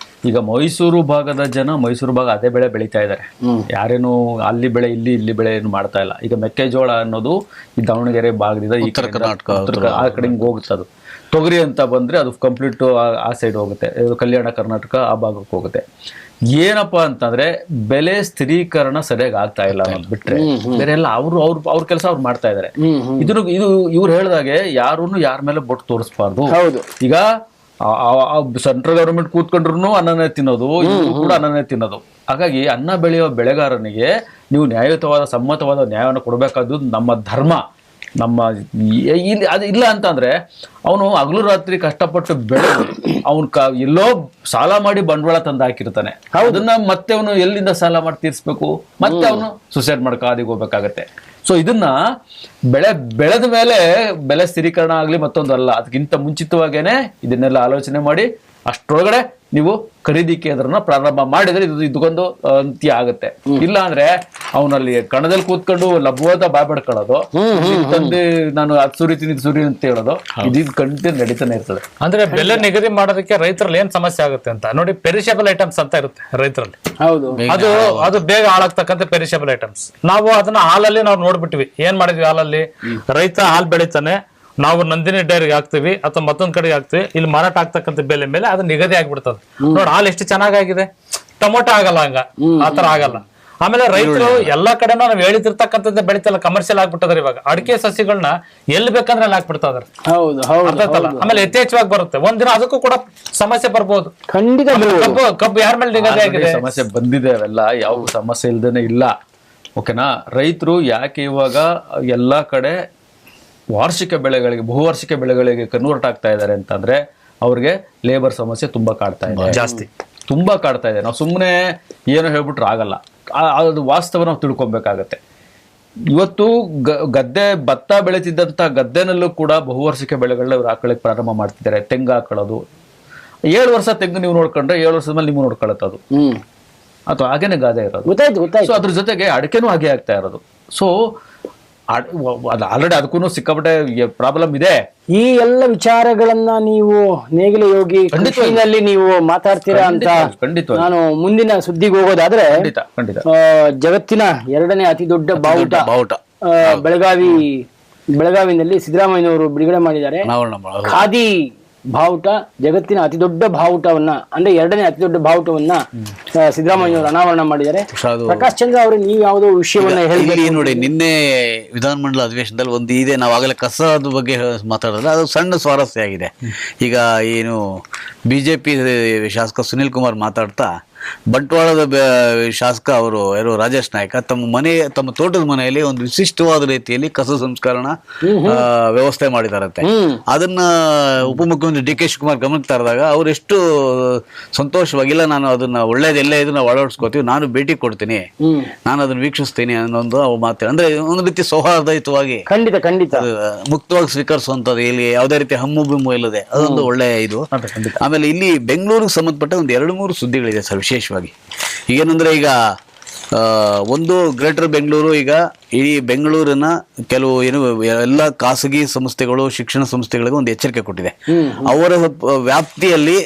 ಈಗ ಮೈಸೂರು ಭಾಗದ ಜನ ಮೈಸೂರು ಭಾಗ ಅದೇ ಬೆಳೆ ಬೆಳೀತಾ ಇದ್ದಾರೆ. ಯಾರೇನು ಅಲ್ಲಿ ಬೆಳೆ ಇಲ್ಲಿ ಬೆಳೆ ಏನು ಮಾಡ್ತಾ ಇಲ್ಲ. ಈಗ ಮೆಕ್ಕೆಜೋಳ ಅನ್ನೋದು ಈ ದಾವಣಗೆರೆ ಭಾಗದಿಂದ ಈ ಉತ್ತರ ಕರ್ನಾಟಕ ಆ ಕಡೆ ಹೋಗುತ್ತೆ. ಅದು ತೊಗರಿ ಅಂತ ಬಂದ್ರೆ ಅದು ಕಂಪ್ಲೀಟ್ ಆ ಸೈಡ್ ಹೋಗುತ್ತೆ, ಕಲ್ಯಾಣ ಕರ್ನಾಟಕ ಆ ಭಾಗಕ್ಕೆ ಹೋಗುತ್ತೆ. ಏನಪ್ಪಾ ಅಂತಂದ್ರೆ ಬೆಲೆ ಸ್ಥಿರೀಕರಣ ಸರಿಯಾಗಿ ಆಗ್ತಾ ಇಲ್ಲ ಅನ್ನೋದು ಬಿಟ್ರೆ ಬೇರೆ ಎಲ್ಲ ಅವ್ರ ಕೆಲಸ ಅವ್ರು ಮಾಡ್ತಾ ಇದಾರೆ. ಇವ್ರು ಹೇಳ್ದಾಗೆ ಯಾರೂನು ಯಾರ ಮೇಲೆ ಬೊಟ್ಟು ತೋರಿಸ್ಬಾರ್ದು. ಹೌದು. ಈಗ ಸೆಂಟ್ರಲ್ ಗವರ್ಮೆಂಟ್ ಕೂತ್ಕೊಂಡ್ರು ಅನ್ನನೇ ತಿನ್ನೋದು, ಇವ್ರು ಕೂಡ ಅನ್ನನೇ ತಿನ್ನೋದು. ಹಾಗಾಗಿ ಅನ್ನ ಬೆಳೆಯೋ ಬೆಳೆಗಾರನಿಗೆ ನೀವು ನ್ಯಾಯಯುತವಾದ ಸಮ್ಮತವಾದ ನ್ಯಾಯವನ್ನು ಕೊಡಬೇಕಾದ್ದು ನಮ್ಮ ಧರ್ಮ. ನಮ್ಮ ಇಲ್ಲಿ ಅದು ಇಲ್ಲ ಅಂತಂದ್ರೆ ಅವನು ಹಗಲು ರಾತ್ರಿ ಕಷ್ಟಪಟ್ಟು ಬೆಳೆದು ಅವನು ಎಲ್ಲೋ ಸಾಲ ಮಾಡಿ ಬಂಡವಾಳ ತಂದು ಹಾಕಿರ್ತಾನೆ. ಅದನ್ನ ಮತ್ತೆ ಅವನು ಎಲ್ಲಿಂದ ಸಾಲ ಮಾಡಿ ತೀರ್ಸ್ಬೇಕು, ಮತ್ತೆ ಅವನು ಸುಸೈಡ್ ಮಾಡ್ಕೊ ಅದಕ್ಕೆ ಹೋಗ್ಬೇಕಾಗತ್ತೆ. ಸೊ ಇದನ್ನ ಬೆಳೆದ ಮೇಲೆ ಬೆಲೆ ಸ್ಥಿರೀಕರಣ ಆಗ್ಲಿ ಮತ್ತೊಂದು ಅಲ್ಲ, ಅದಕ್ಕಿಂತ ಮುಂಚಿತವಾಗೇನೆ ಇದನ್ನೆಲ್ಲ ಆಲೋಚನೆ ಮಾಡಿ ಅಷ್ಟರೊಳಗಡೆ ನೀವು ಖರೀದಿ ಕೇಂದ್ರನ ಪ್ರಾರಂಭ ಮಾಡಿದ್ರೆ ಇದಕ್ಕೊಂದು ಅಂತ್ಯ ಆಗುತ್ತೆ. ಇಲ್ಲ ಅಂದ್ರೆ ಅವನಲ್ಲಿ ಕಣದಲ್ಲಿ ಕೂತ್ಕೊಂಡು ಲಭ್ಯವಾದ ಬಾಯ್ ಬಡ್ಕೊಳ್ಳೋದು, ತಂದೆ ನಾನು ಅದು ಸುರಿತೀನಿ ಇದು ಸುರಿ ಅಂತ ಹೇಳೋದು, ಇದು ಕಂಟಿನ್ಯೂ ನಡೀತಾನೆ ಇರ್ತದೆ. ಅಂದ್ರೆ ಬೆಲೆ ನಿಗದಿ ಮಾಡೋದಕ್ಕೆ ರೈತರಲ್ಲಿ ಏನ್ ಸಮಸ್ಯೆ ಆಗುತ್ತೆ ಅಂತ ನೋಡಿ, ಪೆರಿಷಬಲ್ ಐಟಮ್ಸ್ ಅಂತ ಇರುತ್ತೆ ರೈತರಲ್ಲಿ. ಹೌದು. ಅದು ಬೇಗ ಹಾಳಾಗ್ತಕ್ಕಂಥ ಪೆರಿಷಬಲ್ ಐಟಮ್ಸ್. ನಾವು ಅದನ್ನ ಹಾಲಲ್ಲಿ ನಾವು ನೋಡ್ಬಿಟ್ವಿ. ಏನ್ ಮಾಡಿದ್ವಿ, ಹಾಲಲ್ಲಿ ರೈತ ಹಾಲ್ ಬೆಳಿತಾನೆ, ನಾವು ನಂದಿನಿ ಡೈರಿಗೆ ಹಾಕ್ತಿವಿ ಅಥವಾ ಮತ್ತೊಂದ್ ಕಡೆಗೆ ಹಾಕ್ತಿವಿ, ಇಲ್ಲಿ ಮಾರಾಟ ಆಗ್ತಕ್ಕಂಥ ಬೆಲೆ ಮೇಲೆ ಅದು ನಿಗದಿ ಆಗ್ಬಿಡ್ತದೆ. ನೋಡಿ ಹಾಲು ಎಷ್ಟು ಚೆನ್ನಾಗಿದೆ, ಟೊಮೊಟೊ ಆಗಲ್ಲ, ಹಂಗ ಆತರ ಆಗಲ್ಲ. ಆಮೇಲೆ ರೈತರು ಎಲ್ಲಾ ಕಡೆನೂ ನಾವು ಹೇಳಿದಿರ್ತಕ್ಕಂಥದ್ದು ಬೆಳಿತಲ್ಲ, ಕಮರ್ಷಿಯಲ್ ಆಗ್ಬಿಟ್ಟದ್ರ. ಇವಾಗ ಅಡಿಕೆ ಸಸಿಗಳನ್ನ ಎಲ್ಲಿ ಬೇಕಂದ್ರೆ ಅಲ್ಲಿ ಹಾಕ್ಬಿಡ್ತಾ ಇದಾರೆ. ಆಮೇಲೆ ಯಥೇಚ್ಛವಾಗಿ ಬರುತ್ತೆ. ಒಂದಿನ ಅದಕ್ಕೂ ಕೂಡ ಸಮಸ್ಯೆ ಬರ್ಬೋದು. ಖಂಡಿತ. ಕಬ್ಬು ಯಾರ ಮೇಲೆ ನಿಗದಿ ಆಗಿದೆ, ಸಮಸ್ಯೆ ಬಂದಿದೆ. ಅವೆಲ್ಲ ಯಾವ ಸಮಸ್ಯೆ ಇಲ್ದೇನೆ ಇಲ್ಲ. ಓಕೆನಾ. ರೈತರು ಯಾಕೆ ಇವಾಗ ಎಲ್ಲಾ ಕಡೆ ವಾರ್ಷಿಕ ಬೆಳೆಗಳಿಗೆ ಬಹುವಾರ್ಷಿಕ ಬೆಳೆಗಳಿಗೆ ಕನ್ವರ್ಟ್ ಆಗ್ತಾ ಇದ್ದಾರೆ ಅಂತಂದ್ರೆ ಅವ್ರಿಗೆ ಲೇಬರ್ ಸಮಸ್ಯೆ ತುಂಬಾ ಕಾಡ್ತಾ ಇದೆ, ಜಾಸ್ತಿ ತುಂಬಾ ಕಾಡ್ತಾ ಇದೆ. ನಾವು ಸುಮ್ಮನೆ ಏನೋ ಹೇಳ್ಬಿಟ್ರೆ ಆಗಲ್ಲ, ಅದು ವಾಸ್ತವ ನಾವು ತಿಳ್ಕೊಬೇಕಾಗತ್ತೆ. ಇವತ್ತು ಗದ್ದೆ ಭತ್ತ ಬೆಳೀತಿದ್ದಂಥ ಗದ್ದೆನಲ್ಲೂ ಕೂಡ ಬಹುವಾರ್ಷಿಕ ಬೆಳೆಗಳನ್ನ ಇವ್ರು ಹಾಕೊಳ್ಳಿಕ್ಕೆ ಪ್ರಾರಂಭ ಮಾಡ್ತಿದ್ದಾರೆ. ತೆಂಗು ಹಾಕೊಳ್ಳೋದು, 7 ವರ್ಷ ತೆಂಗು ನೀವು ನೋಡ್ಕೊಂಡ್ರೆ 7 ವರ್ಷದ ಮೇಲೆ ನೀವು ನೋಡ್ಕೊಳ್ಳೋದು, ಅಥವಾ ಹಾಗೇನೆ ಗಾದೆ ಇರೋದು. ಸೊ ಅದ್ರ ಜೊತೆಗೆ ಅಡಿಕೆನೂ ಹಾಗೆ ಆಗ್ತಾ ಇರೋದು. ಸೊ ಆಲ್ರೆಡಿ ಅದಕ್ಕೂ ಸಿಕ್ಕಾಪಟ್ಟೆ ಪ್ರಾಬ್ಲಮ್ ಇದೆ. ಈ ಎಲ್ಲ ವಿಚಾರಗಳನ್ನ ನೀವು ನೇಗಿಲ ಯೋಗಿ ಕೃಷಿನಲ್ಲಿ ನೀವು ಮಾತಾಡ್ತೀರಾ ಅಂತ ನಾನು ಮುಂದಿನ ಸುದ್ದಿಗೆ ಹೋಗೋದಾದ್ರೆ, ಜಗತ್ತಿನ 2ನೇ ಅತಿ ದೊಡ್ಡ ಬಾವುಟ ಬೆಳಗಾವಿನಲ್ಲಿ ಸಿದ್ದರಾಮಯ್ಯನವರು ಬಿಡುಗಡೆ ಮಾಡಿದ್ದಾರೆ. ಖಾದಿ ಬಾವುಟ, ಜಗತ್ತಿನ ಅತಿ ದೊಡ್ಡ ಬಾವುಟವನ್ನ, ಅಂದ್ರೆ 2ನೇ ಅತಿ ದೊಡ್ಡ ಬಾವುಟವನ್ನ ಸಿದ್ದರಾಮಯ್ಯನವರು ಅನಾವರಣ ಮಾಡಿದ್ದಾರೆ. ಪ್ರಕಾಶ್ ಚಂದ್ರ ಅವರು ನೀವು ಯಾವುದೋ ವಿಷಯವನ್ನ ಹೇಳಿ ನೋಡಿ. ನಿನ್ನೆ ವಿಧಾನಮಂಡಲ ಅಧಿವೇಶನದಲ್ಲಿ ಒಂದು ಇದೆ, ನಾವು ಆಗಲೇ ಕಸದ ಬಗ್ಗೆ ಮಾತಾಡಿದ್ರೆ ಅದು ಸಣ್ಣ ಸ್ವಾರಸ್ಯ ಆಗಿದೆ. ಈಗ ಏನು ಬಿಜೆಪಿ ಶಾಸಕ ಸುನಿಲ್ ಕುಮಾರ್ ಮಾತಾಡ್ತಾ ಬಂಟ್ವಾಳದ ಶಾಸಕ ಅವರು ಯಾರು ರಾಜೇಶ್ ನಾಯ್ಕ ತಮ್ಮ ತೋಟದ ಮನೆಯಲ್ಲಿ ಒಂದು ವಿಶಿಷ್ಟವಾದ ರೀತಿಯಲ್ಲಿ ಕಸ ಸಂಸ್ಕರಣ ವ್ಯವಸ್ಥೆ ಮಾಡಿದಾರಂತೆ. ಅದನ್ನ ಉಪಮುಖ್ಯಮಂತ್ರಿ ಡಿ ಕೆ ಶಿವಕುಮಾರ್ ಗಮನಕ್ಕೆ ತರದಾಗ ಅವ್ರು ಎಷ್ಟು ಸಂತೋಷವಾಗಿಲ್ಲ, ನಾನು ಅದನ್ನ ಒಳ್ಳೇದೆಲ್ಲ ಇದನ್ನ ಅಳವಡಿಸ್ಕೋತೀವಿ, ನಾನು ಭೇಟಿ ಕೊಡ್ತೀನಿ, ನಾನು ಅದನ್ನ ವೀಕ್ಷಿಸ್ತೀನಿ ಅನ್ನೊಂದು ಅವ್ರು ಮಾತಾಡ, ಅಂದ್ರೆ ಒಂದು ರೀತಿ ಸೌಹಾರ್ದಯುತವಾಗಿ ಖಂಡಿತ ಮುಕ್ತವಾಗಿ ಸ್ವೀಕರಿಸುವಂತದ್ದು, ಇಲ್ಲಿ ಯಾವುದೇ ರೀತಿ ಹಮ್ಮು ಬಿಮ್ಮು ಇಲ್ಲದೆ, ಅದೊಂದು ಒಳ್ಳೆ ಇದು. ಆಮೇಲೆ ಇಲ್ಲಿ ಬೆಂಗಳೂರಿಗೆ ಸಂಬಂಧಪಟ್ಟ ಒಂದು 2-3 ಸುದ್ದಿಗಳಿದೆ ಸರ್. ವಿಶೇಷವಾಗಿ ಏನಂದ್ರೆ, ಈಗ ಒಂದು ಗ್ರೇಟರ್ ಬೆಂಗಳೂರು, ಈಗ ಇಡೀ ಬೆಂಗಳೂರಿನ ಕೆಲವು ಏನು ಎಲ್ಲ ಖಾಸಗಿ ಸಂಸ್ಥೆಗಳು, ಶಿಕ್ಷಣ ಸಂಸ್ಥೆಗಳಿಗೆ ಒಂದು ಎಚ್ಚರಿಕೆ ಕೊಟ್ಟಿದೆ. ಅವರ ವ್ಯಾಪ್ತಿಯಲ್ಲಿ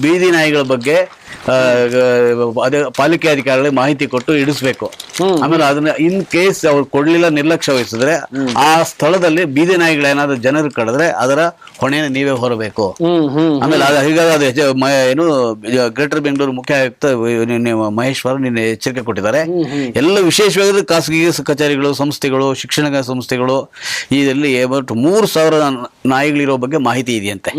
ಬೀದಿ ನಾಯಿಗಳ ಬಗ್ಗೆ ಅದೇ ಪಾಲಿಕೆ ಅಧಿಕಾರಿಗಳಿಗೆ ಮಾಹಿತಿ ಕೊಟ್ಟು ಇಡಿಸ್ಬೇಕು. ಆಮೇಲೆ ಅದನ್ನ ಇನ್ ಕೇಸ್ ಅವ್ರು ಕೊಡ್ಲಿಲ್ಲ, ನಿರ್ಲಕ್ಷ್ಯ ವಹಿಸಿದ್ರೆ ಆ ಸ್ಥಳದಲ್ಲಿ ಬೀದಿ ನಾಯಿಗಳೇನಾದ್ರೂ ಜನರು ಕಡಿದ್ರೆ ಅದರ ಹೊಣೆಯನ್ನು ನೀವೇ ಹೊರಬೇಕು. ಆಮೇಲೆ ಹೀಗಾಗಿ ಏನು ಗ್ರೇಟರ್ ಬೆಂಗಳೂರು ಮುಖ್ಯ ಆಯುಕ್ತ ಮಹೇಶ್ವರ್ ನಿನ್ನೆ ಎಚ್ಚರಿಕೆ ಕೊಟ್ಟಿದ್ದಾರೆ. ಎಲ್ಲ ವಿಶೇಷವಾಗಿ ಖಾಸಗಿ ಕಚೇರಿಗಳು, ಸಂಸ್ಥೆಗಳು, ಶಿಕ್ಷಣ ಸಂಸ್ಥೆಗಳು, ಇದರಲ್ಲಿ 3,000 ನಾಯಿಗಳಿರೋ ಬಗ್ಗೆ ಮಾಹಿತಿ ಇದೆಯಂತೆ.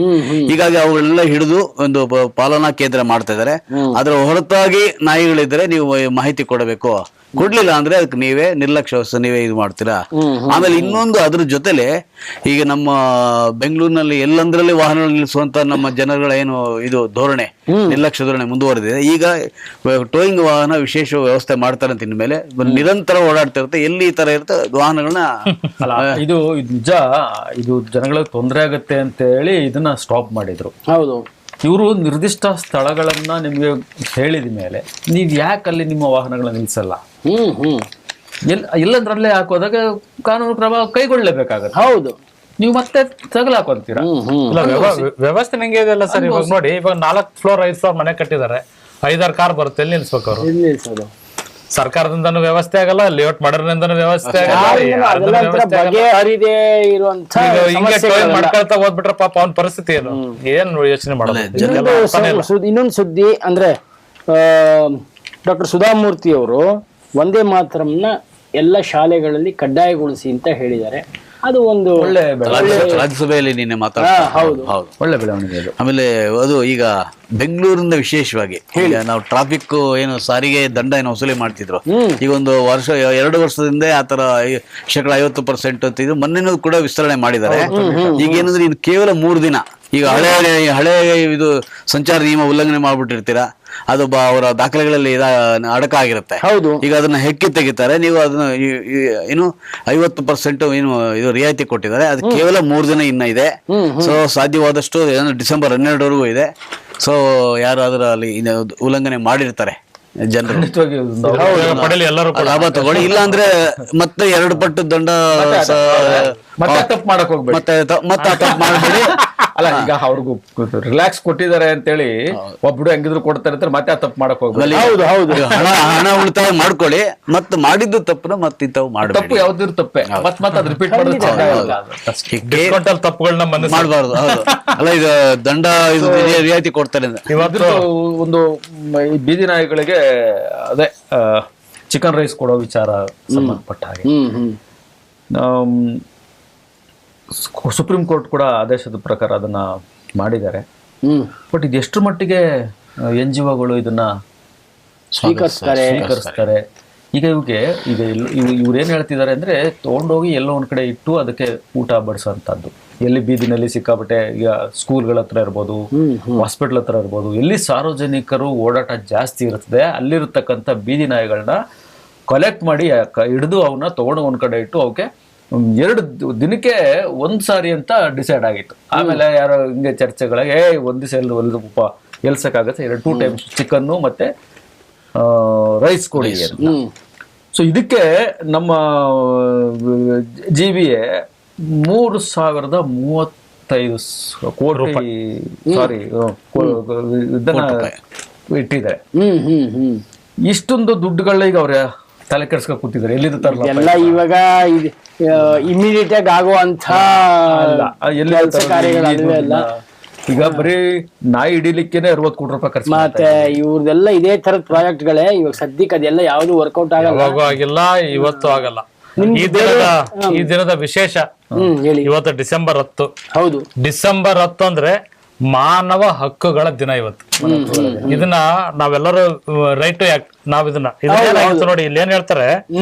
ಹೀಗಾಗಿ ಅವುಗಳೆಲ್ಲ ಹಿಡಿದು ಒಂದು ಪಾಲನಾ ಕೇಂದ್ರ ಮಾಡ್ತಾ ಇದ್ದಾರೆ. ಅದರ ಹೊರತಾಗಿ ನಾಯಿಗಳಿದ್ರೆ ನೀವು ಮಾಹಿತಿ ಕೊಡಬೇಕು. ಕೊಡ್ಲಿಲ್ಲ ಅಂದ್ರೆ ಅದಕ್ಕೆ ನೀವೇ ನಿರ್ಲಕ್ಷ್ಯ ವಹಿಸಿ ನೀವೇ ಇದು ಮಾಡ್ತೀರಾ. ಆಮೇಲೆ ಇನ್ನೊಂದು ಅದ್ರ ಜೊತೆಲೆ ಈಗ ನಮ್ಮ ಬೆಂಗಳೂರಿನಲ್ಲಿ ಎಲ್ಲಂದ್ರಲ್ಲಿ ವಾಹನಗಳು ನಿಲ್ಲಿಸುವಂತ ನಮ್ಮ ಜನಗಳ ಏನು ಇದು ಧೋರಣೆ, ನಿರ್ಲಕ್ಷ್ಯ ಧೋರಣೆ ಮುಂದುವರೆದಿದೆ. ಈಗ ಟೋಯಿಂಗ್ ವಾಹನ ವಿಶೇಷ ವ್ಯವಸ್ಥೆ ಮಾಡ್ತಾರೆ ಅಂತ ಇನ್ಮೇಲೆ ನಿರಂತರ ಓಡಾಡ್ತಾ ಇರುತ್ತೆ. ಎಲ್ಲಿ ಈ ತರ ಇರುತ್ತೆ ವಾಹನಗಳನ್ನ ಅಲ್ಲ, ಇದು ನಿಜ, ಇದು ಜನಗಳಿಗೆ ತೊಂದರೆ ಆಗುತ್ತೆ ಅಂತ ಹೇಳಿ ಇದನ್ನ ಸ್ಟಾಪ್ ಮಾಡಿದ್ರು. ಹೌದು. ಇವರು ನಿರ್ದಿಷ್ಟ ಸ್ಥಳಗಳನ್ನ ನಿಮ್ಗೆ ಹೇಳಿದ ಮೇಲೆ ನೀವ್ ಯಾಕೆ ಅಲ್ಲಿ ನಿಮ್ಮ ವಾಹನಗಳನ್ನ ನಿಲ್ಸಲ್ಲ? ಎಲ್ಲಂದ್ರಲ್ಲೇ ಹಾಕೋದಾಗ ಕಾನೂನು ಕ್ರಮ ಕೈಗೊಳ್ಳಲೇಬೇಕಾಗತ್ತೆ. ಹೌದು. ನೀವು ಮತ್ತೆ ತಗಲಾಕೊಂತೀರಾ? ಇಲ್ಲ, ವ್ಯವಸ್ಥೆ ನಂಗೆ ಇದೆಲ್ಲ ಸರ್. ಇವಾಗ ನೋಡಿ, ಇವಾಗ 4 ಫ್ಲೋರ್ 5 ಫ್ಲೋರ್ ಮನೆ ಕಟ್ಟಿದ್ದಾರೆ, 5-6 ಕಾರ್ ಬರುತ್ತೆ, ಎಲ್ಲಿ ನಿಲ್ಸ್ಬೇಕು ಅವರು? ನಿಲ್ಸೋದು ಸರ್ಕಾರದಿಂದನೂ ವ್ಯವಸ್ಥೆ ಆಗಲ್ಲ, ಲೇಔಟ್ ಮಾಡೋದ್ರಿಂದನೂ ವ್ಯವಸ್ಥೆ ಬಗೆಹರಿದೇ ಇರುವಂತ ಮಾಡ್ಕೊಳ್ತಾ ಹೋದ್ಬಿಟ್ರೆ ಪಾಪ ಅವ್ನ ಪರಿಸ್ಥಿತಿ ಏನು, ಏನ್ ಯೋಚನೆ ಮಾಡೋದು? ಇನ್ನೊಂದು ಸುದ್ದಿ ಅಂದ್ರೆ ಡಾಕ್ಟರ್ ಸುಧಾಮೂರ್ತಿ ಅವರು ವಂದೇ ಮಾತರಂನ ಎಲ್ಲ ಶಾಲೆಗಳಲ್ಲಿ ಕಡ್ಡಾಯಗೊಳಿಸಿ ಅಂತ ಹೇಳಿದ್ದಾರೆ. ಅದು ಒಂದು ಒಳ್ಳೆ ರಾಜ್ಯಸಭೆಯಲ್ಲಿ ನಿನ್ನೆ ಹೌದು. ಒಳ್ಳೆ ಬೆಳವಣಿಗೆ ಅದು. ಆಮೇಲೆ ಅದು ಈಗ ಬೆಂಗಳೂರಿಂದ ವಿಶೇಷವಾಗಿ ಈಗ ನಾವು ಟ್ರಾಫಿಕ್ ಏನು ಸಾರಿಗೆ ದಂಡ ಏನು ವಸೂಲಿ ಮಾಡ್ತಿದ್ರು, ಈಗ ಒಂದು 2 ವರ್ಷದಿಂದ ಆತರ 50% ಅಂತ ಇದು ಮೊನ್ನೆನೂ ಕೂಡ ವಿಸ್ತರಣೆ ಮಾಡಿದ್ದಾರೆ. ಈಗ ಏನಂದ್ರೆ ಇದು ಕೇವಲ 3 ದಿನ. ಈಗ ಹಳೆ ಇದು ಸಂಚಾರ ನಿಯಮ ಉಲ್ಲಂಘನೆ ಮಾಡ್ಬಿಟ್ಟಿರ್ತೀರಾ, ಅದು ಅವರ ದಾಖಲೆಗಳಲ್ಲಿ ಅಡಕ ಆಗಿರುತ್ತೆ. ಈಗ ಅದನ್ನ ಹೆಕ್ಕಿ ತೆಗಿತಾರೆ. ನೀವು ಅದನ್ನ ಏನು 50% ಏನು ಇದು ರಿಯಾಯಿತಿ ಕೊಟ್ಟಿದ್ದಾರೆ. ಅದು ಕೇವಲ 3 ದಿನ ಇನ್ನ ಇದೆ. ಸೊ ಸಾಧ್ಯವಾದಷ್ಟು ಡಿಸೆಂಬರ್ 12ವರೆಗೂ ಇದೆ. ಸೊ ಯಾರು ಅದರಲ್ಲಿ ಉಲ್ಲಂಘನೆ ಮಾಡಿರ್ತಾರೆ ಜನರು ಲಾಭ ತಗೊಳ್ಳಿ, ಇಲ್ಲ ಅಂದ್ರೆ ಮತ್ತೆ 2 ಪಟ್ಟು ದಂಡ, ಮತ್ತೆ ತಪ್ಪು ಮಾಡಕ್ ಹೋಗ್ಬೇಡಿ, ಮತ್ತೆ ತಪ್ಪು ಮಾಡಬೇಡಿ. ಅಲ್ಲ, ಈಗ ಅವ್ರಿಗೂ ರಿಲ್ಯಾಕ್ಸ್ ಕೊಟ್ಟಿದ್ದಾರೆ ಅಂತೇಳಿ ಒಬ್ರು ಹೆಂಗಿದ್ರು ಕೊಡ್ತಾರೆ ಅಂತ ಮತ್ತೆ ತಪ್ಪು ಮಾಡಕ್ ಹೋಗ್ಬೇಡಿ. ಹಣ ಉಳಿತಾಯ ಮಾಡ್ಕೊಳ್ಳಿ, ಮತ್ತೆ ಮಾಡಿದ್ದು ತಪ್ಪು ಮತ್ತೆ ಇಂಥವು ಮಾಡಬೇಡಿ. ತಪ್ಪು ಯಾವ್ದಿರು ತಪ್ಪೆ ಮತ್ತೆ ಅದು ರಿಪೀಟ್ ತಪ್ಪುಗಳನ್ನ ಮಾಡಬಾರ್ದು. ಅಲ್ಲ, ಈಗ ದಂಡ ಇದು ರಿಯಾಯಿತಿ ಕೊಡ್ತಾರೆ. ಇವತ್ತು ಒಂದು ಈ ಬೀದಿ ನಾಯಿಗಳಿಗೆ ಅದೇ ಚಿಕನ್ ರೈಸ್ ಕೊಡೋ ವಿಚಾರ ಸಂಬಂಧಪಟ್ಟ ಹಾಗೆ ಸುಪ್ರೀಂ ಕೋರ್ಟ್ ಕೂಡ ಆದೇಶದ ಪ್ರಕಾರ ಅದನ್ನ ಮಾಡಿದ್ದಾರೆ. ಬಟ್ ಇದು ಎಷ್ಟು ಮಟ್ಟಿಗೆ NGOಗಳು ಇದನ್ನ ಸ್ವೀಕರಿಸ್ತಾರೆ? ಈಗ ಇವ್ರೇನ್ ಹೇಳ್ತಿದ್ದಾರೆ ಅಂದ್ರೆ, ತಗೊಂಡೋಗಿ ಎಲ್ಲೋ ಒಂದ್ ಕಡೆ ಇಟ್ಟು ಅದಕ್ಕೆ ಊಟ ಬಡಿಸೋಂಥದ್ದು. ಎಲ್ಲಿ ಬೀದಿನಲ್ಲಿ ಸಿಕ್ಕಾಪಟ್ಟೆ, ಈಗ ಸ್ಕೂಲ್ಗಳ ಹತ್ರ ಇರ್ಬೋದು, ಹಾಸ್ಪಿಟಲ್ ಹತ್ರ ಇರ್ಬೋದು, ಎಲ್ಲಿ ಸಾರ್ವಜನಿಕರು ಓಡಾಟ ಜಾಸ್ತಿ ಇರ್ತದೆ, ಅಲ್ಲಿರ್ತಕ್ಕಂಥ ಬೀದಿ ನಾಯಿಗಳನ್ನ ಕಲೆಕ್ಟ್ ಮಾಡಿ ಹಿಡಿದು ಅವನ್ನ ತಗೊಂಡು ಒಂದ್ ಕಡೆ ಇಟ್ಟು ಅವಕ್ಕೆ 2 ದಿನಕ್ಕೆ 1 ಸಾರಿ ಅಂತ ಡಿಸೈಡ್ ಆಗಿತ್ತು. ಆಮೇಲೆ ಯಾರೋ ಹಿಂಗೆ ಚರ್ಚೆಗಳಾಗಿ ಒಂದ್ ದಿವಸ ಎಲ್ಸಕ್ಕಾಗತ್ತೆ, 2 ಟೈಮ್ಸ್ ಚಿಕನ್ನು ಮತ್ತೆ ರೈಸ್ ಕೊಡಿ ಅಂತ. ಸೊ ಇದಕ್ಕೆ ನಮ್ಮ GBA 3035 ಕೋಟಿ ರೂಪಾಯಿ ಇದನ್ನ ಇಟ್ಟಿದ್ದಾರೆ. ಇಷ್ಟೊಂದು ದುಡ್ಡುಗಳನ್ನ ಈಗ ಅವ್ರ ತಲೆ ಕೆಡ್ಸ್ಕೊಂಡ್ ಕೂತಿದ್ದಾರೆ. ಎಲ್ಲಿಂದ ತರಲ್ಲ ಎಲ್ಲ ಇವಾಗ ಇಮಿಡಿಯೇಟ್ ಆಗಿ ಆಗುವಂತ ಕಾರ್ಯಗಳಲ್ಲ. ಈಗ ಬರೀ ನಾಯಿ ಹಿಡಿಲಿಕ್ಕೇನೆ 60 ಕೋಟಿ ರೂಪಾಯಿ ಖರ್ಚು. ಮತ್ತೆ ಇವ್ರದೆಲ್ಲ ಇದೇ ತರದ ಪ್ರಾಜೆಕ್ಟ್ ಗಳೇ ಇವಾಗ ಸದ್ಯಕ್ಕೆ ಅದೆಲ್ಲ ಯಾವ್ದು ವರ್ಕೌಟ್ ಆಗಿಲ್ಲ, ಇವತ್ತು ಆಗಲ್ಲ. ಈ ದಿನದ ವಿಶೇಷ ಇವತ್ತು ಡಿಸೆಂಬರ್ 10. ಹೌದು, ಡಿಸೆಂಬರ್ 10 ಅಂದ್ರೆ ಮಾನವ ಹಕ್ಕುಗಳ ದಿನ ಇವತ್ತು. ಇದನ್ನ ನಾವೆಲ್ಲರೂ ರೈಟ್ ಟು ಆಕ್ಟ್ ನಾವ್ ಇದನ್ನ ನೋಡಿ ಇಲ್ಲಿ ಏನ್ ಹೇಳ್ತಾರೆ,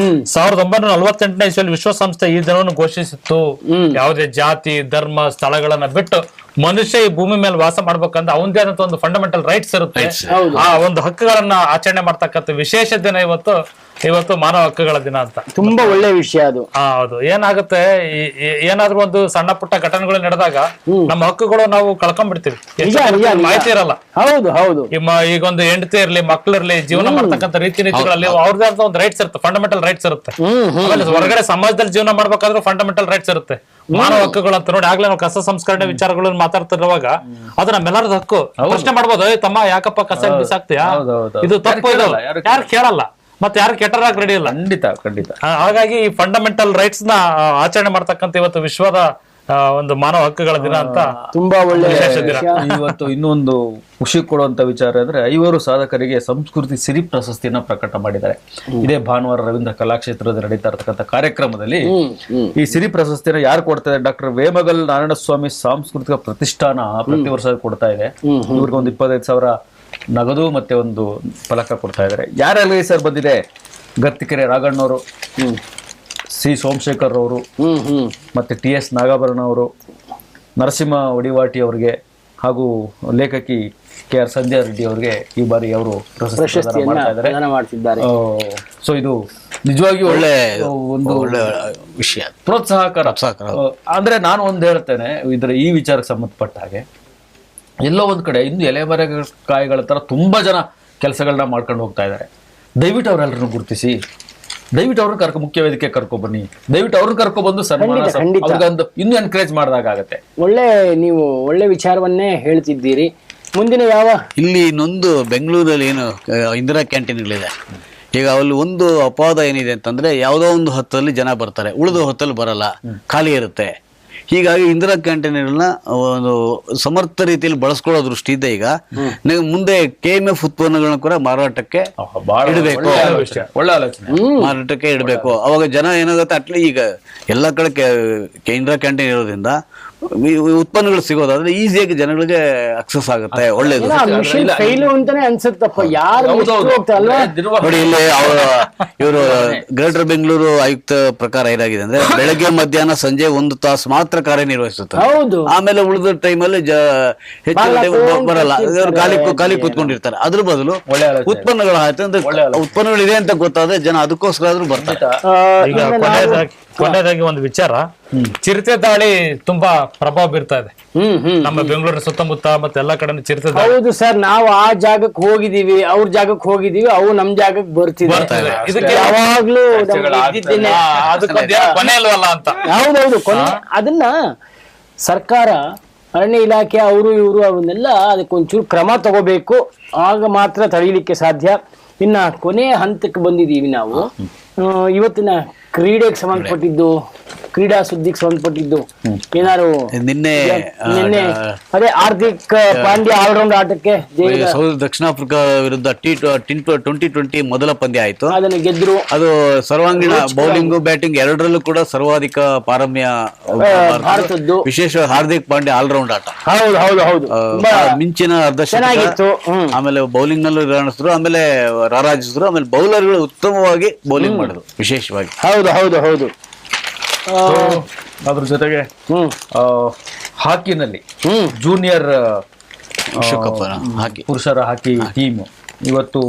1948ನೇ ಇಸ್ವಿಯಲ್ಲಿ ವಿಶ್ವಸಂಸ್ಥೆ ಈ ದಿನವನ್ನು ಘೋಷಿಸಿತ್ತು. ಯಾವುದೇ ಜಾತಿ ಧರ್ಮ ಸ್ಥಳಗಳನ್ನ ಬಿಟ್ಟು ಮನುಷ್ಯ ಈ ಭೂಮಿ ಮೇಲೆ ವಾಸ ಮಾಡ್ಬೇಕಂದ್ರೆ ಅವನದೇ ಆದಂತ ಒಂದು ಫಂಡಮೆಂಟಲ್ ರೈಟ್ಸ್ ಇರುತ್ತೆ. ಆ ಒಂದು ಹಕ್ಕುಗಳನ್ನ ಆಚರಣೆ ಮಾಡ್ತಕ್ಕಂಥ ವಿಶೇಷ ದಿನ ಇವತ್ತು ಮಾನವ ಹಕ್ಕುಗಳ ದಿನ ಅಂತ. ತುಂಬಾ ಒಳ್ಳೆ ವಿಷಯ ಅದು. ಹೌದು. ಏನಾಗುತ್ತೆ, ಏನಾದ್ರೂ ಒಂದು ಸಣ್ಣ ಪುಟ್ಟ ಘಟನೆಗಳು ನಡೆದಾಗ ನಮ್ಮ ಹಕ್ಕುಗಳು ನಾವು ಕಳ್ಕೊಂಡ್ಬಿಡ್ತೀವಿ, ಮಾಹಿತಿ ಇರಲ್ಲ. ಹೌದು ಹೌದು. ಈಗ ಒಂದು ಹೆಂಡತಿ ಇರ್ಲಿ, ಮಕ್ಳಿರ್ಲಿ, ಜೀವನ ಮಾಡ್ತಕ್ಕಂಥ ರೀತಿ ನೀತಿಗಳಲ್ಲಿ ಅವ್ರದೇ ಆದ ಒಂದು ರೈಟ್ಸ್ ಇರುತ್ತೆ, ಫಂಡಮೆಂಟಲ್ ರೈಟ್ಸ್ ಇರುತ್ತೆ. ಆಮೇಲೆ ಹೊರಗಡೆ ಸಮಾಜದಲ್ಲಿ ಜೀವನ ಮಾಡ್ಬೇಕಾದ್ರೂ ಫಂಡಮೆಂಟಲ್ ರೈಟ್ಸ್ ಇರುತ್ತೆ, ಮಾನವ ಹಕ್ಕುಗಳು ಅಂತ. ನೋಡಿ, ಆಗ್ಲೇ ನಾವು ಕಸ ಸಂಸ್ಕರಣೆ ವಿಚಾರಗಳನ್ನು ಮಾತಾಡ್ತಿರುವಾಗ ಅದು ನಮ್ಮೆಲ್ಲರದ ಹಕ್ಕು. ಪ್ರಶ್ನೆ ಮಾಡ್ಬೋದು, ತಮ್ಮ ಯಾಕಪ್ಪ ಕಸ ಬಿಸಾಕ್ತಿಯಾ, ಇದು ತಪ್ಪು, ಯಾರು ಕೇಳಲ್ಲ, ಮತ್ತೆ ಯಾರು ಕೆಟ್ಟರಾಗಿ ರೆಡಿ ಇಲ್ಲ. ಖಂಡಿತ. ಹಾಗಾಗಿ ಈ ಫಂಡಮೆಂಟಲ್ ರೈಟ್ಸ್ ನ ಆಚರಣೆ ಮಾಡ್ತಕ್ಕಂಥ ಇವತ್ತು ವಿಶ್ವದ ಒಂದು ಮಾನವ ಹಕ್ಕುಗಳ ದಿನ ಅಂತ ತುಂಬಾ ಒಳ್ಳೆ ದಿನ. ಇವತ್ತು ಇನ್ನೊಂದು ಖುಷಿ ಕೊಡುವಂತ ವಿಚಾರ ಅಂದ್ರೆ 5 ಸಾಧಕರಿಗೆ ಸಂಸ್ಕೃತಿ ಸಿರಿ ಪ್ರಶಸ್ತಿಯನ್ನ ಪ್ರಕಟ ಮಾಡಿದ್ದಾರೆ. ಇದೇ ಭಾನುವಾರ ರವೀಂದ್ರ ಕಲಾಕ್ಷೇತ್ರದಲ್ಲಿ ನಡೀತಾ ಇರತಕ್ಕಂಥ ಕಾರ್ಯಕ್ರಮದಲ್ಲಿ ಈ ಸಿರಿ ಪ್ರಶಸ್ತಿನ ಯಾರು ಕೊಡ್ತಾ ಇದ್ದಾರೆ? ಡಾಕ್ಟರ್ ವೇಮಗಲ್ ನಾರಾಯಣಸ್ವಾಮಿ ಸಾಂಸ್ಕೃತಿಕ ಪ್ರತಿಷ್ಠಾನ ಪ್ರತಿ ವರ್ಷ ಕೊಡ್ತಾ ಇದೆ. ಇವ್ರಿಗೆ ಒಂದು 25,000 ನಗದು ಮತ್ತೆ ಒಂದು ಫಲಕ ಕೊಡ್ತಾ ಇದ್ದಾರೆ. ಯಾರಲ್ಲಿ ಸರ್ ಬಂದಿದೆ? ಗತ್ತಿಕೆರೆ ರಾಘಣ್ಣವರು, ಸಿ ಸೋಮಶೇಖರ್ ಅವರು, ಮತ್ತೆ TS ನಾಗಾಭರಣ ಅವರು, ನರಸಿಂಹ ಒಡಿವಾಟಿ ಅವರಿಗೆ ಹಾಗೂ ಲೇಖಕಿ KR ಸಂಧ್ಯಾ ರೆಡ್ಡಿ ಅವರಿಗೆ ಈ ಬಾರಿ ಅವರು ಪ್ರಶಸ್ತಿ ಮಾಡ್ತಿದ್ದಾರೆ. ಸೊ ಇದು ನಿಜವಾಗಿ ಒಳ್ಳೆ ಒಂದು ಒಳ್ಳೆ ವಿಷಯ, ಪ್ರೋತ್ಸಾಹಕರ. ಅಂದ್ರೆ ನಾನು ಒಂದು ಹೇಳ್ತೇನೆ ಈ ವಿಚಾರಕ್ಕೆ ಸಂಬಂಧಪಟ್ಟ ಹಾಗೆ, ಎಲ್ಲೋ ಒಂದ್ ಕಡೆ ಇನ್ನು ಎಲೆಮರೆಕಾಯಿಗಳ ತರ ತುಂಬಾ ಜನ ಕೆಲಸಗಳನ್ನ ಮಾಡ್ಕೊಂಡು ಹೋಗ್ತಾ ಇದ್ದಾರೆ. ದಯವಿಟ್ಟು ಅವರೆಲ್ಲರನ್ನು ಗುರುತಿಸಿ, ದಯವಿಟ್ಟು ಅವ್ರನ್ನ ಮುಖ್ಯ ವೇದಿಕೆ ಕರ್ಕೊಬನ್ನಿ, ದಯವಿಟ್ಟು ಅವ್ರನ್ನ ಕರ್ಕೊಬಂದು ಸನ್ಮಾನ ಇನ್ನೂ ಎನ್ಕರೇಜ್ ಮಾಡಿದಾಗತ್ತೆ. ನೀವು ಒಳ್ಳೆ ವಿಚಾರವನ್ನೇ ಹೇಳ್ತಿದ್ದೀರಿ. ಮುಂದಿನ ಇಲ್ಲಿ ಇನ್ನೊಂದು ಬೆಂಗಳೂರಲ್ಲಿ ಏನು ಇಂದಿರಾ ಕ್ಯಾಂಟೀನ್ಗಳಿದೆ, ಈಗ ಅಲ್ಲಿ ಒಂದು ಅಪವಾದ ಏನಿದೆ ಅಂತಂದ್ರೆ ಯಾವುದೋ ಒಂದು ಹೊತ್ತಲ್ಲಿ ಜನ ಬರ್ತಾರೆ, ಉಳಿದ ಹೊತ್ತಲ್ಲಿ ಬರಲ್ಲ, ಖಾಲಿ ಇರುತ್ತೆ. ಹೀಗಾಗಿ ಇಂದಿರಾ ಕ್ಯಾಂಟೀನ್ಗಳನ್ನ ಒಂದು ಸಮರ್ಥ ರೀತಿಯಲ್ಲಿ ಬಳಸ್ಕೊಳ್ಳೋ ದೃಷ್ಟಿಯಿಂದ ಈಗ ನೀವು ಮುಂದೆ KMF ಉತ್ಪನ್ನಗಳನ್ನ ಕೂಡ ಮಾರಾಟಕ್ಕೆ ಇಡಬೇಕು, ಒಳ್ಳೆ ಆಲೋಚನೆ, ಮಾರಾಟಕ್ಕೆ ಇಡಬೇಕು. ಅವಾಗ ಜನ ಏನಾಗುತ್ತೆ, ಅಟ್ಲಿ ಈಗ ಎಲ್ಲ ಕಡೆ ಇಂದಿರಾ ಕ್ಯಾಂಟೀನ್ ಇರೋದ್ರಿಂದ ಉತ್ಪನ್ನಗಳು ಸಿಗೋದಾದ್ರೆ ಈಸಿಯಾಗಿ ಜನಗಳಿಗೆ ಅಕ್ಸೆಸ್ ಆಗುತ್ತೆ, ಒಳ್ಳೇದು. ಅಂತಾನೆ ಅನ್ಸುತ್ತಪ್ಪ, ಯಾರು ನೋಡಿ ಇಲ್ಲಿ ಇವರು ಗ್ರೇಟರ್ ಬೆಂಗಳೂರು ಆಯುಕ್ತ ಪ್ರಕಾರ ಏನಾಗಿದೆ ಅಂದ್ರೆ ಬೆಳಗ್ಗೆ ಮಧ್ಯಾಹ್ನ ಸಂಜೆ 1 ತಾಸು ಮಾತ್ರ ಕಾರ್ಯನಿರ್ವಹಿಸುತ್ತಾರೆ. ಆಮೇಲೆ ಉಳಿದ ಟೈಮಲ್ಲಿ ಹೆಚ್ಚಿನ ಟೈಮ್ ಬರಲ್ಲ, ಖಾಲಿ ಕೂತ್ಕೊಂಡಿರ್ತಾರೆ. ಅದ್ರ ಬದಲು ಉತ್ಪನ್ನಗಳು ಆಯ್ತು ಅಂದ್ರೆ ಉತ್ಪನ್ನಗಳಿದೆ ಅಂತ ಗೊತ್ತಾದ್ರೆ ಜನ ಅದಕ್ಕೋಸ್ಕರ ಆದ್ರೂ ಬರ್ತಾರೆ. ಕೊನೆಯದಾಗಿ ಒಂದು ವಿಚಾರ, ಚಿರತೆ ದಾಳಿ ತುಂಬಾ ಪ್ರಭಾವ ಬೀರ್ತಾ ಇದೆ ನಮ್ಮ ಬೆಂಗಳೂರಿನ ಸುತ್ತಮುತ್ತ ಮತ್ತೆ ಎಲ್ಲಾ ಕಡೆ ಚಿರತೆ ದಾಳಿ. ಹೌದು ಸರ್, ನಾವು ಆ ಜಾಗಕ್ಕೆ ಹೋಗಿದೀವಿ, ಅವ್ರ ಜಾಗಕ್ಕೆ ಹೋಗಿದೀವಿ, ಅವು ನಮ್ ಜಾಗಕ್ಕೆ ಬರ್ತಿದೆ. ಇದಕ್ಕೆ ಯಾವಾಗ್ಲೂ ಕೊನೆ ಅಲ್ವಲ್ಲ ಅಂತ. ಹೌದೌದು, ಕೊನೆ. ಅದನ್ನ ಸರ್ಕಾರ, ಅರಣ್ಯ ಇಲಾಖೆ, ಅವರು ಇವರು ಅವನ್ನೆಲ್ಲ ಅದಕ್ಕೊಂಚೂರು ಕ್ರಮ ತಗೋಬೇಕು, ಆಗ ಮಾತ್ರ ತಡೀಲಿಕ್ಕೆ ಸಾಧ್ಯ. ಇನ್ನ ಕೊನೆಯ ಹಂತಕ್ಕೆ ಬಂದಿದ್ದೀವಿ ನಾವು. ಇವತ್ತಿನ ಕ್ರೀಡೆಗೆ ಸಂಬಂಧಪಟ್ಟಿದ್ದು, ಕ್ರೀಡಾ ಸುದ್ದಿಗೆ ಸಂಬಂಧಪಟ್ಟಿದ್ದು ಏನಾರು ನಿನ್ನೆ ಅದೇ ಹಾರ್ದಿಕ್ ಪಾಂಡ್ಯ ಆಲ್ರೌಂಡ್ ಆಟಕ್ಕೆ ದಕ್ಷಿಣ ಆಫ್ರಿಕಾ ವಿರುದ್ಧ T20 ಮೊದಲ ಪಂದ್ಯ ಆಯ್ತು, ಅದನ್ನು ಗೆದ್ರು. ಅದು ಸರ್ವಾಂಗೀಣ ಬೌಲಿಂಗ್ ಬ್ಯಾಟಿಂಗ್ ಎರಡರಲ್ಲೂ ಕೂಡ ಸರ್ವಾಧಿಕ ಪಾರಮ್ಯ ಭಾರತದ್ದು. ವಿಶೇಷವಾಗಿ ಹಾರ್ದಿಕ್ ಪಾಂಡ್ಯ ಆಲ್ರೌಂಡ್ ಆಟ, ಹೌದು ಹೌದು ಹೌದು, ಮಿಂಚಿನ ಚೆನ್ನಾಗಿತ್ತು. ಆಮೇಲೆ ಬೌಲಿಂಗ್ ನಲ್ಲೂ ರಾಣಿಸಿದ್ರು, ಆಮೇಲೆ ರಾರಾಜಿಸಿದ್ರು. ಆಮೇಲೆ ಬೌಲರ್ಗಳು ಉತ್ತಮವಾಗಿ ಬೌಲಿಂಗ್ ಮಾಡಿದ್ರು ವಿಶೇಷವಾಗಿ. ಹೌದು ಹೌದು ಹೌದು. ಅದ್ರ ಜೊತೆಗೆ ಹಾಕಿನಲ್ಲಿ ಜೂನಿಯರ್ ವಿಶ್ವಕಪ್ ಹಾಕಿ ಪುರುಷರ ಹಾಕಿ ಟೀಮ್ ಇವತ್ತು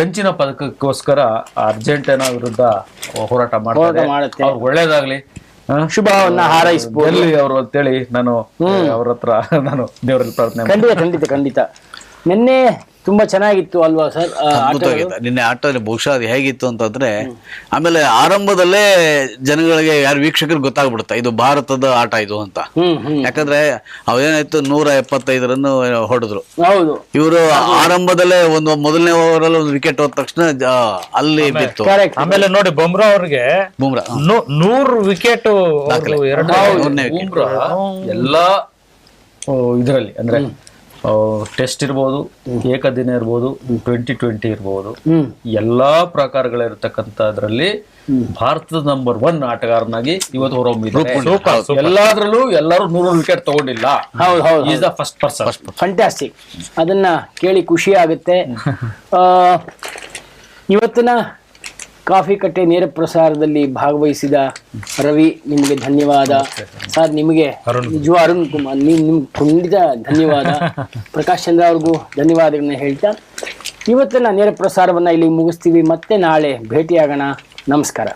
ಕಂಚಿನ ಪದಕಕ್ಕೋಸ್ಕರ ಅರ್ಜೆಂಟೀನಾ ವಿರುದ್ಧ ಹೋರಾಟ ಮಾಡ್ತಾರೆ. ಅವ್ರಿಗೆ ಒಳ್ಳೇದಾಗ್ಲಿ, ಶುಭವನ್ನ ಹಾರೈಸಬಹುದು ಅವರು ಅಂತೇಳಿ ನಾನು ಅವ್ರ ಹತ್ರ ನಾನು ದೇವರಲ್ಲಿ ಪ್ರಾರ್ಥನೆ. ಖಂಡಿತ. ನಿನ್ನೆ ತುಂಬಾ ಚೆನ್ನಾಗಿತ್ತು ಅಲ್ವಾ ಸರ್? ನಿನ್ನೆ ಆಟ ಬಹುಶಃ ಅದು ಹೇಗಿತ್ತು ಅಂತಂದ್ರೆ, ಆಮೇಲೆ ಆರಂಭದಲ್ಲೇ ಜನಗಳಿಗೆ ಯಾರು ವೀಕ್ಷಕರಿಗೆ ಗೊತ್ತಾಗ್ಬಿಡುತ್ತೆ ಇದು ಭಾರತದ ಆಟ ಇದು ಅಂತ. ಯಾಕಂದ್ರೆ ಅವೇನಾಯ್ತು 175 ರನ್ ಹೊಡೆದ್ರು. ಇವರು ಆರಂಭದಲ್ಲೇ ಮೊದಲನೇ ಓವರ್ ಅಲ್ಲಿ ಒಂದು ವಿಕೆಟ್ ಹೋದ ತಕ್ಷಣ ಅಲ್ಲಿ ಬಿತ್ತು. ಆಮೇಲೆ ನೋಡಿ ಬುಮ್ರಾ ಅವ್ರಿಗೆ 100 ವಿಕೆಟ್ ಎಲ್ಲಾ ಇದರಲ್ಲಿ ಅಂದ್ರೆ ಟೆಸ್ಟ್ ಇರ್ಬೋದು, ಏಕದಿನ ಇರ್ಬೋದು, 2020 ಇರ್ಬೋದು, ಎಲ್ಲಾ ಪ್ರಕಾರಗಳಿರ್ತಕ್ಕಂಥದ್ರಲ್ಲಿ ಭಾರತದ ನಂಬರ್ 1 ಆಟಗಾರನಾಗಿ ಇವತ್ತು ಹೊರಹೊಮ್ಮಿದ್ದಾರೆ. ಎಲ್ಲಾದ್ರಲ್ಲೂ ಎಲ್ಲರೂ 100 ವಿಕೆಟ್ ತಗೊಂಡಿಲ್ಲ. Is the first person. Fantastic. ಅದನ್ನ ಕೇಳಿ ಖುಷಿ ಆಗುತ್ತೆ. ಇವತ್ತಿನ ಕಾಫಿ ಕಟ್ಟೆ ನೇರ ಪ್ರಸಾರದಲ್ಲಿ ಭಾಗವಹಿಸಿದ ರವಿ, ನಿಮಗೆ ಧನ್ಯವಾದ ಸರ್. ನಿಮಗೆ ನಿಜವ ಅರುಣ್ ಕುಮಾರ್, ನಿಮ್ಗೆ ಖಂಡಿತ ಧನ್ಯವಾದ. ಪ್ರಕಾಶ್ ಚಂದ್ರ ಅವ್ರಿಗೂ ಧನ್ಯವಾದಗಳನ್ನ ಹೇಳ್ತಾ ಇವತ್ತಿನ ನೇರ ಪ್ರಸಾರವನ್ನ ಇಲ್ಲಿ ಮುಗಿಸ್ತೀವಿ. ಮತ್ತೆ ನಾಳೆ ಭೇಟಿಯಾಗೋಣ. ನಮಸ್ಕಾರ.